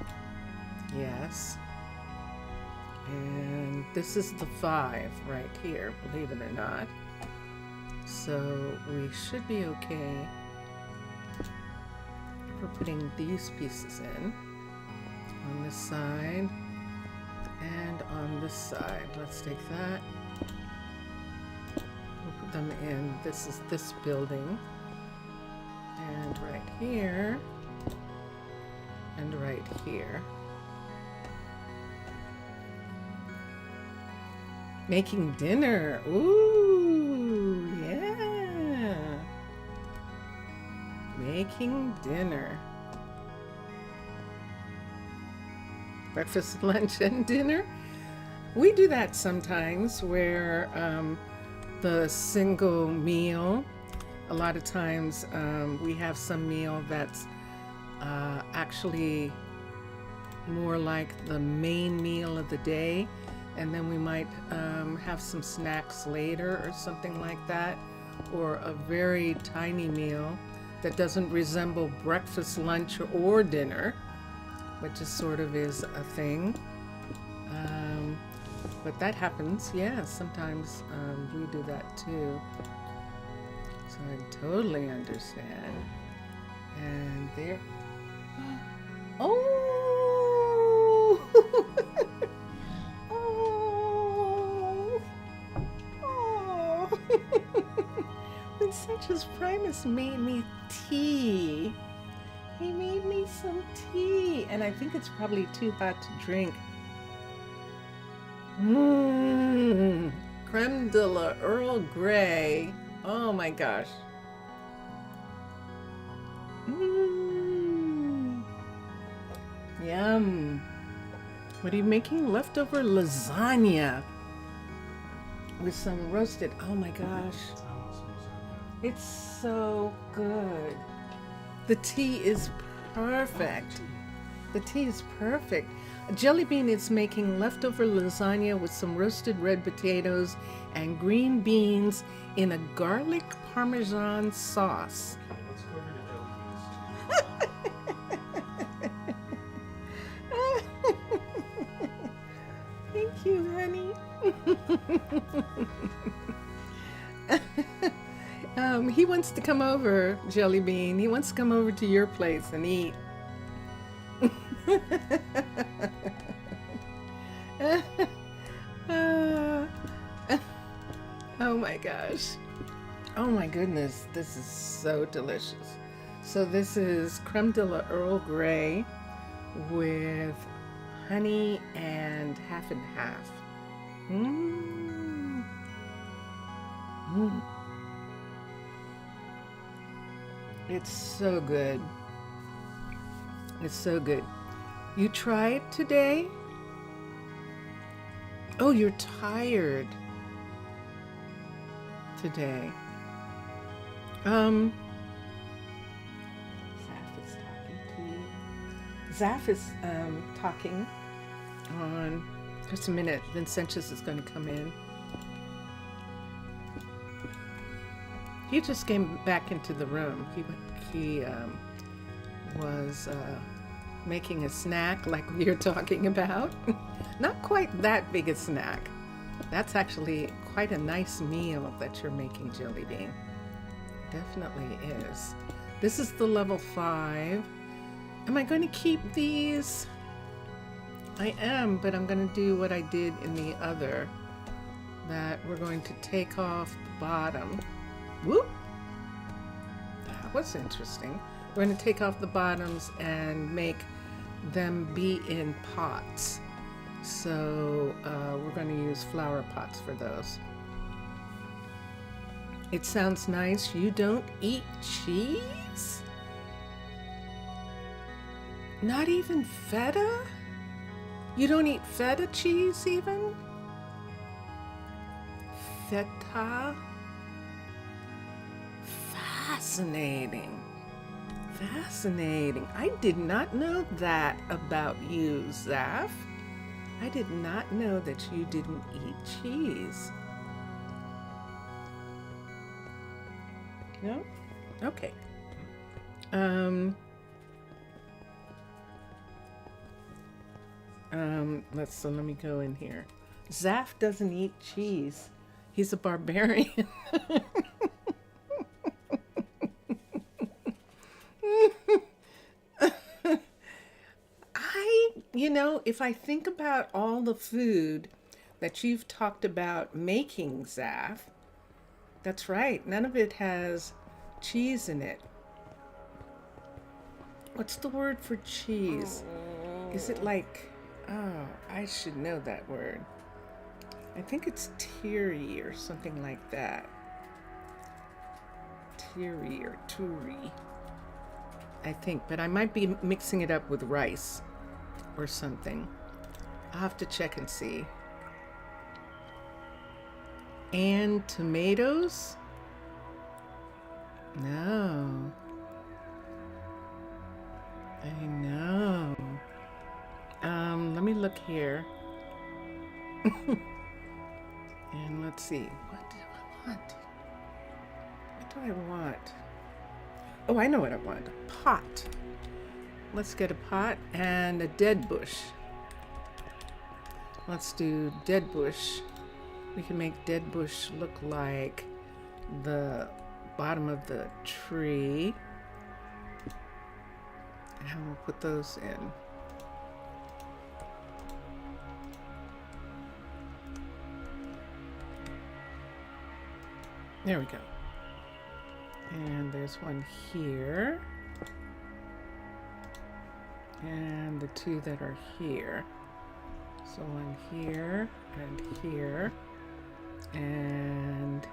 Yes. And this is the 5 right here, believe it or not. So we should be okay for putting these pieces in on this side and on this side. Let's take that. Put them in. This is this building, and right here, and right here. Making dinner. Ooh, yeah. Making dinner. Breakfast, lunch, and dinner. We do that sometimes where the single meal, a lot of times we have some meal that's actually more like the main meal of the day, and then we might have some snacks later or something like that, or a very tiny meal that doesn't resemble breakfast, lunch, or dinner, but just sort of is a thing. But that happens, yeah, sometimes we do that too. So I totally understand. And there. Oh! Oh! Oh! Vincentus Primus made me tea. He made me some tea, and I think it's probably too hot to drink. Creme de la Earl Grey. Oh my gosh. Yum. What are you making? Leftover lasagna with some roasted. Oh my gosh. It's so good. The tea is perfect. The tea is perfect. Jellybean is making leftover lasagna with some roasted red potatoes and green beans in a garlic parmesan sauce. Thank you, honey. He wants to come over, Jellybean. He wants to come over to your place and eat. Oh my gosh. Oh my goodness, this is so delicious. So this is creme de la Earl Grey with honey and half and half. Mmm. Mmm. It's so good. It's so good. You tried today? Oh, you're tired today. Zaf is talking to you. Zaf is talking on just a minute. Vincentius is going to come in. He just came back into the room. He was making a snack like we were talking about. Not quite that big a snack. That's actually quite a nice meal that you're making, Jellybean. Definitely is. This is the level 5. Am I going to keep these? I am, but I'm going to do what I did in the other. That we're going to take off the bottom. Whoop! That was interesting. We're going to take off the bottoms and make them be in pots. So we're going to use flower pots for those. It sounds nice. You don't eat cheese? Not even feta? You don't eat feta cheese even? Feta? Fascinating. Fascinating. I did not know that about you, Zaf. I did not know that you didn't eat cheese. No? Okay. Let me go in here. Zaf doesn't eat cheese. He's a barbarian. If I think about all the food that you've talked about making, Zaf, that's right. None of it has cheese in it. What's the word for cheese? Is it like, oh, I should know that word. I think it's Tiri or something like that. Tiri or Turi, I think, but I might be mixing it up with rice or something. I'll have to check and see. And tomatoes? No. I know. Let me look here. And let's see. What do I want? What do I want? Oh, I know what I want. A pot. Let's get a pot and a dead bush. Let's do dead bush. We can make dead bush look like the bottom of the tree. And we'll put those in. There we go. And there's one here. And the two that are here. So one here and here. And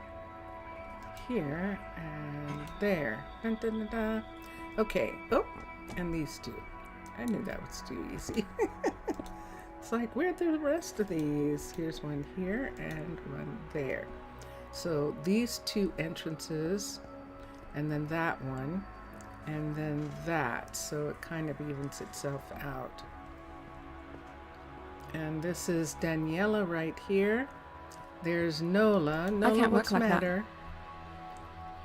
here and there. Dun, dun, dun, dun. Okay. Oh, and these two. I knew that was too easy. It's like, where are the rest of these? Here's one here and one there. So these two entrances, and then that one, and then that. So it kind of evens itself out. And this is Daniela right here. There's Nola. Nola, can't what's work the like that. matter?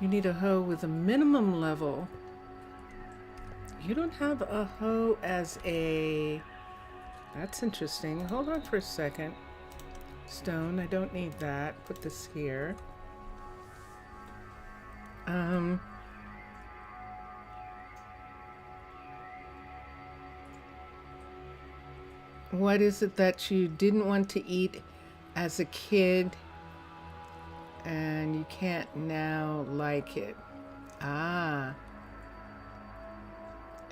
You need a hoe with a minimum level. You don't have a hoe as a... That's interesting. Hold on for a second. Stone, I don't need that. Put this here. What is it that you didn't want to eat as a kid and you can't now like it? Ah.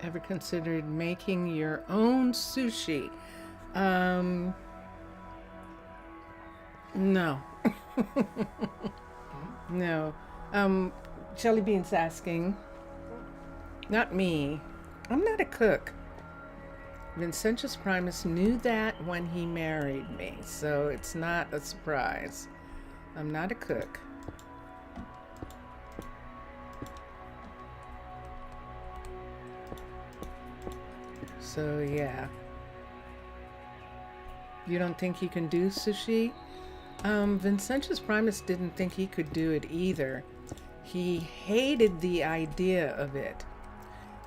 Ever considered making your own sushi? No. No. Jelly Bean's asking. Not me. I'm not a cook. Vincentius Primus knew that when he married me, so it's not a surprise. I'm not a cook. So yeah. You don't think he can do sushi? Vincentius Primus didn't think he could do it either. He hated the idea of it.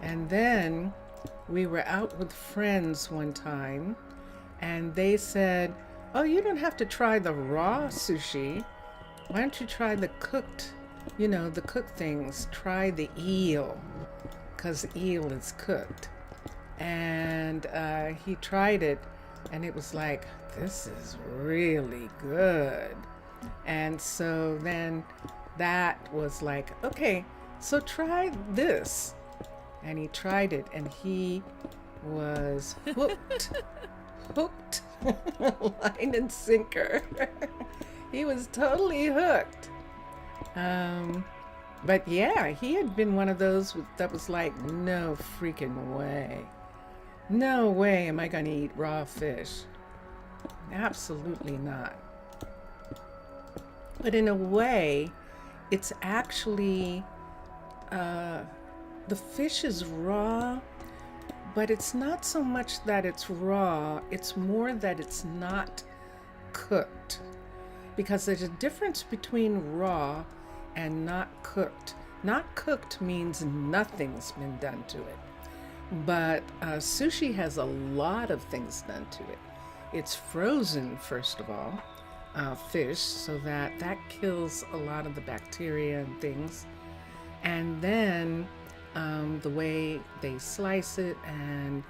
And then we were out with friends one time, and they said, oh, you don't have to try the raw sushi. Why don't you try the cooked, the cooked things? Try the eel, because eel is cooked. And he tried it, and it was like, this is really good. And so then that was like, okay, so try this. And he tried it, and he was hooked. Hooked. Line and sinker. He was totally hooked. But yeah, he had been one of those that was like, no freaking way. No way am I going to eat raw fish. Absolutely not. But in a way, it's actually, the fish is raw, but it's not so much that it's raw, it's more that it's not cooked. Because there's a difference between raw and not cooked. Not cooked means nothing's been done to it. But sushi has a lot of things done to it. It's frozen, first of all, fish, so that kills a lot of the bacteria and things. And then the way they slice it and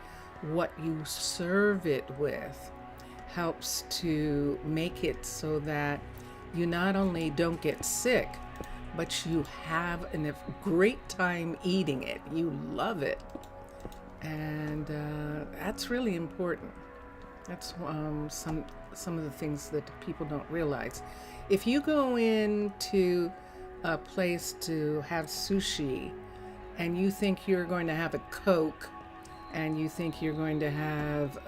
what you serve it with helps to make it so that you not only don't get sick, but you have a great time eating it. You love it. And that's really important. That's some of the things that people don't realize. If you go into a place to have sushi and you think you're going to have a Coke and you think you're going to have,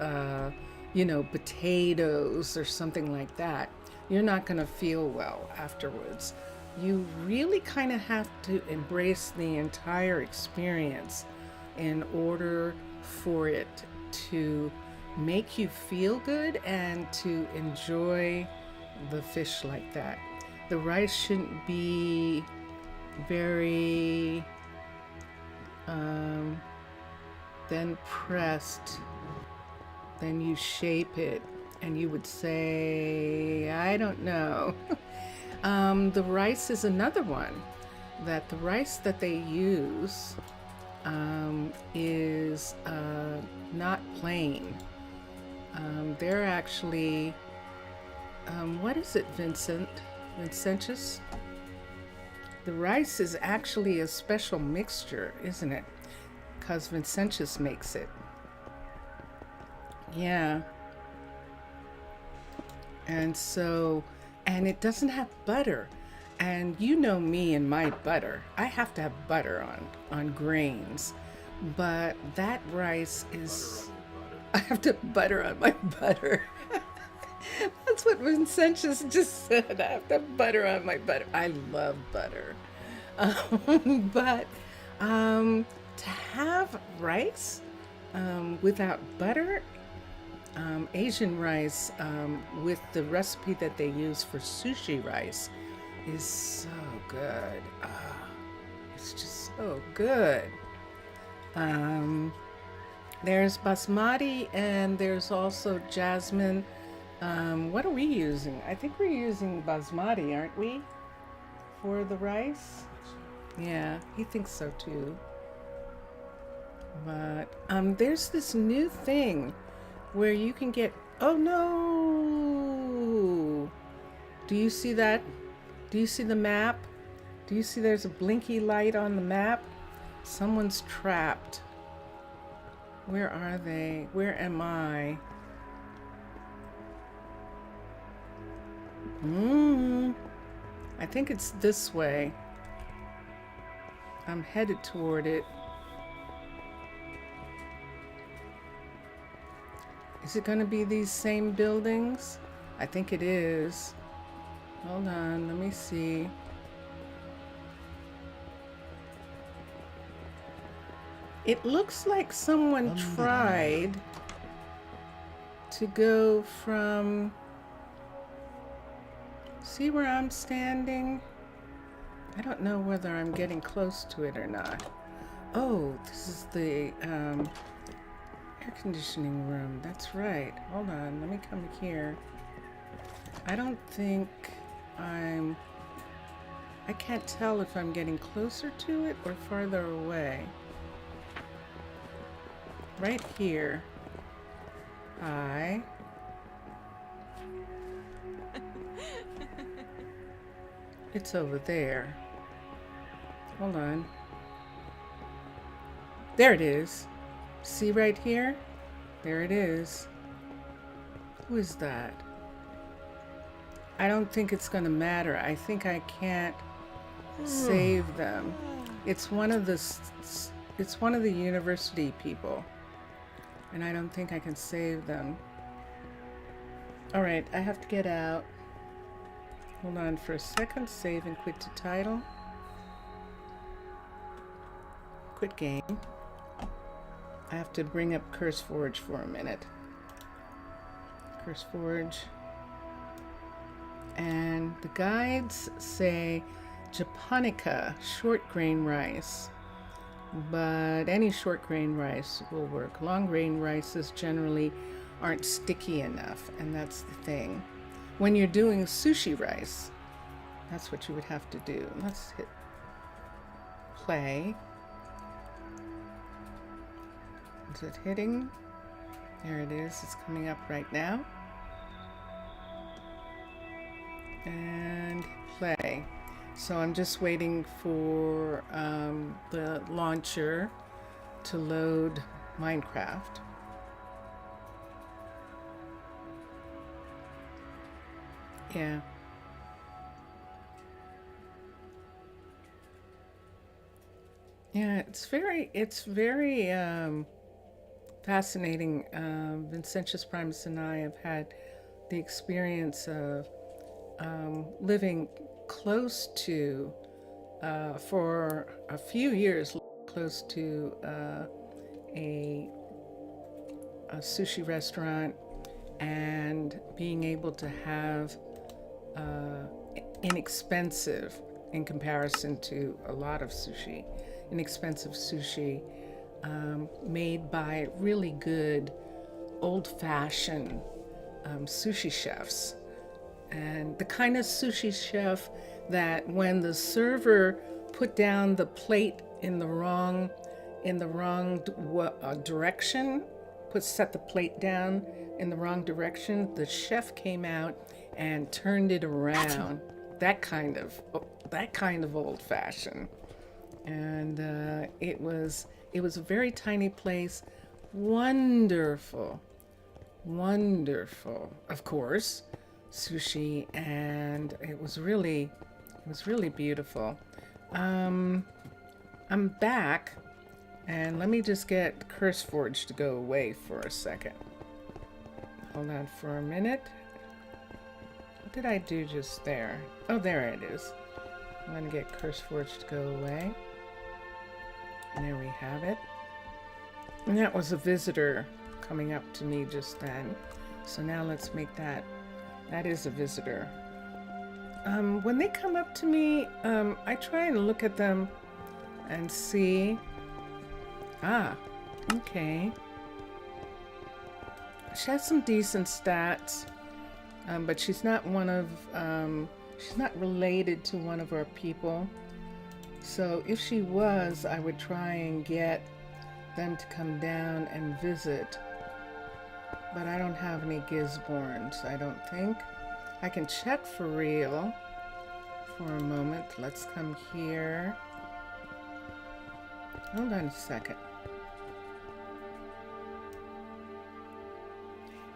potatoes or something like that, you're not going to feel well afterwards. You really kind of have to embrace the entire experience in order for it to make you feel good and to enjoy the fish like that. The rice shouldn't be very then pressed. Then you shape it and you would say, I don't know. The rice is another one. That the rice that they use is not plain. They're actually, what is it, Vincentius? The rice is actually a special mixture, isn't it? Because Vincentius makes it. Yeah. And it doesn't have butter. And you know me and my butter. I have to have butter on grains. But that rice is, I have to have butter on my butter. That's what Vincentius just said. I have to have butter on my butter. I love butter. But to have rice without butter, Asian rice with the recipe that they use for sushi rice is so good. It's just so good. There's basmati and there's also jasmine. What are we using? I think we're using basmati, aren't we? For the rice? Yeah, he thinks so too. But there's this new thing where you can get, oh no! Do you see that? Do you see the map? Do you see there's a blinky light on the map? Someone's trapped. Where are they? Where am I? I think it's this way. I'm headed toward it. Is it going to be these same buildings? I think it is. Hold on, let me see. It looks like someone tried to go from... See where I'm standing? I don't know whether I'm getting close to it or not. Oh, this is the air conditioning room. That's right. Hold on, let me come here. I don't think I can't tell if I'm getting closer to it or farther away. Right here. Hi. It's over there. Hold on. There it is. See right here? There it is. Who is that? I don't think it's going to matter. I think I can't save them. It's one of the university people. And I don't think I can save them. All right, I have to get out. Hold on for a second. Save and quit to title. Quit game. I have to bring up CurseForge for a minute. CurseForge. And the guides say Japonica, short grain rice. But any short grain rice will work. Long grain rices generally aren't sticky enough, and that's the thing. When you're doing sushi rice, that's what you would have to do. Let's hit play. Is it hitting? There it is. It's coming up right now. And play. So I'm just waiting for the launcher to load Minecraft. Yeah. Yeah, it's very fascinating. Vincentius Primus and I have had the experience of living close to, for a few years, close to a, a sushi restaurant, and being able to have uh, inexpensive, in comparison to a lot of sushi, inexpensive sushi made by really good old-fashioned sushi chefs. And the kind of sushi chef that when the server put down the plate in the wrong direction, set the plate down in the wrong direction, the chef came out and turned it around. That kind of old fashioned. And it was a very tiny place. Wonderful, wonderful, of course, sushi, and it was really beautiful. I'm back, and let me just get CurseForge to go away for a second. Hold on for a minute. What did I do just there? Oh, there it is. I'm going to get CurseForge to go away. And there we have it. And that was a visitor coming up to me just then. So now let's make that. That is a visitor. When they come up to me, I try and look at them and see. Ah, okay. She has some decent stats, but she's not she's not related to one of our people. So if she was, I would try and get them to come down and visit. But I don't have any Gisborns, I don't think. I can check for real for a moment. Let's come here. Hold on a second.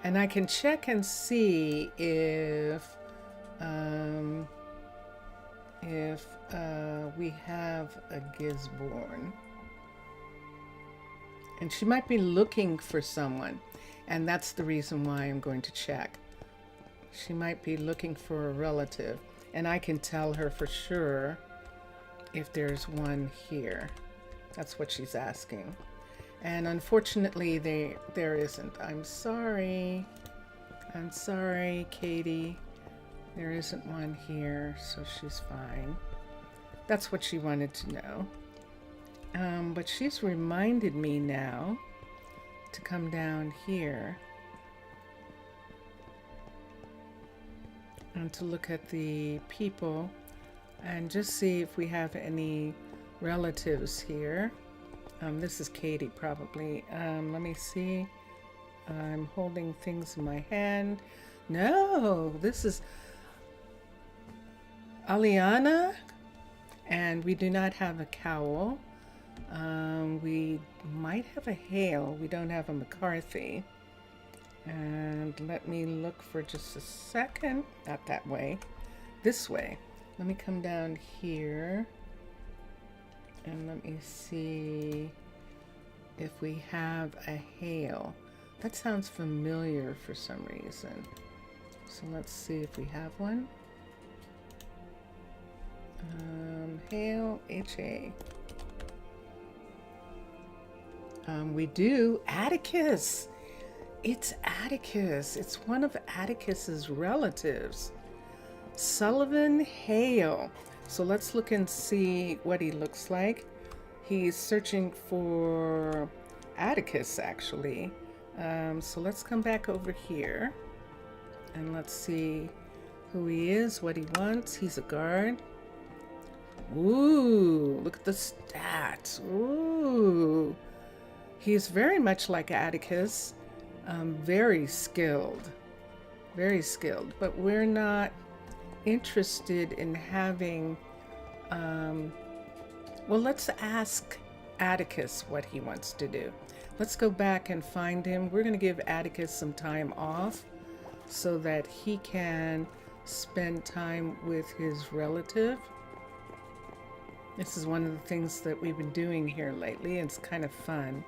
And I can check and see if we have a Gisborn. And she might be looking for someone, and that's the reason why I'm going to check. She might be looking for a relative, and I can tell her for sure if there's one here. That's what she's asking. And unfortunately, there isn't. I'm sorry, Katie. There isn't one here, so she's fine. That's what she wanted to know. But she's reminded me now to come down here and to look at the people and just see if we have any relatives here. This is Katie, probably. Let me see. I'm holding things in my hand. No, this is Aliana, and we do not have a cowl. We might have a Hale. We don't have a McCarthy. And let me look for just a second. Not that way. This way. Let me come down here. And let me see if we have a Hale. That sounds familiar for some reason. So let's see if we have one. Hale, H-A. We do. Atticus. It's Atticus. It's one of Atticus's relatives. Sullivan Hale. So let's look and see what he looks like. He's searching for Atticus, actually. So let's come back over here and let's see who he is, what he wants. He's a guard. Ooh, look at the stats. Ooh. He's very much like Atticus. Very skilled. Very skilled. But we're not interested in having... well, let's ask Atticus what he wants to do. Let's go back and find him. We're going to give Atticus some time off so that he can spend time with his relative. This is one of the things that we've been doing here lately. It's kind of fun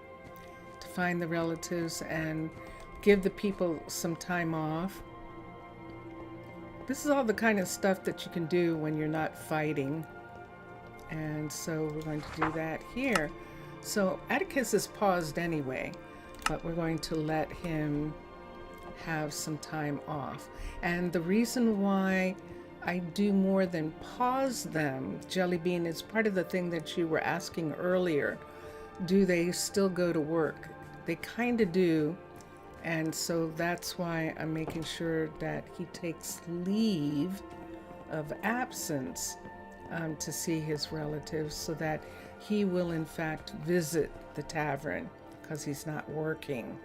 to find the relatives and give the people some time off. This is all the kind of stuff that you can do when you're not fighting. And so we're going to do that here. So Atticus is paused anyway, but we're going to let him have some time off. And the reason why I do more than pause them, Jellybean, is part of the thing that you were asking earlier. Do they still go to work? They kind of do. And so that's why I'm making sure that he takes leave of absence to see his relatives, so that he will in fact visit the tavern because he's not working.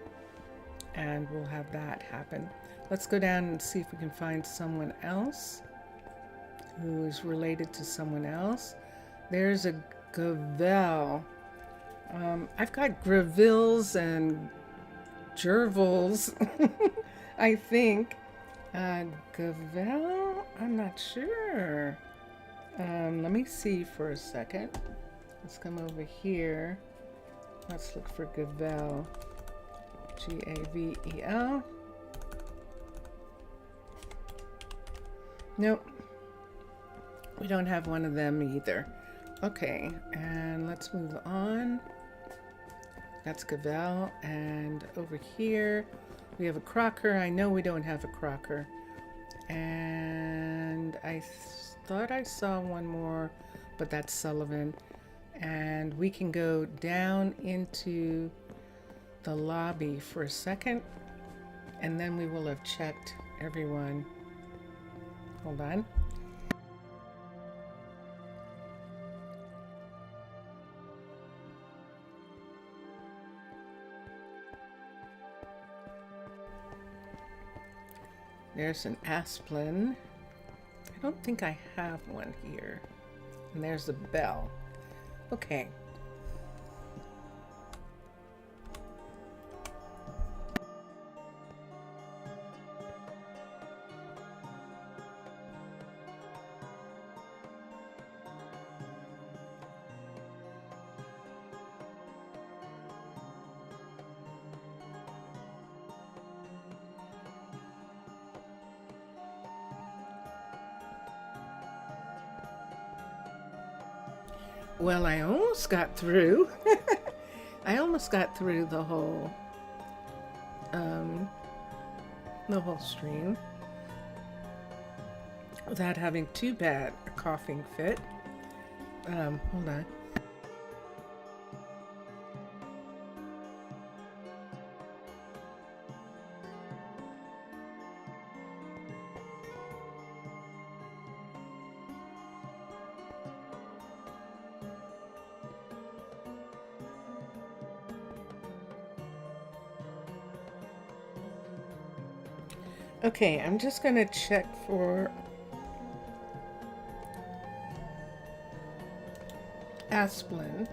And we'll have that happen. Let's go down and see if we can find someone else who is related to someone else. There's a Gavel. I've got Gravilles and Gervils, I think. Gavel? I'm not sure. Let me see for a second. Let's come over here. Let's look for Gavel. Gavel. Nope. We don't have one of them either. Okay, and let's move on. That's Gavel. And over here, we have a Crocker. I know we don't have a Crocker. And I thought I saw one more, but that's Sullivan. And we can go down into the lobby for a second, and then we will have checked everyone. Hold on. There's an Asplin. I don't think I have one here. And there's a bell. Okay. Well, I almost got through. I almost got through the whole stream without having too bad a coughing fit. Hold on. Okay, I'm just going to check for Asplin.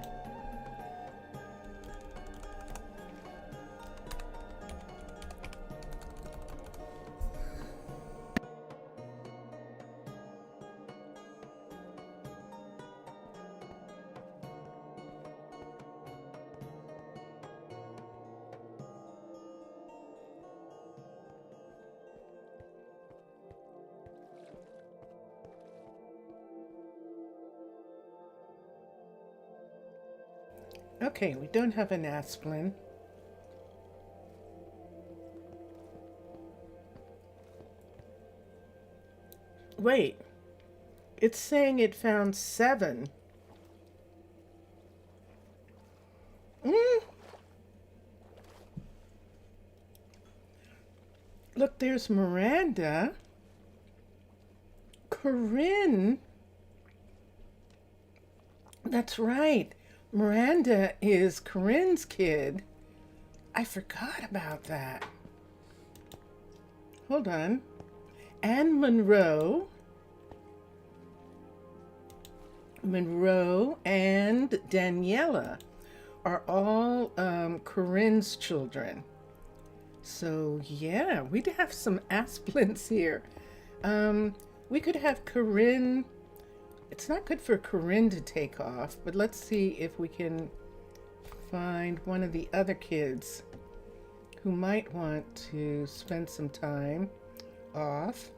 Okay, we don't have an Asplin. Wait, it's saying it found 7. Look, there's Miranda. Corinne. That's right. Miranda is Corinne's kid. I forgot about that. Hold on. And Monroe and Daniela are all Corinne's children. So yeah, we'd have some Asplins here. We could have Corinne. It's not good for Corinne to take off, but let's see if we can find one of the other kids who might want to spend some time off.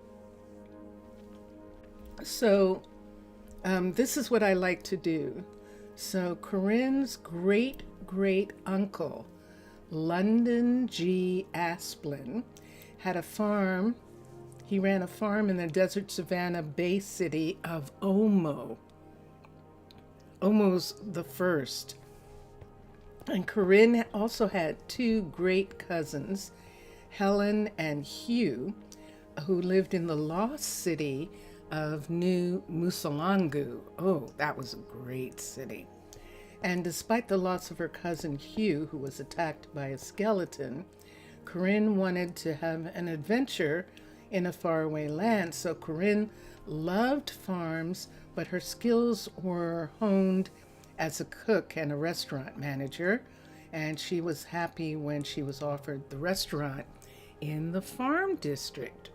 So this is what I like to do. So Corinne's great great uncle, London G. Asplin, had a farm. He ran a farm in the desert savanna bay city of Omo. Omo's the first. And Corinne also had two great cousins, Helen and Hugh, who lived in the lost city of New Musalangu. Oh, that was a great city. And despite the loss of her cousin Hugh, who was attacked by a skeleton, Corinne wanted to have an adventure in a faraway land. So Corinne loved farms, but her skills were honed as a cook and a restaurant manager. And she was happy when she was offered the restaurant in the farm district.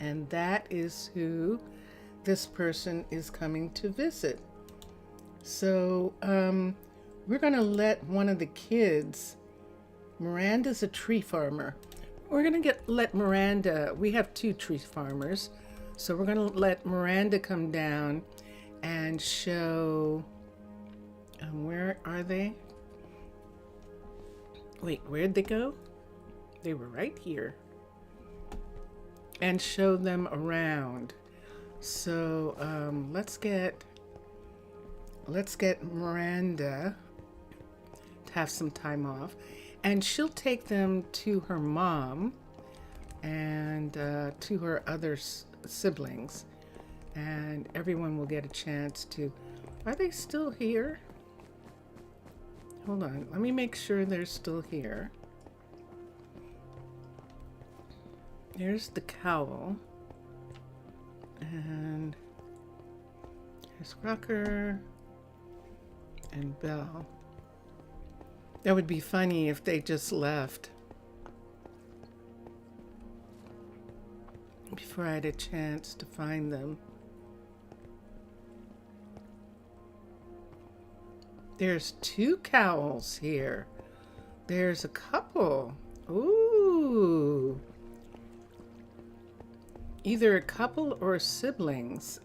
And that is who this person is coming to visit. So we're going to let one of the kids, Miranda's a tree farmer. We're going to let Miranda, we have two tree farmers, so we're going to let Miranda come down and show, where are they? Wait, where'd they go? They were right here. And show them around. So let's get Miranda to have some time off, and she'll take them to her mom and to her other siblings, and everyone will get a chance to. Are they still here? Hold on, let me make sure they're still here. There's the cowl, and there's Rucker and Belle. That would be funny if they just left before I had a chance to find them. There's two cowls here. There's a couple. Ooh. Either a couple or siblings.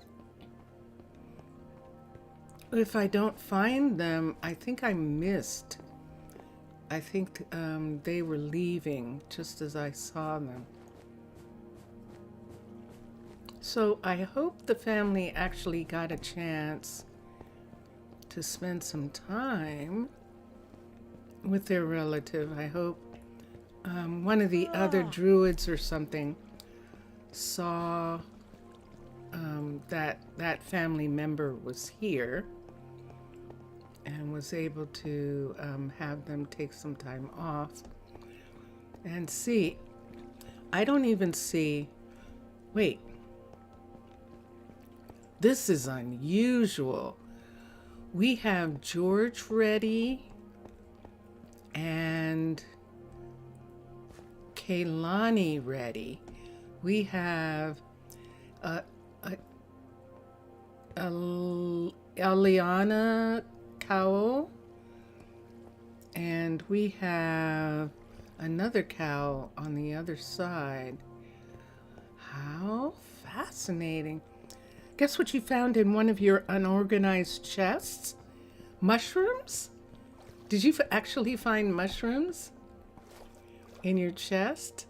If I don't find them, I think I missed. I think they were leaving just as I saw them. So I hope the family actually got a chance to spend some time with their relative. I hope one of the other druids or something saw that family member was here and was able to have them take some time off and see. I don't even see. Wait. This is unusual. We have George ready and Kaylani ready. We have Aliana cowl, and we have another cowl on the other side. How fascinating. Guess what you found in one of your unorganized chests? Mushrooms? Did you actually find mushrooms in your chest?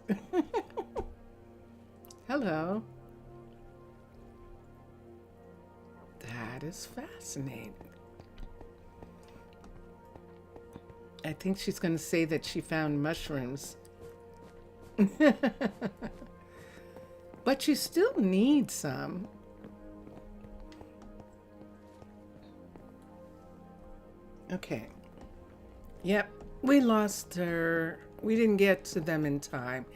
Hello. That is fascinating. I think she's going to say that she found mushrooms. But you still need some. Okay. Yep, we lost her. We didn't get to them in time.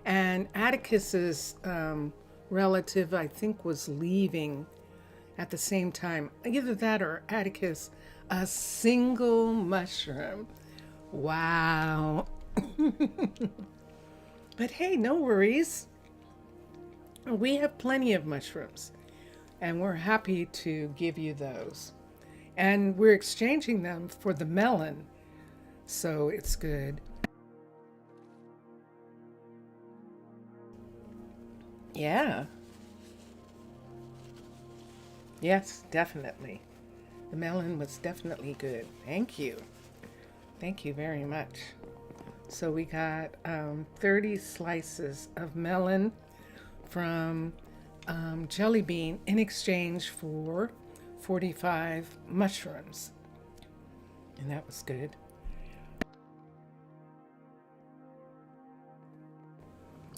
And Atticus's relative, I think, was leaving at the same time. Either that or Atticus, a single mushroom. Wow. But hey, no worries. We have plenty of mushrooms, and we're happy to give you those. And we're exchanging them for the melon, so it's good. Yeah. Yes, definitely. The melon was definitely good. Thank you. Thank you very much. So we got 30 slices of melon from Jelly Bean in exchange for 45 mushrooms. And that was good.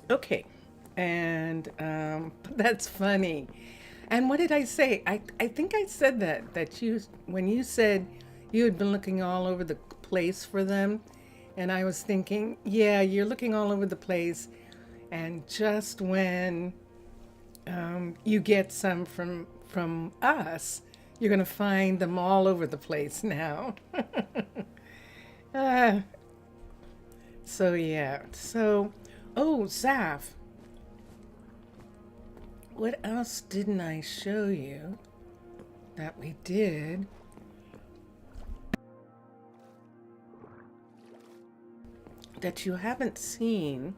Okay. And that's funny. And what did I say? I think I said that you, when you said you had been looking all over the place for them, and I was thinking, yeah, you're looking all over the place, and just when you get some from us, you're gonna find them all over the place now. uh, so yeah. So, oh, Zaf. What else didn't I show you that we did? That you haven't seen?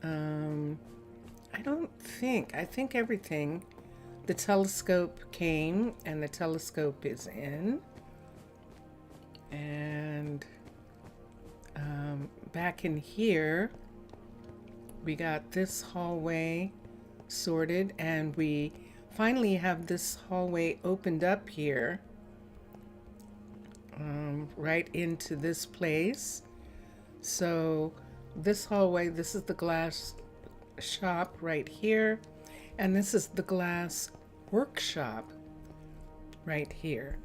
I don't think. I think everything. The telescope came and the telescope is in. And back in here, we got this hallway sorted, and we finally have this hallway opened up here, right into this place. So this hallway, this is the glass shop right here, and this is the glass workshop right here.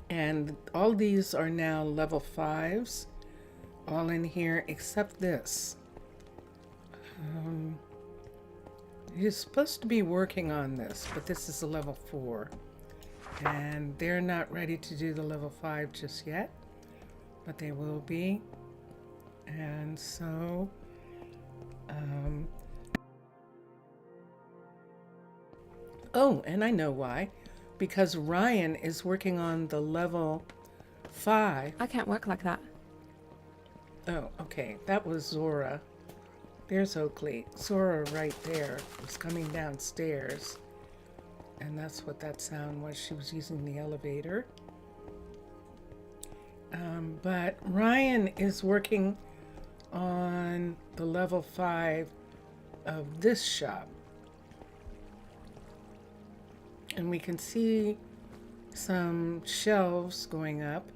And all these are now level 5s, all in here except this. You're supposed to be working on this, but this is a level 4. And they're not ready to do the level 5 just yet, but they will be. And so, oh, and I know why. Because Ryan is working on the level 5. I can't work like that. Oh, okay. That was Zora. There's Oakley. Zora right there was coming downstairs. And that's what that sound was. She was using the elevator. But Ryan is working on the level 5 of this shop. And we can see some shelves going up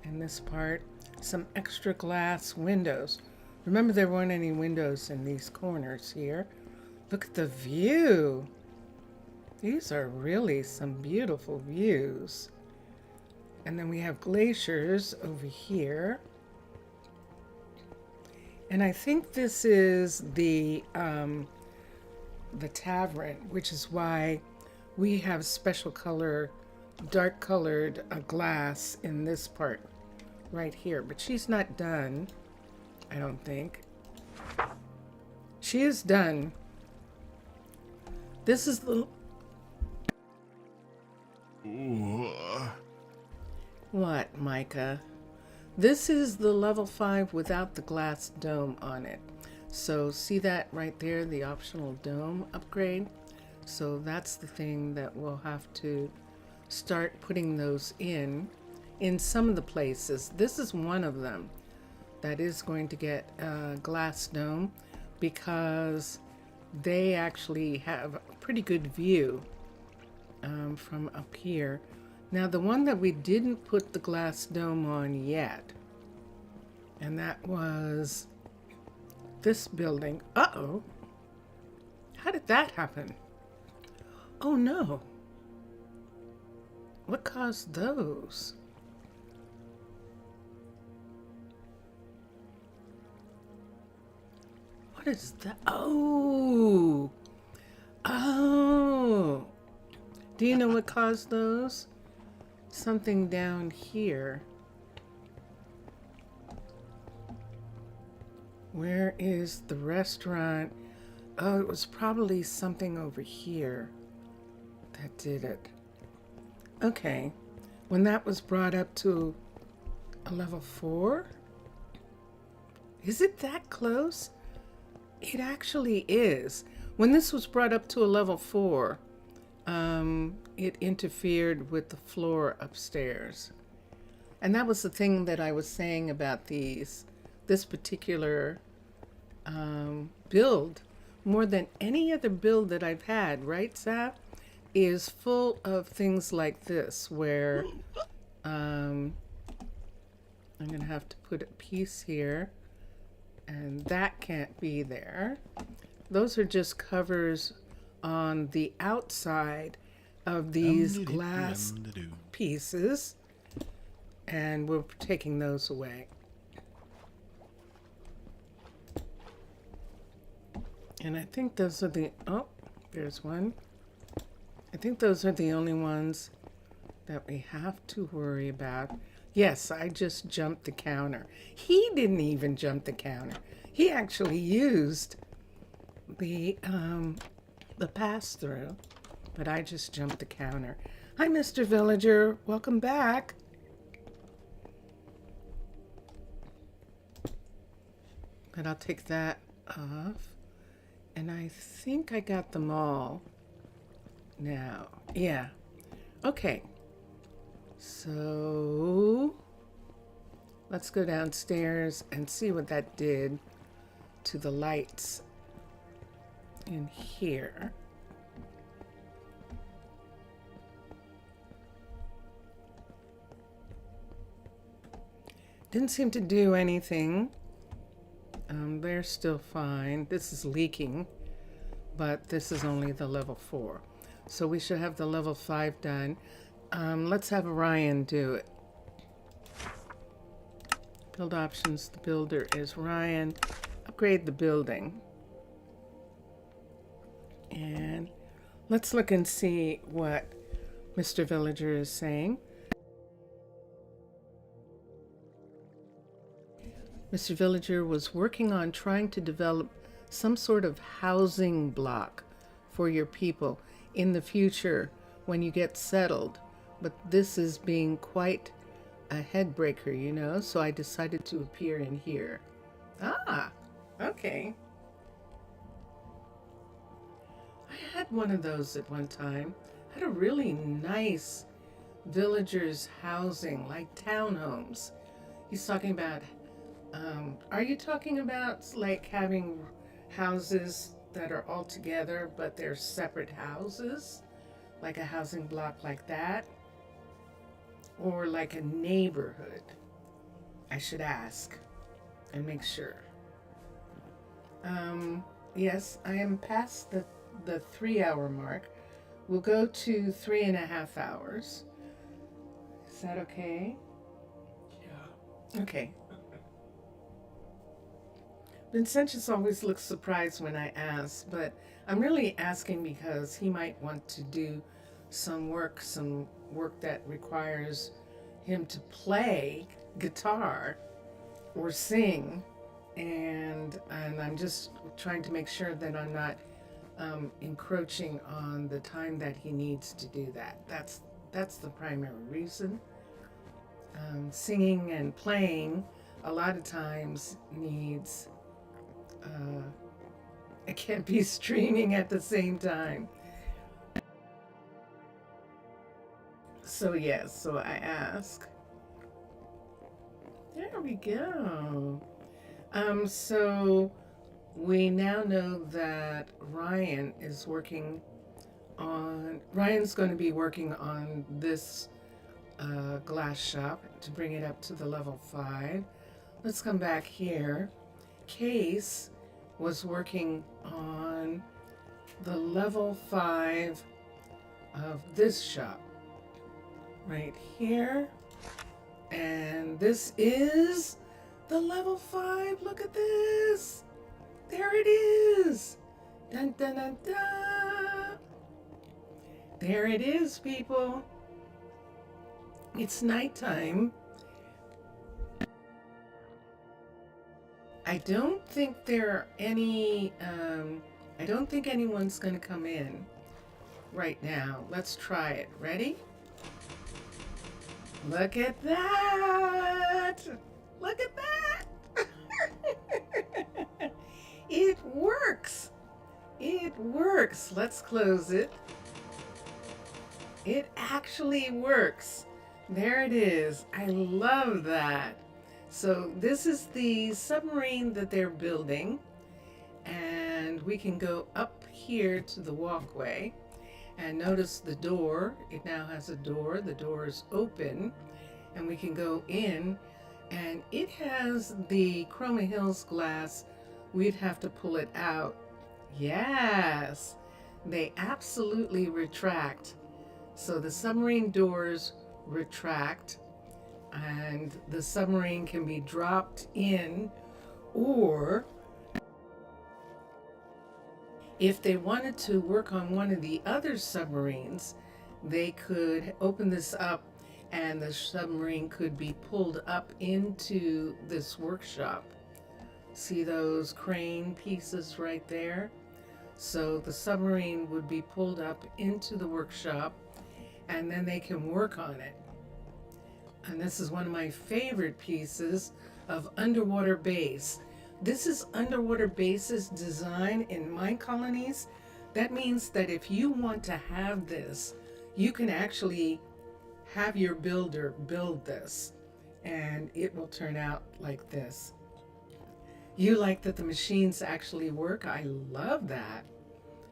in this part. Some extra glass windows. Remember, there weren't any windows in these corners here. Look at the view. These are really some beautiful views. And then we have glaciers over here. And I think this is the tavern, which is why we have special color, dark colored glass in this part right here. But she's not done, I don't think. She is done. This is the... What, Micah? This is the level 5 without the glass dome on it. So see that right there, the optional dome upgrade? So that's the thing that we'll have to start putting those in some of the places. This is one of them that is going to get a glass dome because they actually have a pretty good view from up here. Now the one that we didn't put the glass dome on yet, and that was this building. Uh-oh. How did that happen? Oh no. What caused those? What is that? Oh. Oh. Do you know what caused those? Something down here Where is the restaurant? Oh, it was probably something over here that did it. Okay. When that was brought up to a level 4? Is it that close? It actually is. When this was brought up to a level 4, it interfered with the floor upstairs. And that was the thing that I was saying about this particular build, more than any other build that I've had, right, Zap, is full of things like this, where I'm going to have to put a piece here, and that can't be there. Those are just covers on the outside of these glass pieces, and we're taking those away. And I think those are the, oh, there's one. I think those are the only ones that we have to worry about. Yes, I just jumped the counter. He didn't even jump the counter. He actually used the pass-through, but I just jumped the counter. Hi, Mr. Villager. Welcome back. But I'll take that off. And I think I got them all now. Yeah. Okay. So let's go downstairs and see what that did to the lights in here. Didn't seem to do anything. They're still fine. This is leaking, but this is only the level 4. So we should have the level 5 done. Let's have Ryan do it. Build options, the builder is Ryan. Upgrade the building. And let's look and see what Mr. Villager is saying. Mr. Villager was working on trying to develop some sort of housing block for your people in the future when you get settled. But this is being quite a head breaker, you know, so I decided to appear in here. Ah, okay. I had one of those at one time. I had a really nice villagers housing, like townhomes. He's talking about, are you talking about like having houses that are all together, but they're separate houses? Like a housing block like that? Or like a neighborhood? I should ask and make sure. Yes, I am past the 3-hour mark. We'll go to 3.5 hours. Is that okay? Yeah. Okay. Vincentius always looks surprised when I ask, but I'm really asking because he might want to do some work that requires him to play guitar or sing, and I'm just trying to make sure that I'm not encroaching on the time that he needs to do that. That's the primary reason. Singing and playing a lot of times needs it can't be streaming at the same time. So yes, so I ask. There we go. So we now know that Ryan's going to be working on this glass shop to bring it up to the level 5. Let's come back here. Case was working on the level 5 of this shop right here, and this is the level 5. Look at this. There it is. Dun, dun, dun, dun. There it is, people. It's nighttime. I don't think there are any, I don't think anyone's going to come in right now. Let's try it. Ready? Look at that! Look at that! It works! It works. Let's close it. It actually works. There it is. I love that. So this is the submarine that they're building, and we can go up here to the walkway and notice the door. It now has a door. The door is open, and we can go in, and it has the Chroma Hills glass. We'd have to pull it out. Yes, they absolutely retract. So the submarine doors retract, and the submarine can be dropped in, or if they wanted to work on one of the other submarines, they could open this up and the submarine could be pulled up into this workshop. See those crane pieces right there? So the submarine would be pulled up into the workshop, and then they can work on it. And this is one of my favorite pieces of underwater base. This is underwater bases design in Minecolonies. That means that if you want to have this, you can actually have your builder build this, and it will turn out like this. You like that the machines actually work? I love that.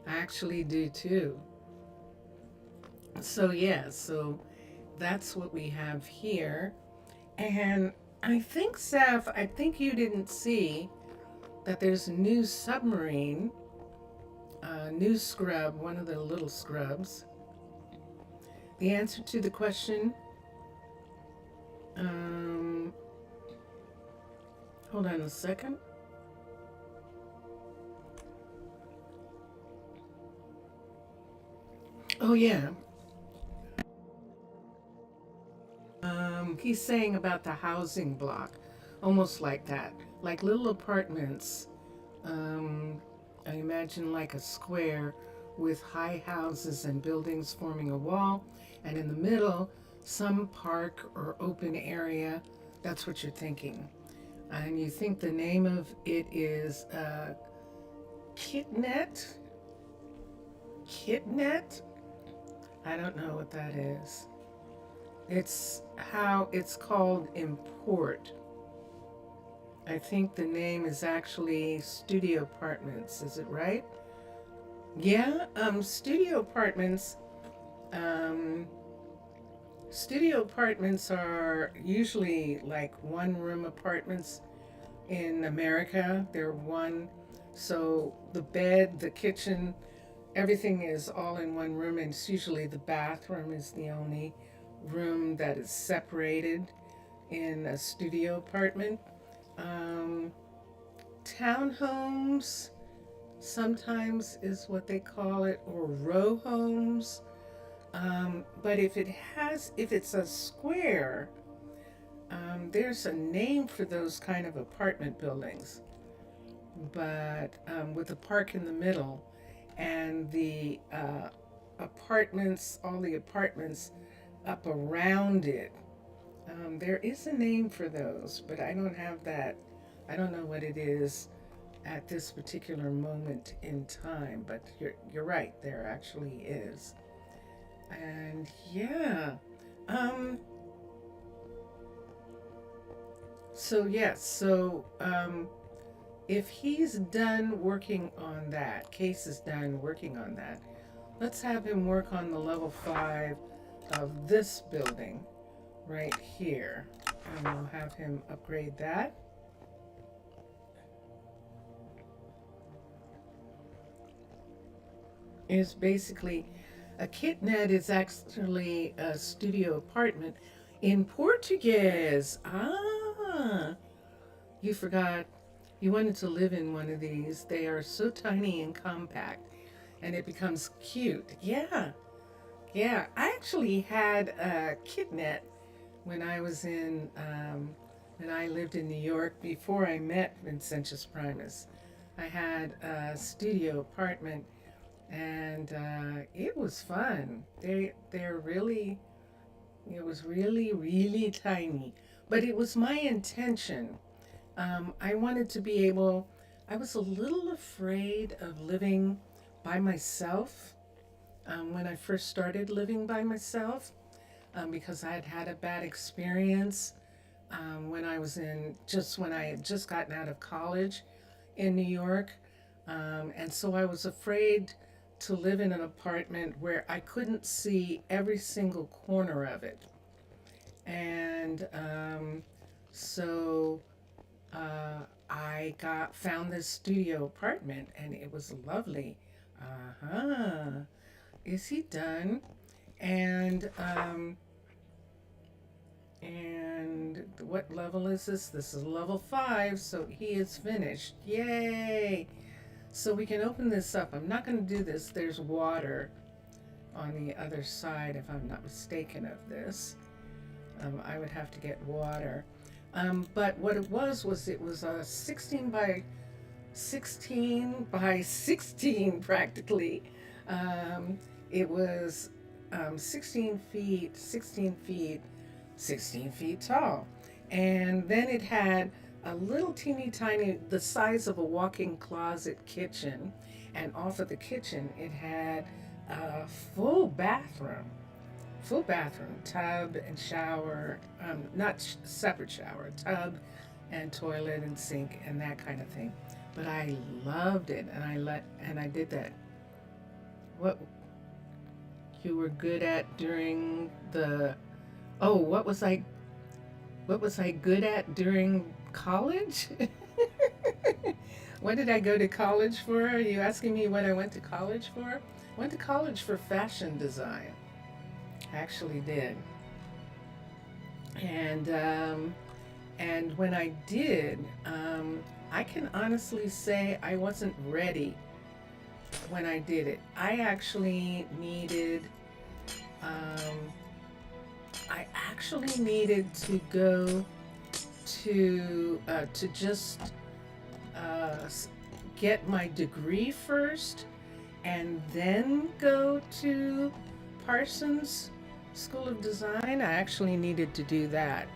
I actually do too. So yeah, so that's what we have here. And I think, Seth, I think you didn't see that there's a new submarine, new scrub, one of the little scrubs. The answer to the question, hold on a second. Oh yeah. He's saying about the housing block, almost like that, like little apartments. I imagine like a square with high houses and buildings forming a wall, and in the middle, some park or open area. That's what you're thinking. And you think the name of it is Kitnet? Kitnet? I don't know what that is. It's how it's called in port. I think the name is actually Studio Apartments. Is it right? Yeah, Studio Apartments. Studio apartments are usually like one-room apartments in America. They're one, so the bed, the kitchen, everything is all in one room, and it's usually the bathroom is the only room that is separated in a studio apartment. Townhomes sometimes is what they call it, or row homes. But if it's a square, there's a name for those kind of apartment buildings. But with a park in the middle, and the apartments, all the apartments up around it. There is a name for those, but I don't have that. I don't know what it is at this particular moment in time, but you're right, there actually is. And yeah. So yes, so if he's done working on that, Case is done working on that, let's have him work on the level 5 of this building right here. And we'll have him upgrade that. Is basically a kitnet is actually a studio apartment in Portuguese. Ah, you forgot. You wanted to live in one of these. They are so tiny and compact, and it becomes cute. Yeah, yeah. I actually had a kitnet when I was in when I lived in New York before I met Vincentius Primus. I had a studio apartment, and it was fun. They're really, it was really, really tiny, but it was my intention. I wanted to be able. I was a little afraid of living by myself when I first started living by myself because I had had a bad experience when I was when I had just gotten out of college in New York. And so I was afraid to live in an apartment where I couldn't see every single corner of it. And so I found this studio apartment, and it was lovely. Uh-huh. Is he done? And what level is this? This is level 5, so he is finished. Yay! So we can open this up. I'm not going to do this. There's water on the other side, if I'm not mistaken, of this. I would have to get water. But what it was a 16 by 16 practically. It was 16 feet, 16 feet tall. And then it had a little teeny tiny, the size of a walk-in closet kitchen. And off of the kitchen, it had a full bathroom, tub and shower, not separate shower, tub and toilet and sink and that kind of thing. But I loved it, and I did that. What you were good at during the what was I good at during college? What did I go to college for? Are you asking me what I went to college for? I went to college for fashion design. I actually did. And when I did, I can honestly say I wasn't ready when I did it. I actually needed to go to just get my degree first, and then go to Parsons School of Design. I actually needed to do that.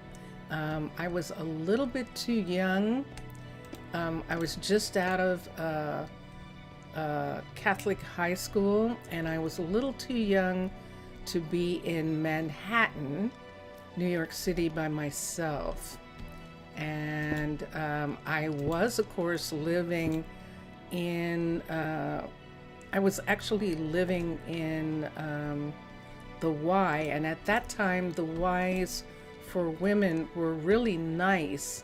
I was a little bit too young. I was just out of Catholic high school, and I was a little too young to be in Manhattan, New York City, by myself. And I was, of course, living in, I was actually living in the Y, and at that time, the Ys for women were really nice,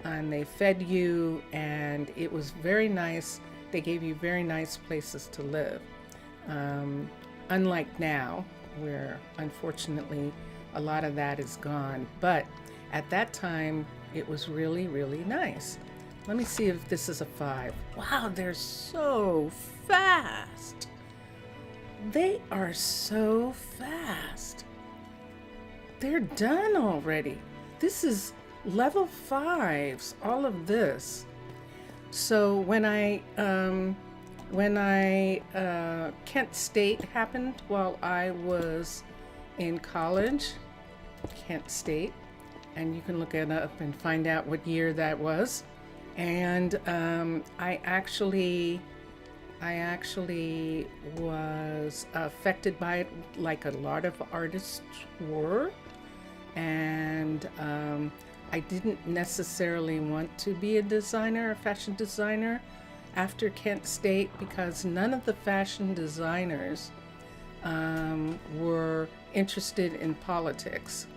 and they fed you, and it was very nice. They gave you very nice places to live. Unlike now, where unfortunately a lot of that is gone. But at that time, it was really, really nice. Let me see if this is a 5. Wow, they're so fast. They are so fast. They're done already. This is level 5s, all of this. So when Kent State happened while I was in college, Kent State, and you can look it up and find out what year that was. And I actually was affected by it, like a lot of artists were. And I didn't necessarily want to be a designer, a fashion designer, after Kent State, because none of the fashion designers were interested in politics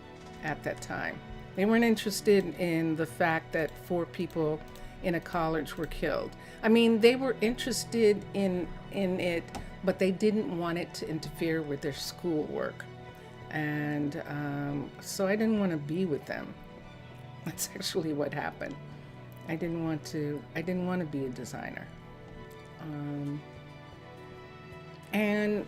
at that time. They weren't interested in the fact that 4 people in a college were killed. I mean, they were interested in it, but they didn't want it to interfere with their schoolwork. And so I didn't want to be with them. That's actually what happened. I didn't want to be a designer. And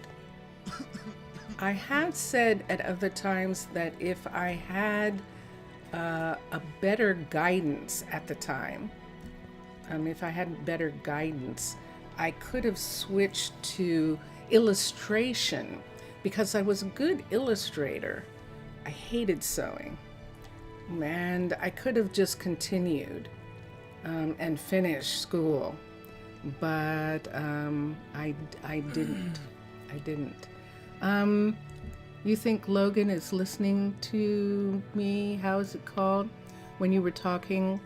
I have said at other times that if I had a better guidance at the time. If I had better guidance, I could have switched to illustration because I was a good illustrator. I hated sewing. And I could have just continued and finished school, but I didn't. I didn't. You think Logan is listening to me? How is it called? When you were talking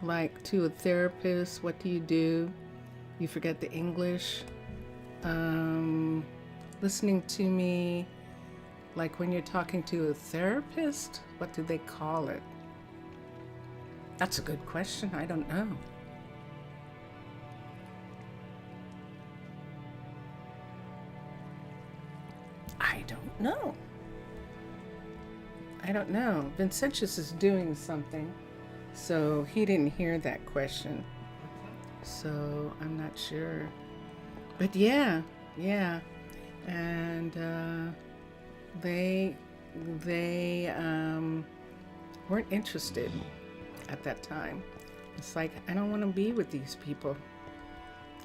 like to a therapist, what do? You forget the English. Listening to me like when you're talking to a therapist, what do they call it? That's a good question. I don't know. I don't know. I don't know. Vincentius is doing something, so he didn't hear that question. So I'm not sure. But yeah. And they weren't interested at that time. It's like, I don't want to be with these people.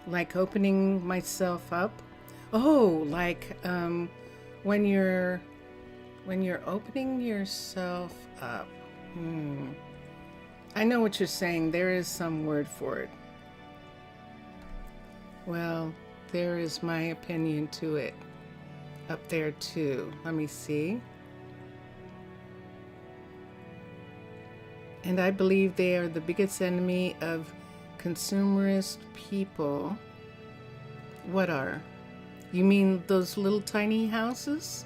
Like opening myself up. Oh, like when you're opening yourself up. I know what you're saying. There is some word for it. Well, there is my opinion to it up there too. Let me see. And I believe they are the biggest enemy of consumerist people. What are? You mean those little tiny houses?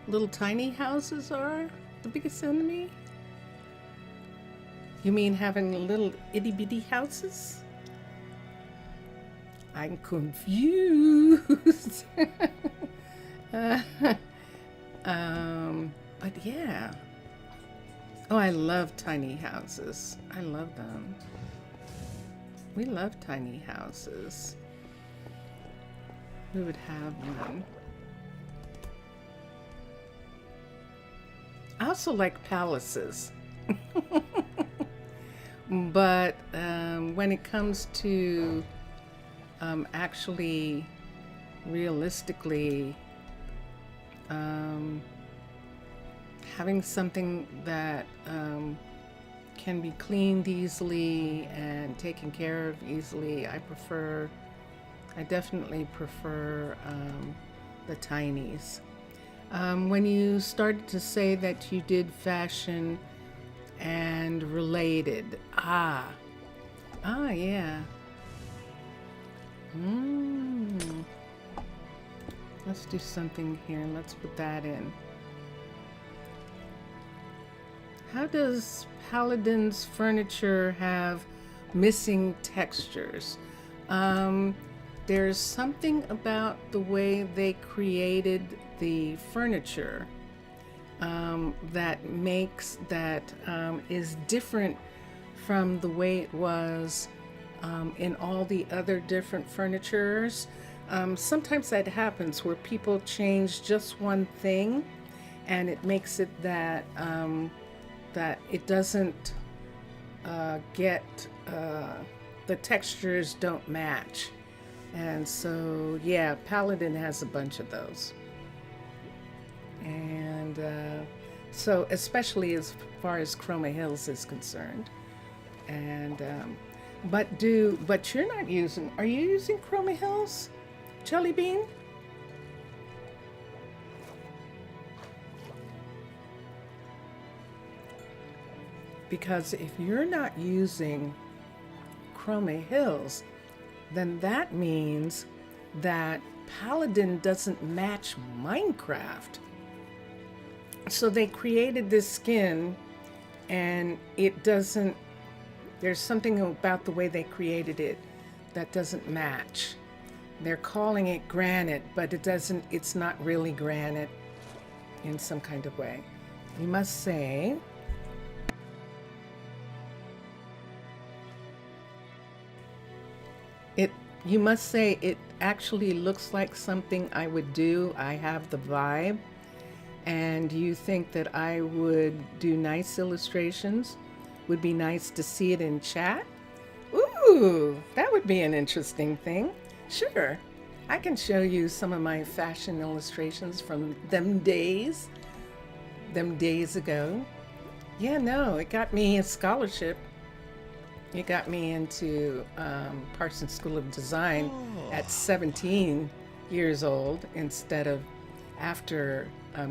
Little tiny houses are the biggest enemy? You mean having little itty bitty houses? I'm confused. But yeah. Oh, I love tiny houses. I love them. We love tiny houses. We would have one. I also like palaces. But when it comes to actually realistically having something that can be cleaned easily and taken care of easily, I definitely prefer the tinies. When you started to say that you did fashion and related, yeah. Let's do something here. Let's put that in. How does Paladin's furniture have missing textures? There's something about the way they created the furniture that is different from the way it was in all the other different furnitures. Sometimes that happens where people change just one thing, and it makes it that it doesn't get the textures don't match. And so, yeah, Paladin has a bunch of those. And so, especially as far as Chroma Hills is concerned. And but you're not using? Are you using Chroma Hills, Jelly Bean? Because if you're not using Chroma Hills, then that means that Paladin doesn't match Minecraft. So they created this skin and it doesn't, there's something about the way they created it that doesn't match. They're calling it granite, but it's not really granite in some kind of way. You must say, it actually looks like something I would do. I have the vibe. and you think that I would do nice illustrations, would be nice to see it in chat? Ooh, that would be an interesting thing. Sure, I can show you some of my fashion illustrations from them days ago. Yeah, no, it got me a scholarship. It got me into Parsons School of Design at 17 years old instead of after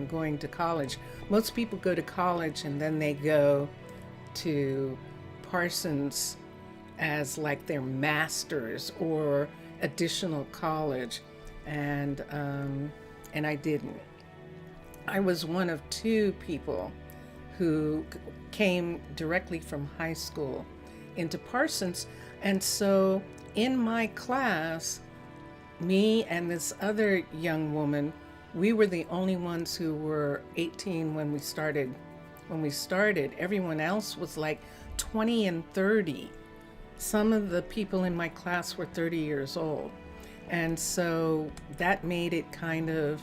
going to college. Most people go to college and then they go to Parsons as like their masters or additional college, and I didn't. I was one of two people who came directly from high school into Parsons, and so in my class, me and this other young woman, we were the only ones who were 18 when we started. Everyone else was like 20 and 30. Some of the people in my class were 30 years old. And so that made it kind of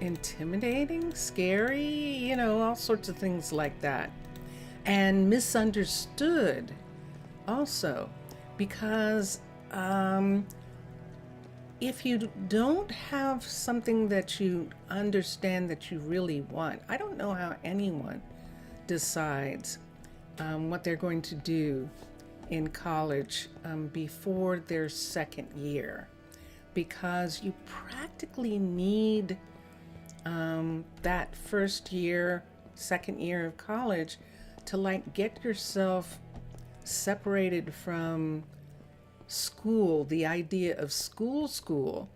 intimidating, scary, all sorts of things like that. And misunderstood also, because if you don't have something that you understand that you really want, I don't know how anyone decides what they're going to do in college before their second year, because you practically need that first year, second year of college to like get yourself separated from school, the idea of school,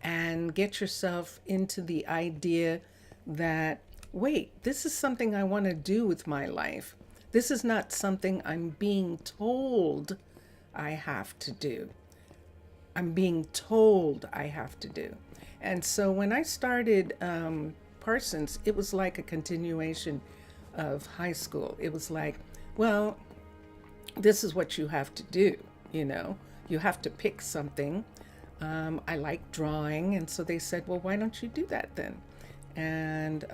and get yourself into the idea that, wait, this is something I want to do with my life. This is not something I'm being told I have to do. I'm being told I have to do. And so when I started Parsons, it was like a continuation of high school. It was like, well, this is what you have to do, You have to pick something. I like drawing, and so they said, well, why don't you do that then? And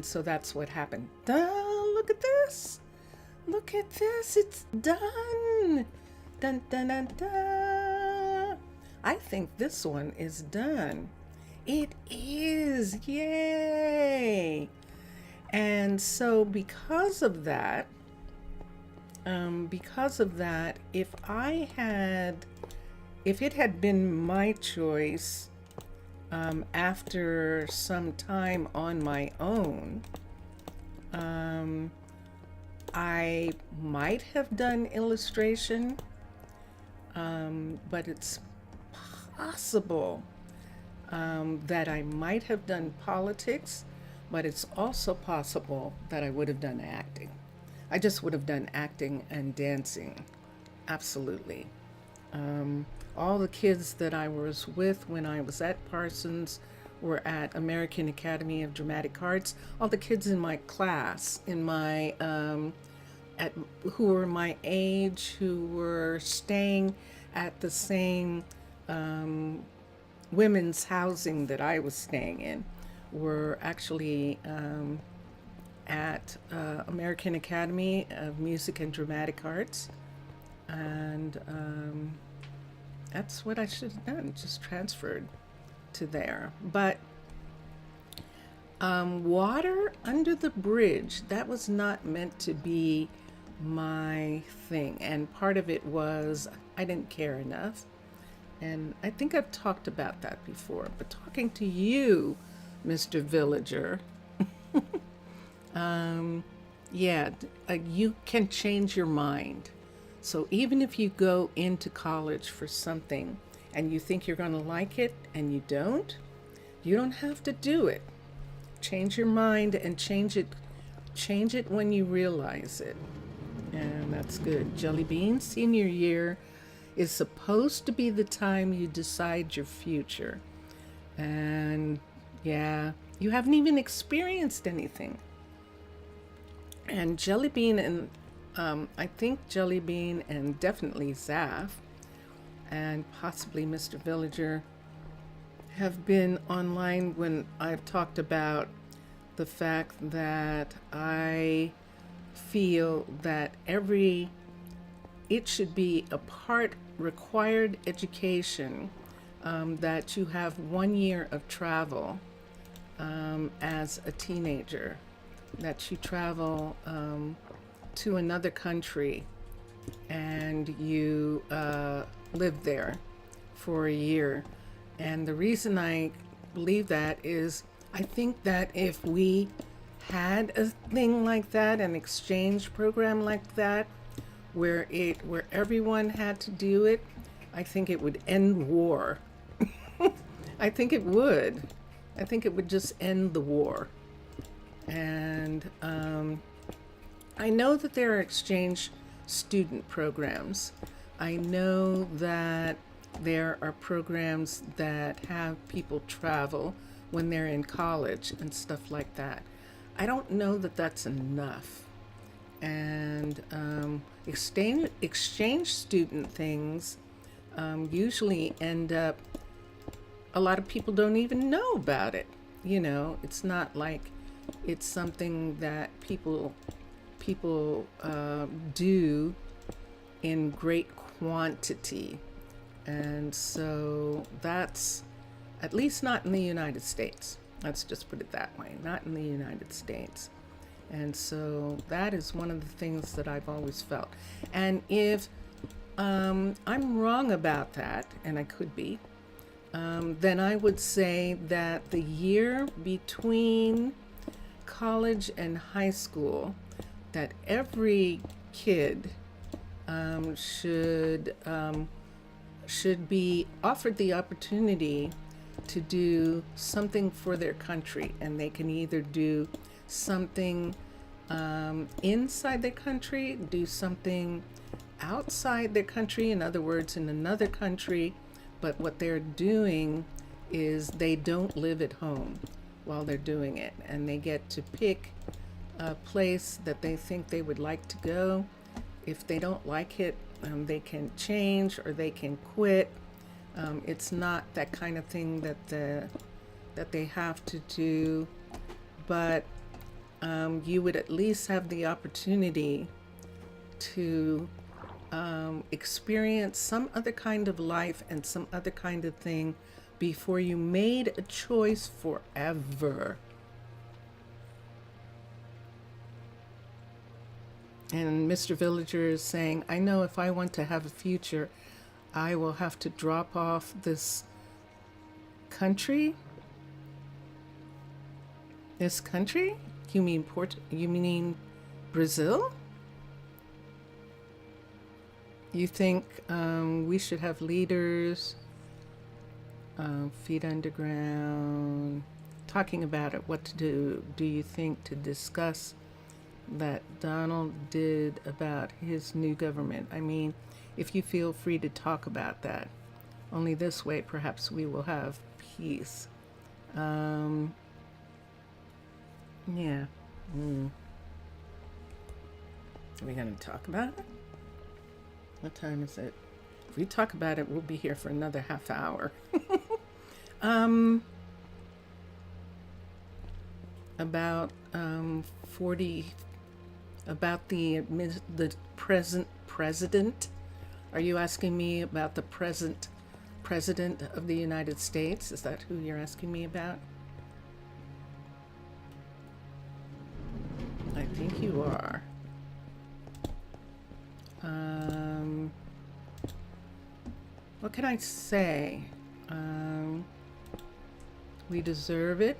so that's what happened. Look at this. Look at this. It's done. Dun, dun, dun, dun. I think this one is done. It is. Yay. And so because of that, if it had been my choice after some time on my own, I might have done illustration, but it's possible that I might have done politics, but it's also possible that I would have done acting. I just would have done acting and dancing, absolutely. All the kids that I was with when I was at Parsons were at American Academy of Dramatic Arts. All the kids in my class, who were my age, who were staying at the same women's housing that I was staying in, were actually at American Academy of Music and Dramatic Arts. And that's what I should have done, just transferred to there. But water under the bridge, that was not meant to be my thing. And part of it was I didn't care enough. And I think I've talked about that before. But talking to you, Mr. Villager, you can change your mind. So even if you go into college for something and you think you're going to like it and you don't have to do it. Change your mind and change it when you realize it. And that's good. Jelly Bean, senior year is supposed to be the time you decide your future. And yeah, you haven't even experienced anything. And Jelly Bean and I think Jelly Bean and definitely Zaf and possibly Mr. Villager have been online when I've talked about the fact that I feel that it should be a required education, that you have 1 year of travel as a teenager, that you travel to another country and you live there for a year. And the reason I believe that is I think that if we had a thing like that, an exchange program like that, where everyone had to do it, I think it would end war. I think it would. I think it would just end the war. And I know that there are exchange student programs. I know that there are programs that have people travel when they're in college and stuff like that. I don't know that that's enough. And exchange student things usually end up, a lot of people don't even know about it. You know, it's not like it's something that people do in great quantity. And so that's, at least not in the United States. Let's just put it that way, not in the United States. And so that is one of the things that I've always felt. And if I'm wrong about that, and I could be, then I would say that the year between college and high school, that every kid should be offered the opportunity to do something for their country, and they can either do something inside their country, do something outside their country, in other words, in another country, but what they're doing is they don't live at home while they're doing it, and they get to pick a place that they think they would like to go. If they don't like it, they can change or they can quit. It's not that kind of thing that they have to do, but you would at least have the opportunity to experience some other kind of life and some other kind of thing before you made a choice forever. And Mr. Villager is saying, I know if I want to have a future, I will have to drop off this country. This country? You mean you mean Brazil? You think we should have leaders, feet underground, talking about it, what to do? Do you think to discuss that Donald did about his new government? I mean, if you feel free to talk about that. Only this way, perhaps we will have peace. Yeah. Are we going to talk about it? What time is it? If we talk about it, we'll be here for another half hour. About 40, about the present president. Are you asking me about the present president of the United States? Is that who you're asking me about? I think you are. What can I say? We deserve it.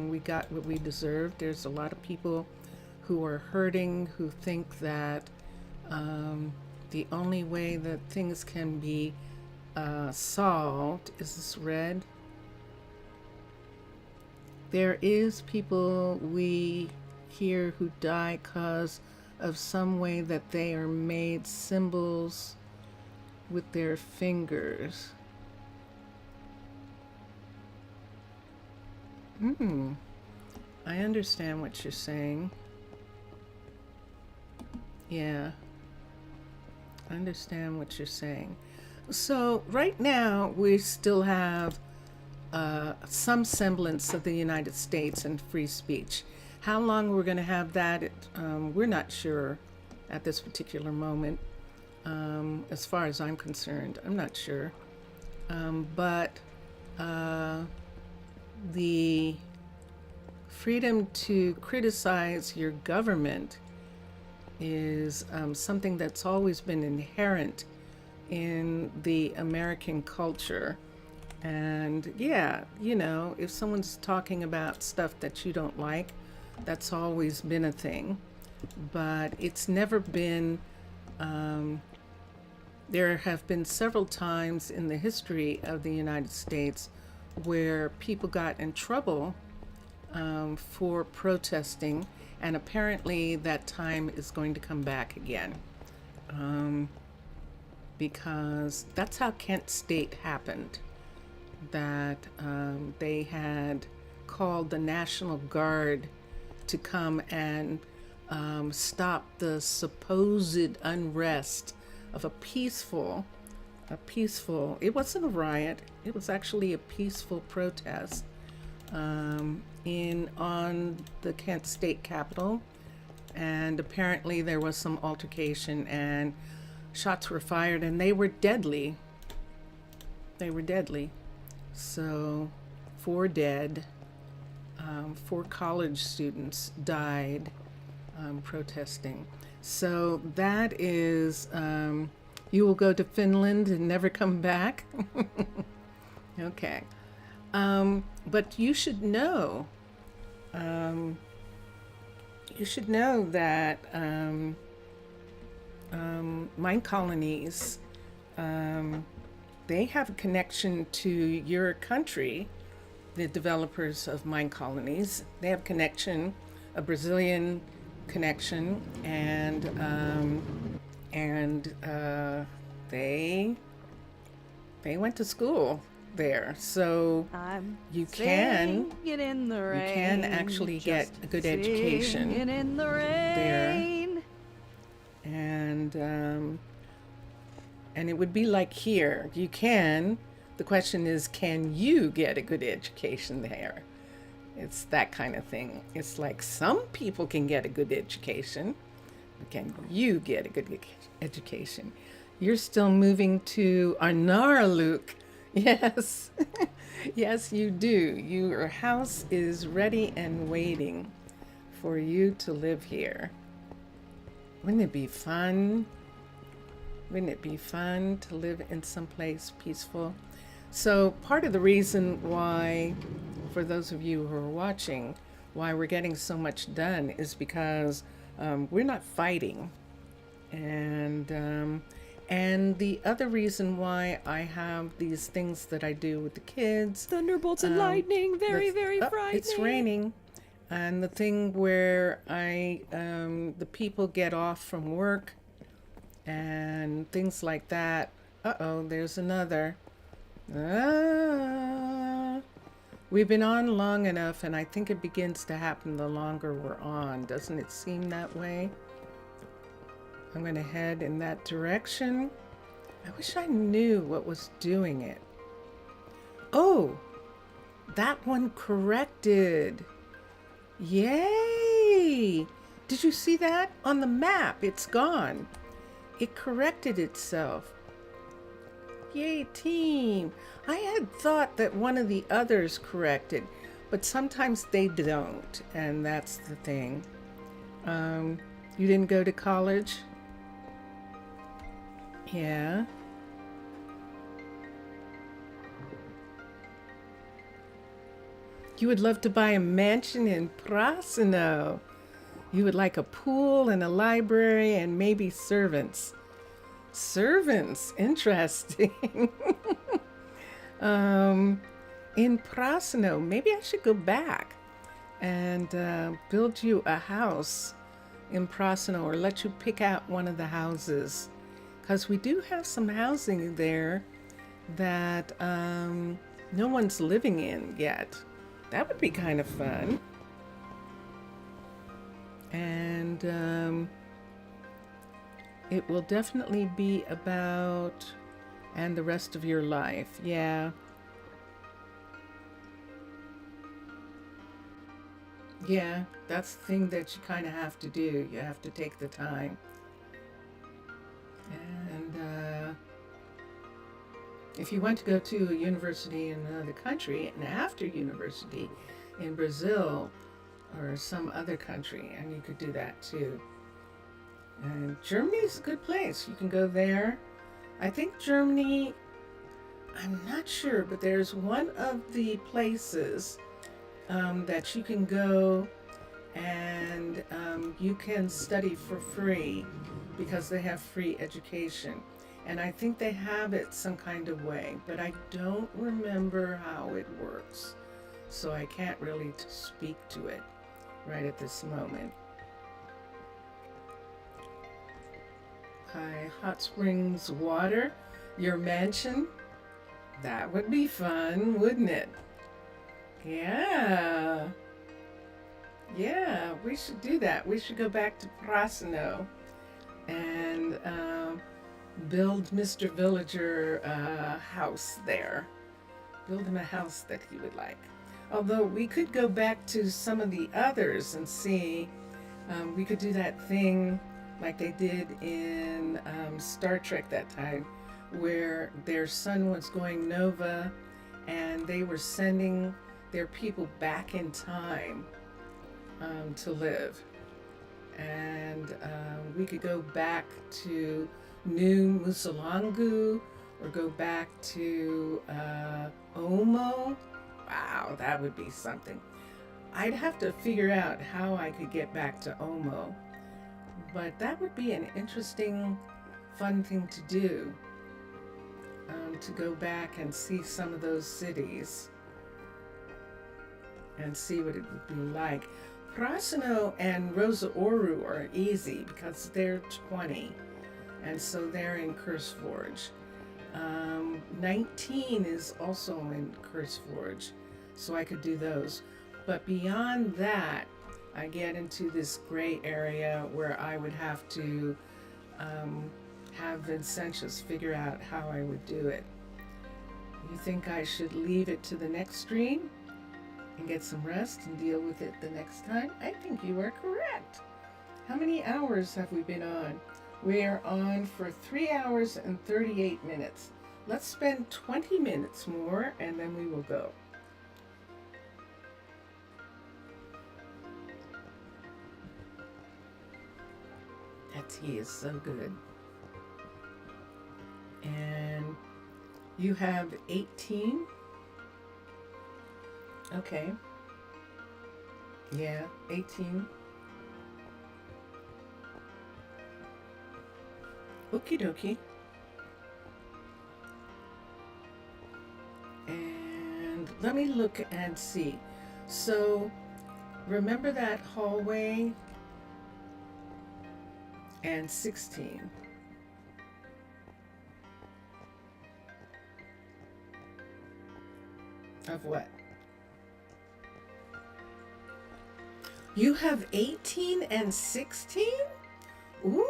We got what we deserved. There's a lot of people who are hurting, who think that the only way that things can be solved is this red. There is people we hear who die because of some way that they are made symbols with their fingers. I understand what you're saying. Yeah, I understand what you're saying. So right now we still have some semblance of the United States and free speech. How long we're going to have that, we're not sure at this particular moment. As far as I'm concerned, I'm not sure. But the freedom to criticize your government is something that's always been inherent in the American culture. And yeah, you know, if someone's talking about stuff that you don't like, that's always been a thing. But it's never been, there have been several times in the history of the United States where people got in trouble for protesting, and apparently that time is going to come back again. Because that's how Kent State happened, that they had called the National Guard to come and stop the supposed unrest of a peaceful, it wasn't a riot, it was actually a peaceful protest on the Kent State Capitol. And apparently there was some altercation and shots were fired, and they were deadly. So 4 dead, 4 college students died protesting. So that is, you will go to Finland and never come back. Okay. But you should know that Minecolonies, they have a connection to your country, the developers of Minecolonies. They have connection, a Brazilian connection, and they went to school there, so you can actually get a good education there, and it would be like here. You can. The question is, can you get a good education there? It's that kind of thing. It's like some people can get a good education, but can you get a good education? You're still moving to Arnaaluk. Yes. Yes, you do. Your house is ready and waiting for you to live here. Wouldn't it be fun? Wouldn't it be fun to live in some place peaceful? So part of the reason why, for those of you who are watching, why we're getting so much done is because we're not fighting. And the other reason why I have these things that I do with the kids. Thunderbolts and lightning, very frightening. It's raining. And the thing where the people get off from work and things like that. There's another. We've been on long enough, and I think it begins to happen the longer we're on. Doesn't it seem that way? I'm going to head in that direction. I wish I knew what was doing it. Oh, that one corrected. Yay! Did you see that? On the map, it's gone. It corrected itself. Yay, team. I had thought that one of the others corrected, but sometimes they don't, and that's the thing. You didn't go to college? Yeah. You would love to buy a mansion in Prasino. You would like a pool and a library and maybe servants. Servants, interesting. In Prasino, maybe I should go back and build you a house in Prasino, or let you pick out one of the houses, because we do have some housing there that no one's living in yet. That would be kind of fun. And it will definitely be about and the rest of your life. Yeah. Yeah, that's the thing that you kind of have to do. You have to take the time. And if you want to go to a university in another country, and after university in Brazil or some other country, and you could do that too. And Germany is a good place. You can go there. I think Germany, I'm not sure, but there's one of the places that you can go and you can study for free because they have free education. And I think they have it some kind of way, but I don't remember how it works. So I can't really speak to it right at this moment. Hi, Hot Springs Water, your mansion? That would be fun, wouldn't it? Yeah. Yeah, we should do that. We should go back to Prasino and build Mr. Villager a house there. Build him a house that he would like. Although we could go back to some of the others and see, we could do that thing like they did in Star Trek that time, where their sun was going nova and they were sending their people back in time to live. And we could go back to New Musalangu or go back to Omo. Wow, that would be something. I'd have to figure out how I could get back to Omo, but that would be an interesting, fun thing to do, to go back and see some of those cities and see what it would be like. Prasino and Rosa Oru are easy because they're 20, and so they're in Curseforge. 19 is also in Curseforge, so I could do those. But beyond that, I get into this gray area where I would have to have Vincentius figure out how I would do it. You think I should leave it to the next stream and get some rest and deal with it the next time? I think you are correct. How many hours have we been on? We are on for 3 hours and 38 minutes. Let's spend 20 minutes more and then we will go. That tea is so good. And you have 18? Okay. Yeah, 18. Okie dokie. And let me look and see. So, remember that hallway and 16. Of what? You have 18 and 16? Ooh.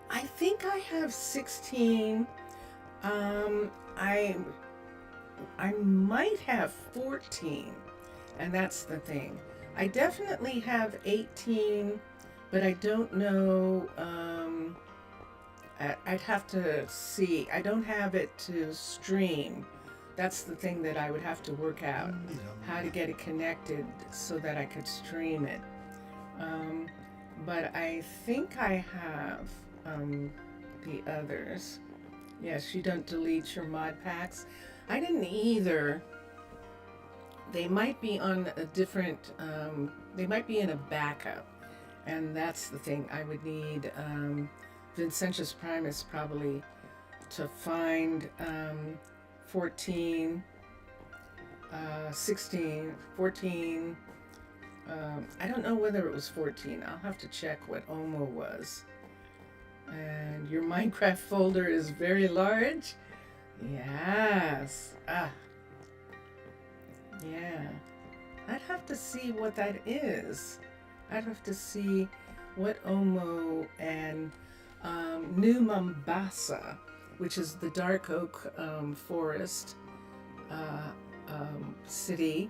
I think I have 16. I might have 14. And that's the thing. I definitely have 18, but I don't know. I'd have to see. I don't have it to stream. That's the thing that I would have to work out, how to get it connected so that I could stream it. But I think I have the others. Yes, you don't delete your mod packs. I didn't either. They might be on a different, they might be in a backup. And that's the thing. I would need Vincentius Primus probably to find 14, 16, 14. I don't know whether it was 14. I'll have to check what Omo was. And your Minecraft folder is very large. Yes. Yeah. I'd have to see what that is. I'd have to see what Omo and New Mombasa, which is the dark oak forest city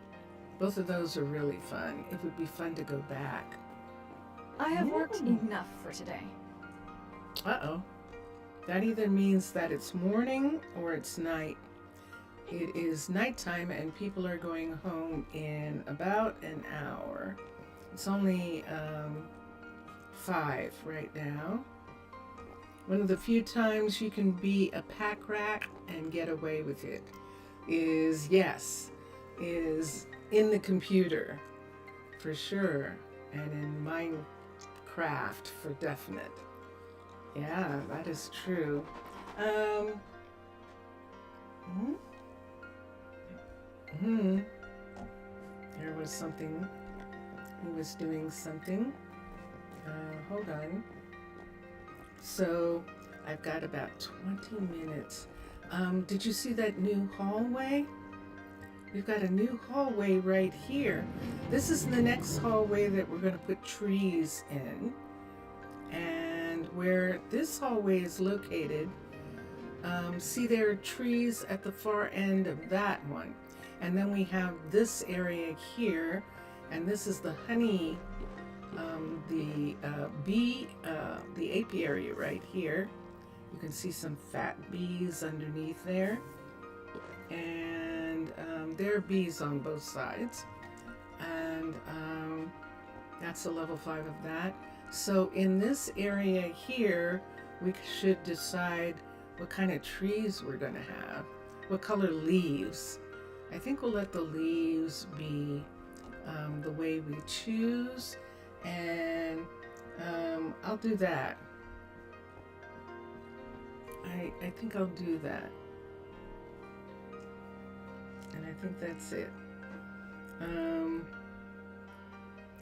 Both of those are really fun. It would be fun to go back. I have worked enough for today. Uh-oh. That either means that it's morning or it's night. It is nighttime and people are going home in about an hour. It's only 5 right now. One of the few times you can be a pack rat and get away with it is in the computer, for sure, and in Minecraft for definite. Yeah, that is true. There was something. He was doing something. Hold on. So, I've got about 20 minutes. Did you see that new hallway? We've got a new hallway right here. This is the next hallway that we're going to put trees in. And where this hallway is located, see there are trees at the far end of that one. And then we have this area here, and this is the honey, the apiary right here. You can see some fat bees underneath there. And there are bees on both sides. And that's a level 5 of that. So in this area here, we should decide what kind of trees we're going to have. What color leaves. I think we'll let the leaves be the way we choose. And I'll do that. I think I'll do that. And I think that's it.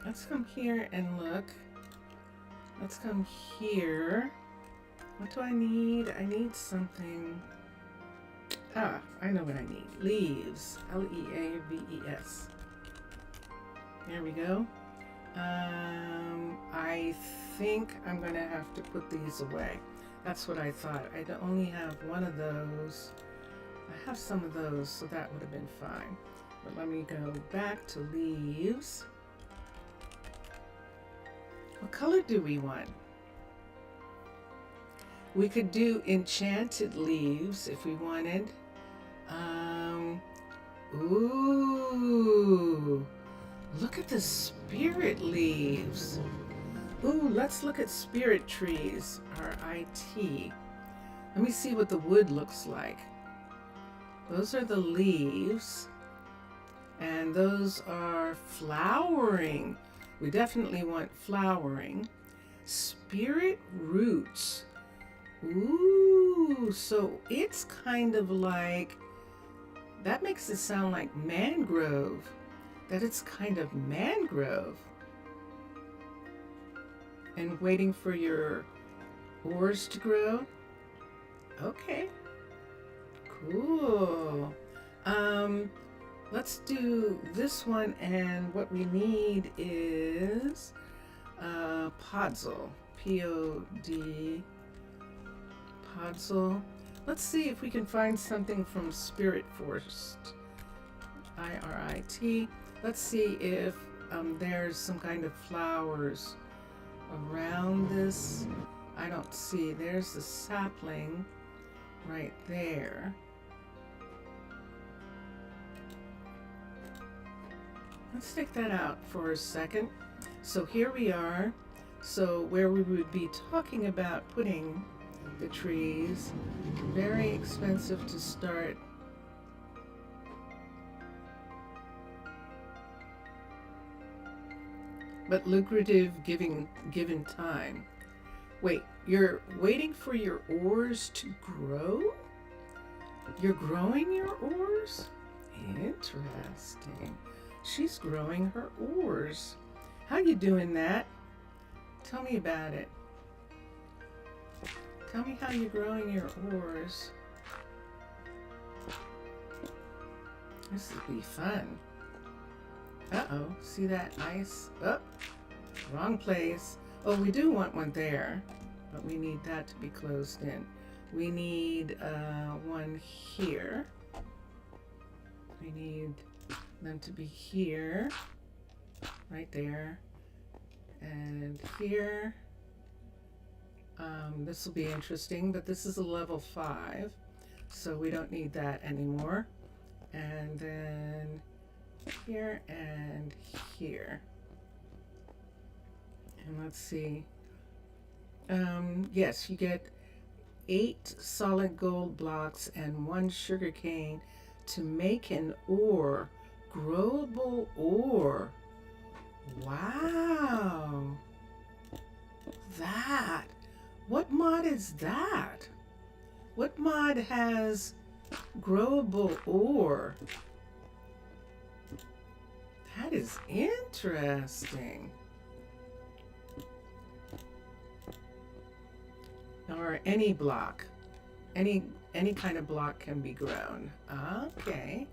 Let's come here and look. Let's come here. What do I need? I need something. I know what I need. Leaves. Leaves. There we go. I think I'm going to have to put these away. That's what I thought. I only have one of those. I have some of those, so that would have been fine. But let me go back to leaves. What color do we want? We could do enchanted leaves if we wanted. Ooh, look at the spirit leaves. Ooh, let's look at spirit trees, R-I-T. Let me see what the wood looks like. Those are the leaves, and those are flowering. We definitely want flowering. Spirit roots. Ooh, so it's kind of like, that makes it sound like mangrove. That it's kind of mangrove. And waiting for your ores to grow. Okay. Cool. Let's do this one, and what we need is podsol. P-O-D. Podsol. Let's see if we can find something from Spirit Forest. I-R-I-T. Let's see if there's some kind of flowers around this. I don't see. There's the sapling right there. Let's take that out for a second. So here we are. So where we would be talking about putting the trees. Very expensive to start. But lucrative given time. Wait, you're waiting for your ores to grow? You're growing your ores? Interesting. She's growing her ores. How you doing that? Tell me about it. Tell me how you're growing your ores. This will be fun. Uh-oh, see that nice? Oh, wrong place. Oh, we do want one there, but we need that to be closed in. We need one here. We need them to be here, right there, and here. This will be interesting, but this is a level 5, so we don't need that anymore. And then here and here. And let's see. Yes, you get 8 solid gold blocks and 1 sugar cane to make an ore, growable ore. Wow. That. What mod is that? What mod has growable ore? That is interesting. Or any block. Any kind of block can be grown. Okay.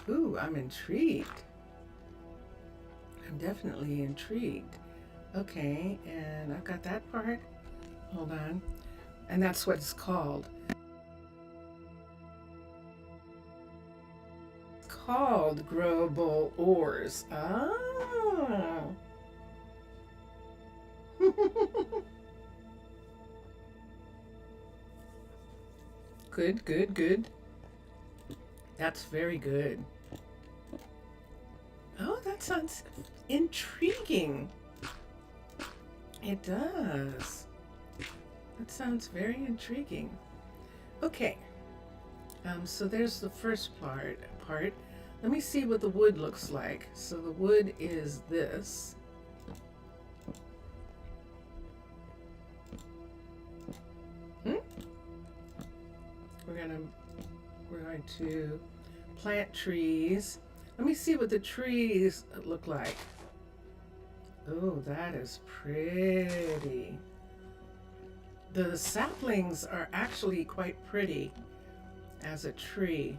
Ooh, I'm intrigued. I'm definitely intrigued. Okay, and I've got that part. Hold on. And that's what it's called. It's called growable ores. Oh. Good, good, good. That's very good. Oh, that sounds intriguing. It does. That sounds very intriguing. Okay. So there's the first part. Let me see what the wood looks like. So the wood is this. We're going to plant trees. Let me see what the trees look like. Oh, that is pretty. The saplings are actually quite pretty as a tree.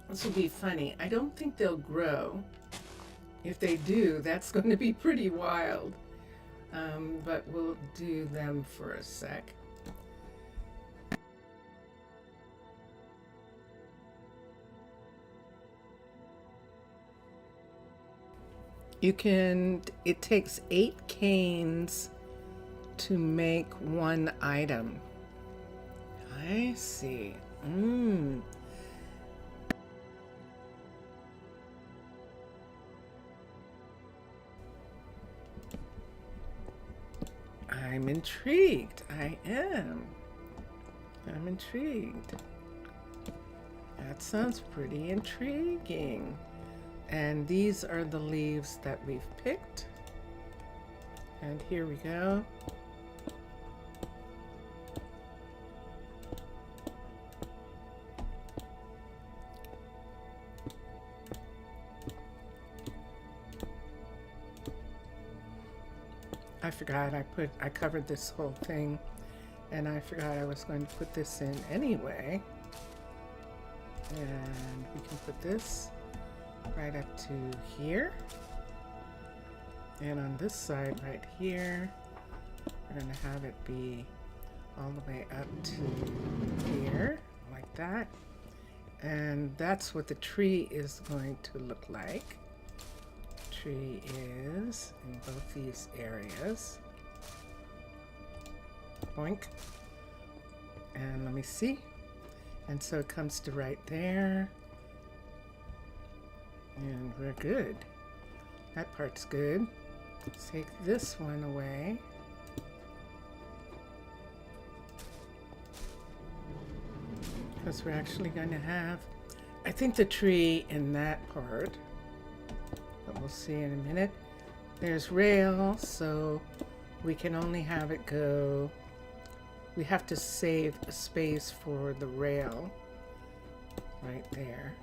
This will be funny. I don't think they'll grow. If they do, that's going to be pretty wild. But we'll do them for a sec. It takes 8 canes to make 1 item. I see. I'm intrigued. I am. I'm intrigued. That sounds pretty intriguing. And these are the leaves that we've picked. And here we go. I forgot I covered this whole thing, and I forgot I was going to put this in anyway. And we can put this right up to here, and on this side right here we're going to have it be all the way up to here like that, and that's what the tree is going to look like. Tree is in both these areas. Boink. And let me see, and so it comes to right there. And we're good. That part's good. Let's take this one away. Because we're actually going to have, I think, the tree in that part. But we'll see in a minute. There's rail, so we can only have it go. We have to save a space for the rail right there.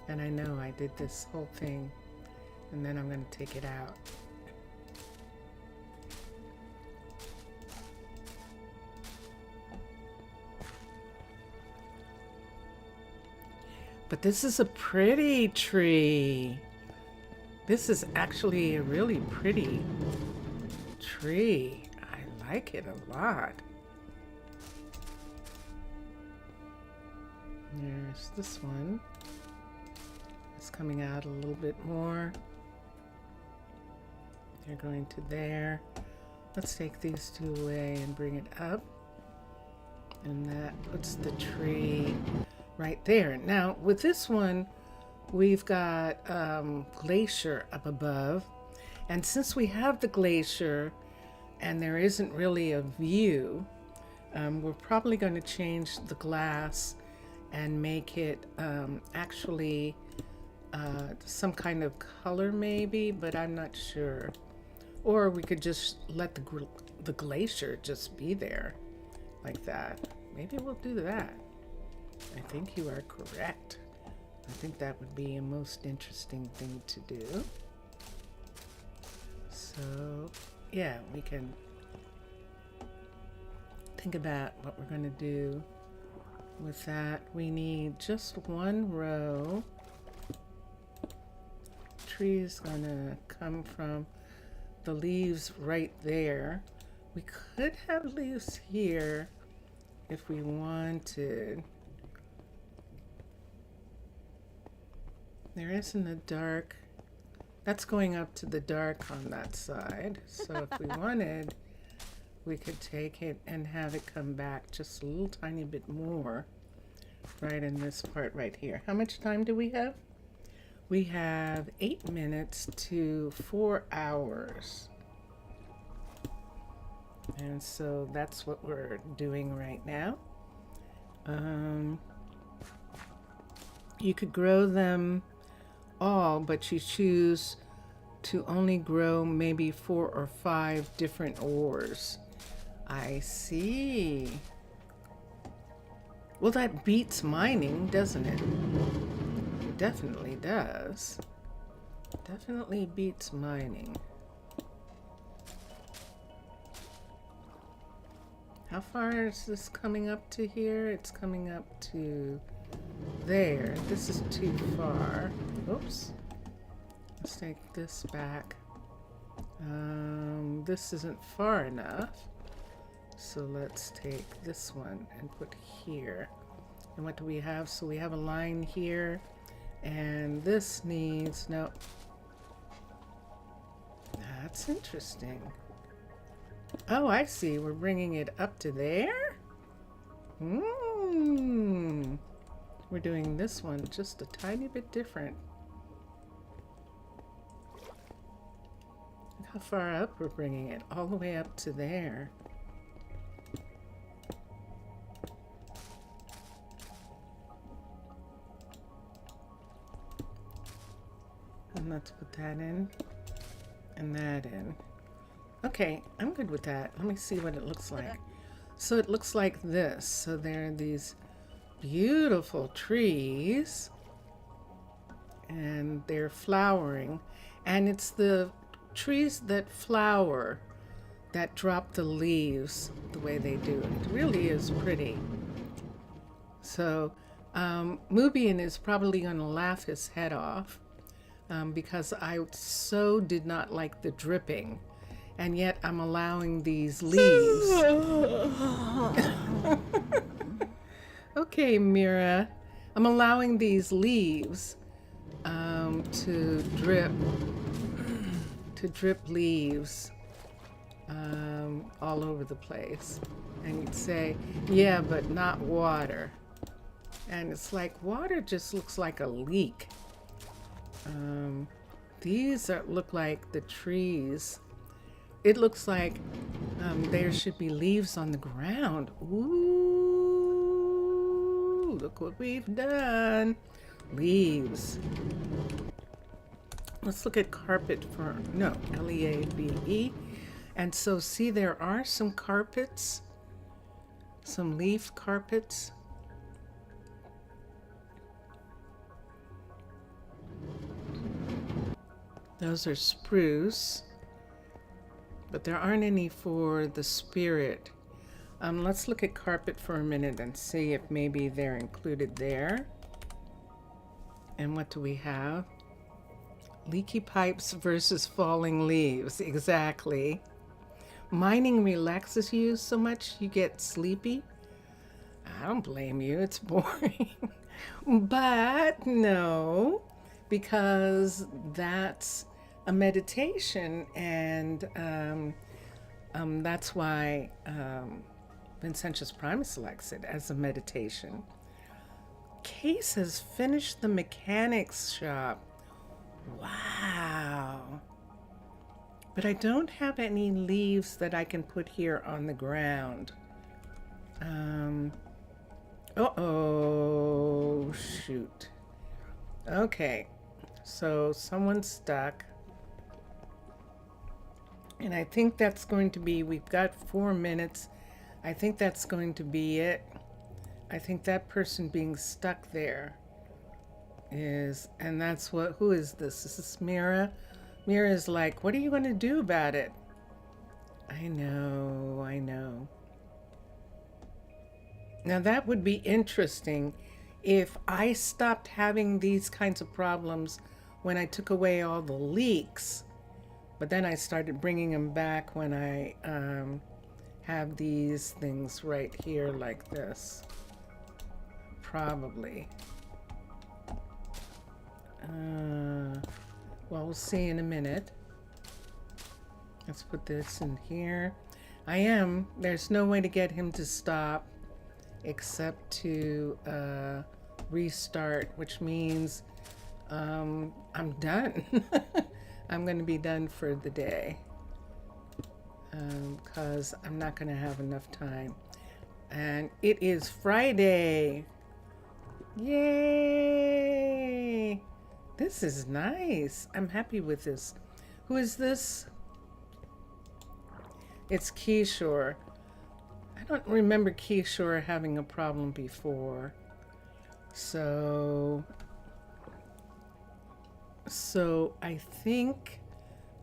And I know I did this whole thing, and then I'm going to take it out. But this is a pretty tree. This is actually a really pretty tree. I like it a lot. There's this one. It's coming out a little bit more. They're going to there. Let's take these two away and bring it up. And that puts the tree right there. Now, with this one, we've got glacier up above. And since we have the glacier and there isn't really a view, we're probably going to change the glass and make it actually some kind of color maybe, but I'm not sure. Or we could just let the glacier just be there like that. Maybe we'll do that. I think you are correct. I think that would be a most interesting thing to do. So, yeah, we can think about what we're going to do with that. We need just one row. Tree's going to come from the leaves right there. We could have leaves here if we wanted. There isn't a dark. That's going up to the dark on that side. So if we wanted, we could take it and have it come back just a little tiny bit more right in this part right here. How much time do we have? We have 8 minutes to 4 hours. And so that's what we're doing right now. You could grow them all, but you choose to only grow maybe 4 or 5 different ores. I see. Well, that beats mining, doesn't it? It definitely does. Definitely beats mining. How far is this coming up to here? It's coming up to there. This is too far. Oops. Let's take this back. This isn't far enough. So let's take this one and put here. And what do we have? So we have a line here. And this needs, no. That's interesting. Oh, I see. We're bringing it up to there? We're doing this one just a tiny bit different. Look how far up we're bringing it. All the way up to there. And let's put that in and that in. Okay, I'm good with that. Let me see what it looks like. So it looks like this. So there are these beautiful trees and they're flowering. And it's the trees that flower that drop the leaves the way they do. It really is pretty. So Mubian is probably going to laugh his head off because I so did not like the dripping. And yet I'm allowing these leaves. Okay, Mira. I'm allowing these leaves to drip leaves all over the place. And you'd say, yeah, but not water. And it's like water just looks like a leak. These look like the trees. It looks like there should be leaves on the ground. Ooh, look what we've done. Leaves. Let's look at carpet for, no, L-E-A-V-E. And so see, there are some carpets, some leaf carpets. Those are spruce. But there aren't any for the spirit. Let's look at carpet for a minute and see if maybe they're included there. And what do we have? Leaky pipes versus falling leaves. Exactly. Mining relaxes you so much you get sleepy. I don't blame you, it's boring. But no, because that's a meditation, and that's why Vincentius Primus selects it as a meditation. Case has finished the mechanics shop. Wow. But I don't have any leaves that I can put here on the ground. Uh-oh, shoot. Okay, so someone's stuck. And I think that's going to be, we've got 4 minutes. I think that's going to be it. I think that person being stuck there is, and that's what, who is this? This is Mira. Mira is like, what are you going to do about it? I know. Now that would be interesting if I stopped having these kinds of problems when I took away all the leaks, but then I started bringing them back when I have these things right here like this. Probably. Well, we'll see in a minute. Let's put this in here. There's no way to get him to stop except to restart, which means I'm done. I'm going to be done for the day because I'm not going to have enough time. And it is Friday. Yay! This is nice. I'm happy with this. Who is this? It's Keyshore. I don't remember Keyshore having a problem before. So I think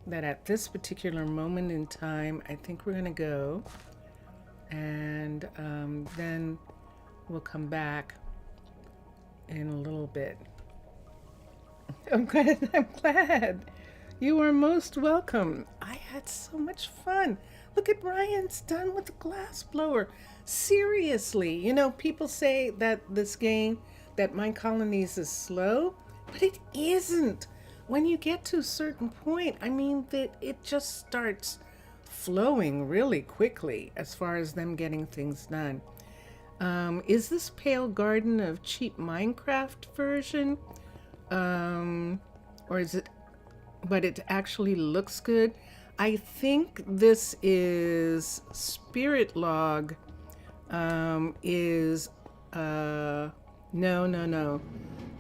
that at this particular moment in time, I think we're going to go. And then we'll come back in a little bit. I'm glad. You are most welcome. I had so much fun. Look at Ryan's done with the glass blower. Seriously, you know, people say that this game, that Minecolonies is slow, but it isn't. When you get to a certain point, I mean, that it just starts flowing really quickly as far as them getting things done. Is this Pale Garden of cheap Minecraft version? Or is it, but it actually looks good. I think this is Spirit Log, no.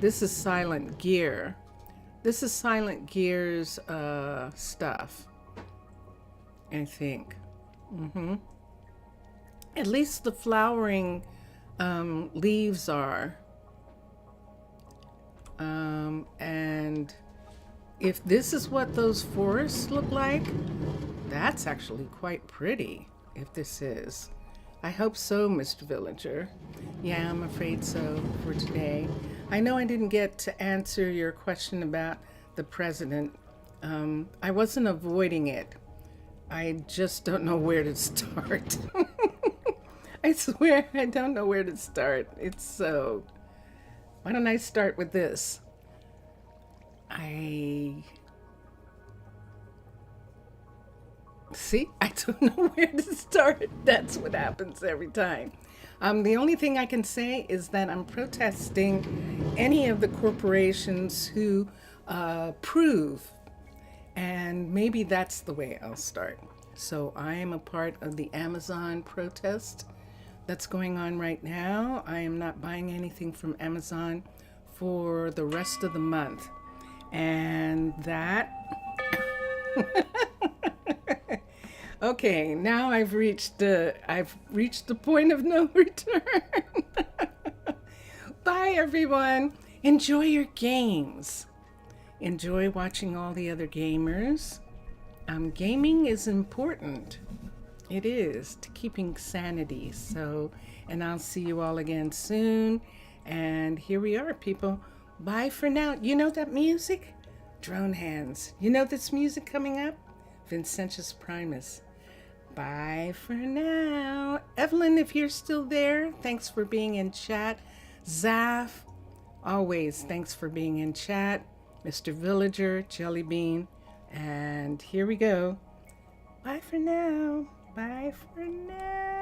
This is Silent Gear. This is Silent Gear's stuff, I think. At least the flowering leaves are. And if this is what those forests look like, that's actually quite pretty, if this is. I hope so, Mr. Villager. Yeah, I'm afraid so for today. I know I didn't get to answer your question about the president. I wasn't avoiding it. I just don't know where to start. I swear I don't know where to start. It's so... Why don't I start with this? See, I don't know where to start. That's what happens every time. The only thing I can say is that I'm protesting any of the corporations who prove, and maybe that's the way I'll start. So I am a part of the Amazon protest that's going on right now. I am not buying anything from Amazon for the rest of the month. And that... Okay, now I've reached the point of no return. Bye, everyone. Enjoy your games. Enjoy watching all the other gamers. Gaming is important. It is, to keeping sanity. So, and I'll see you all again soon. And here we are, people. Bye for now. You know that music? Drone hands. You know this music coming up? Vincentius Primus. Bye for now. Evelyn, if you're still there, thanks for being in chat. Zaf, always thanks for being in chat. Mr. Villager, Jelly Bean, and here we go. Bye for now. Bye for now.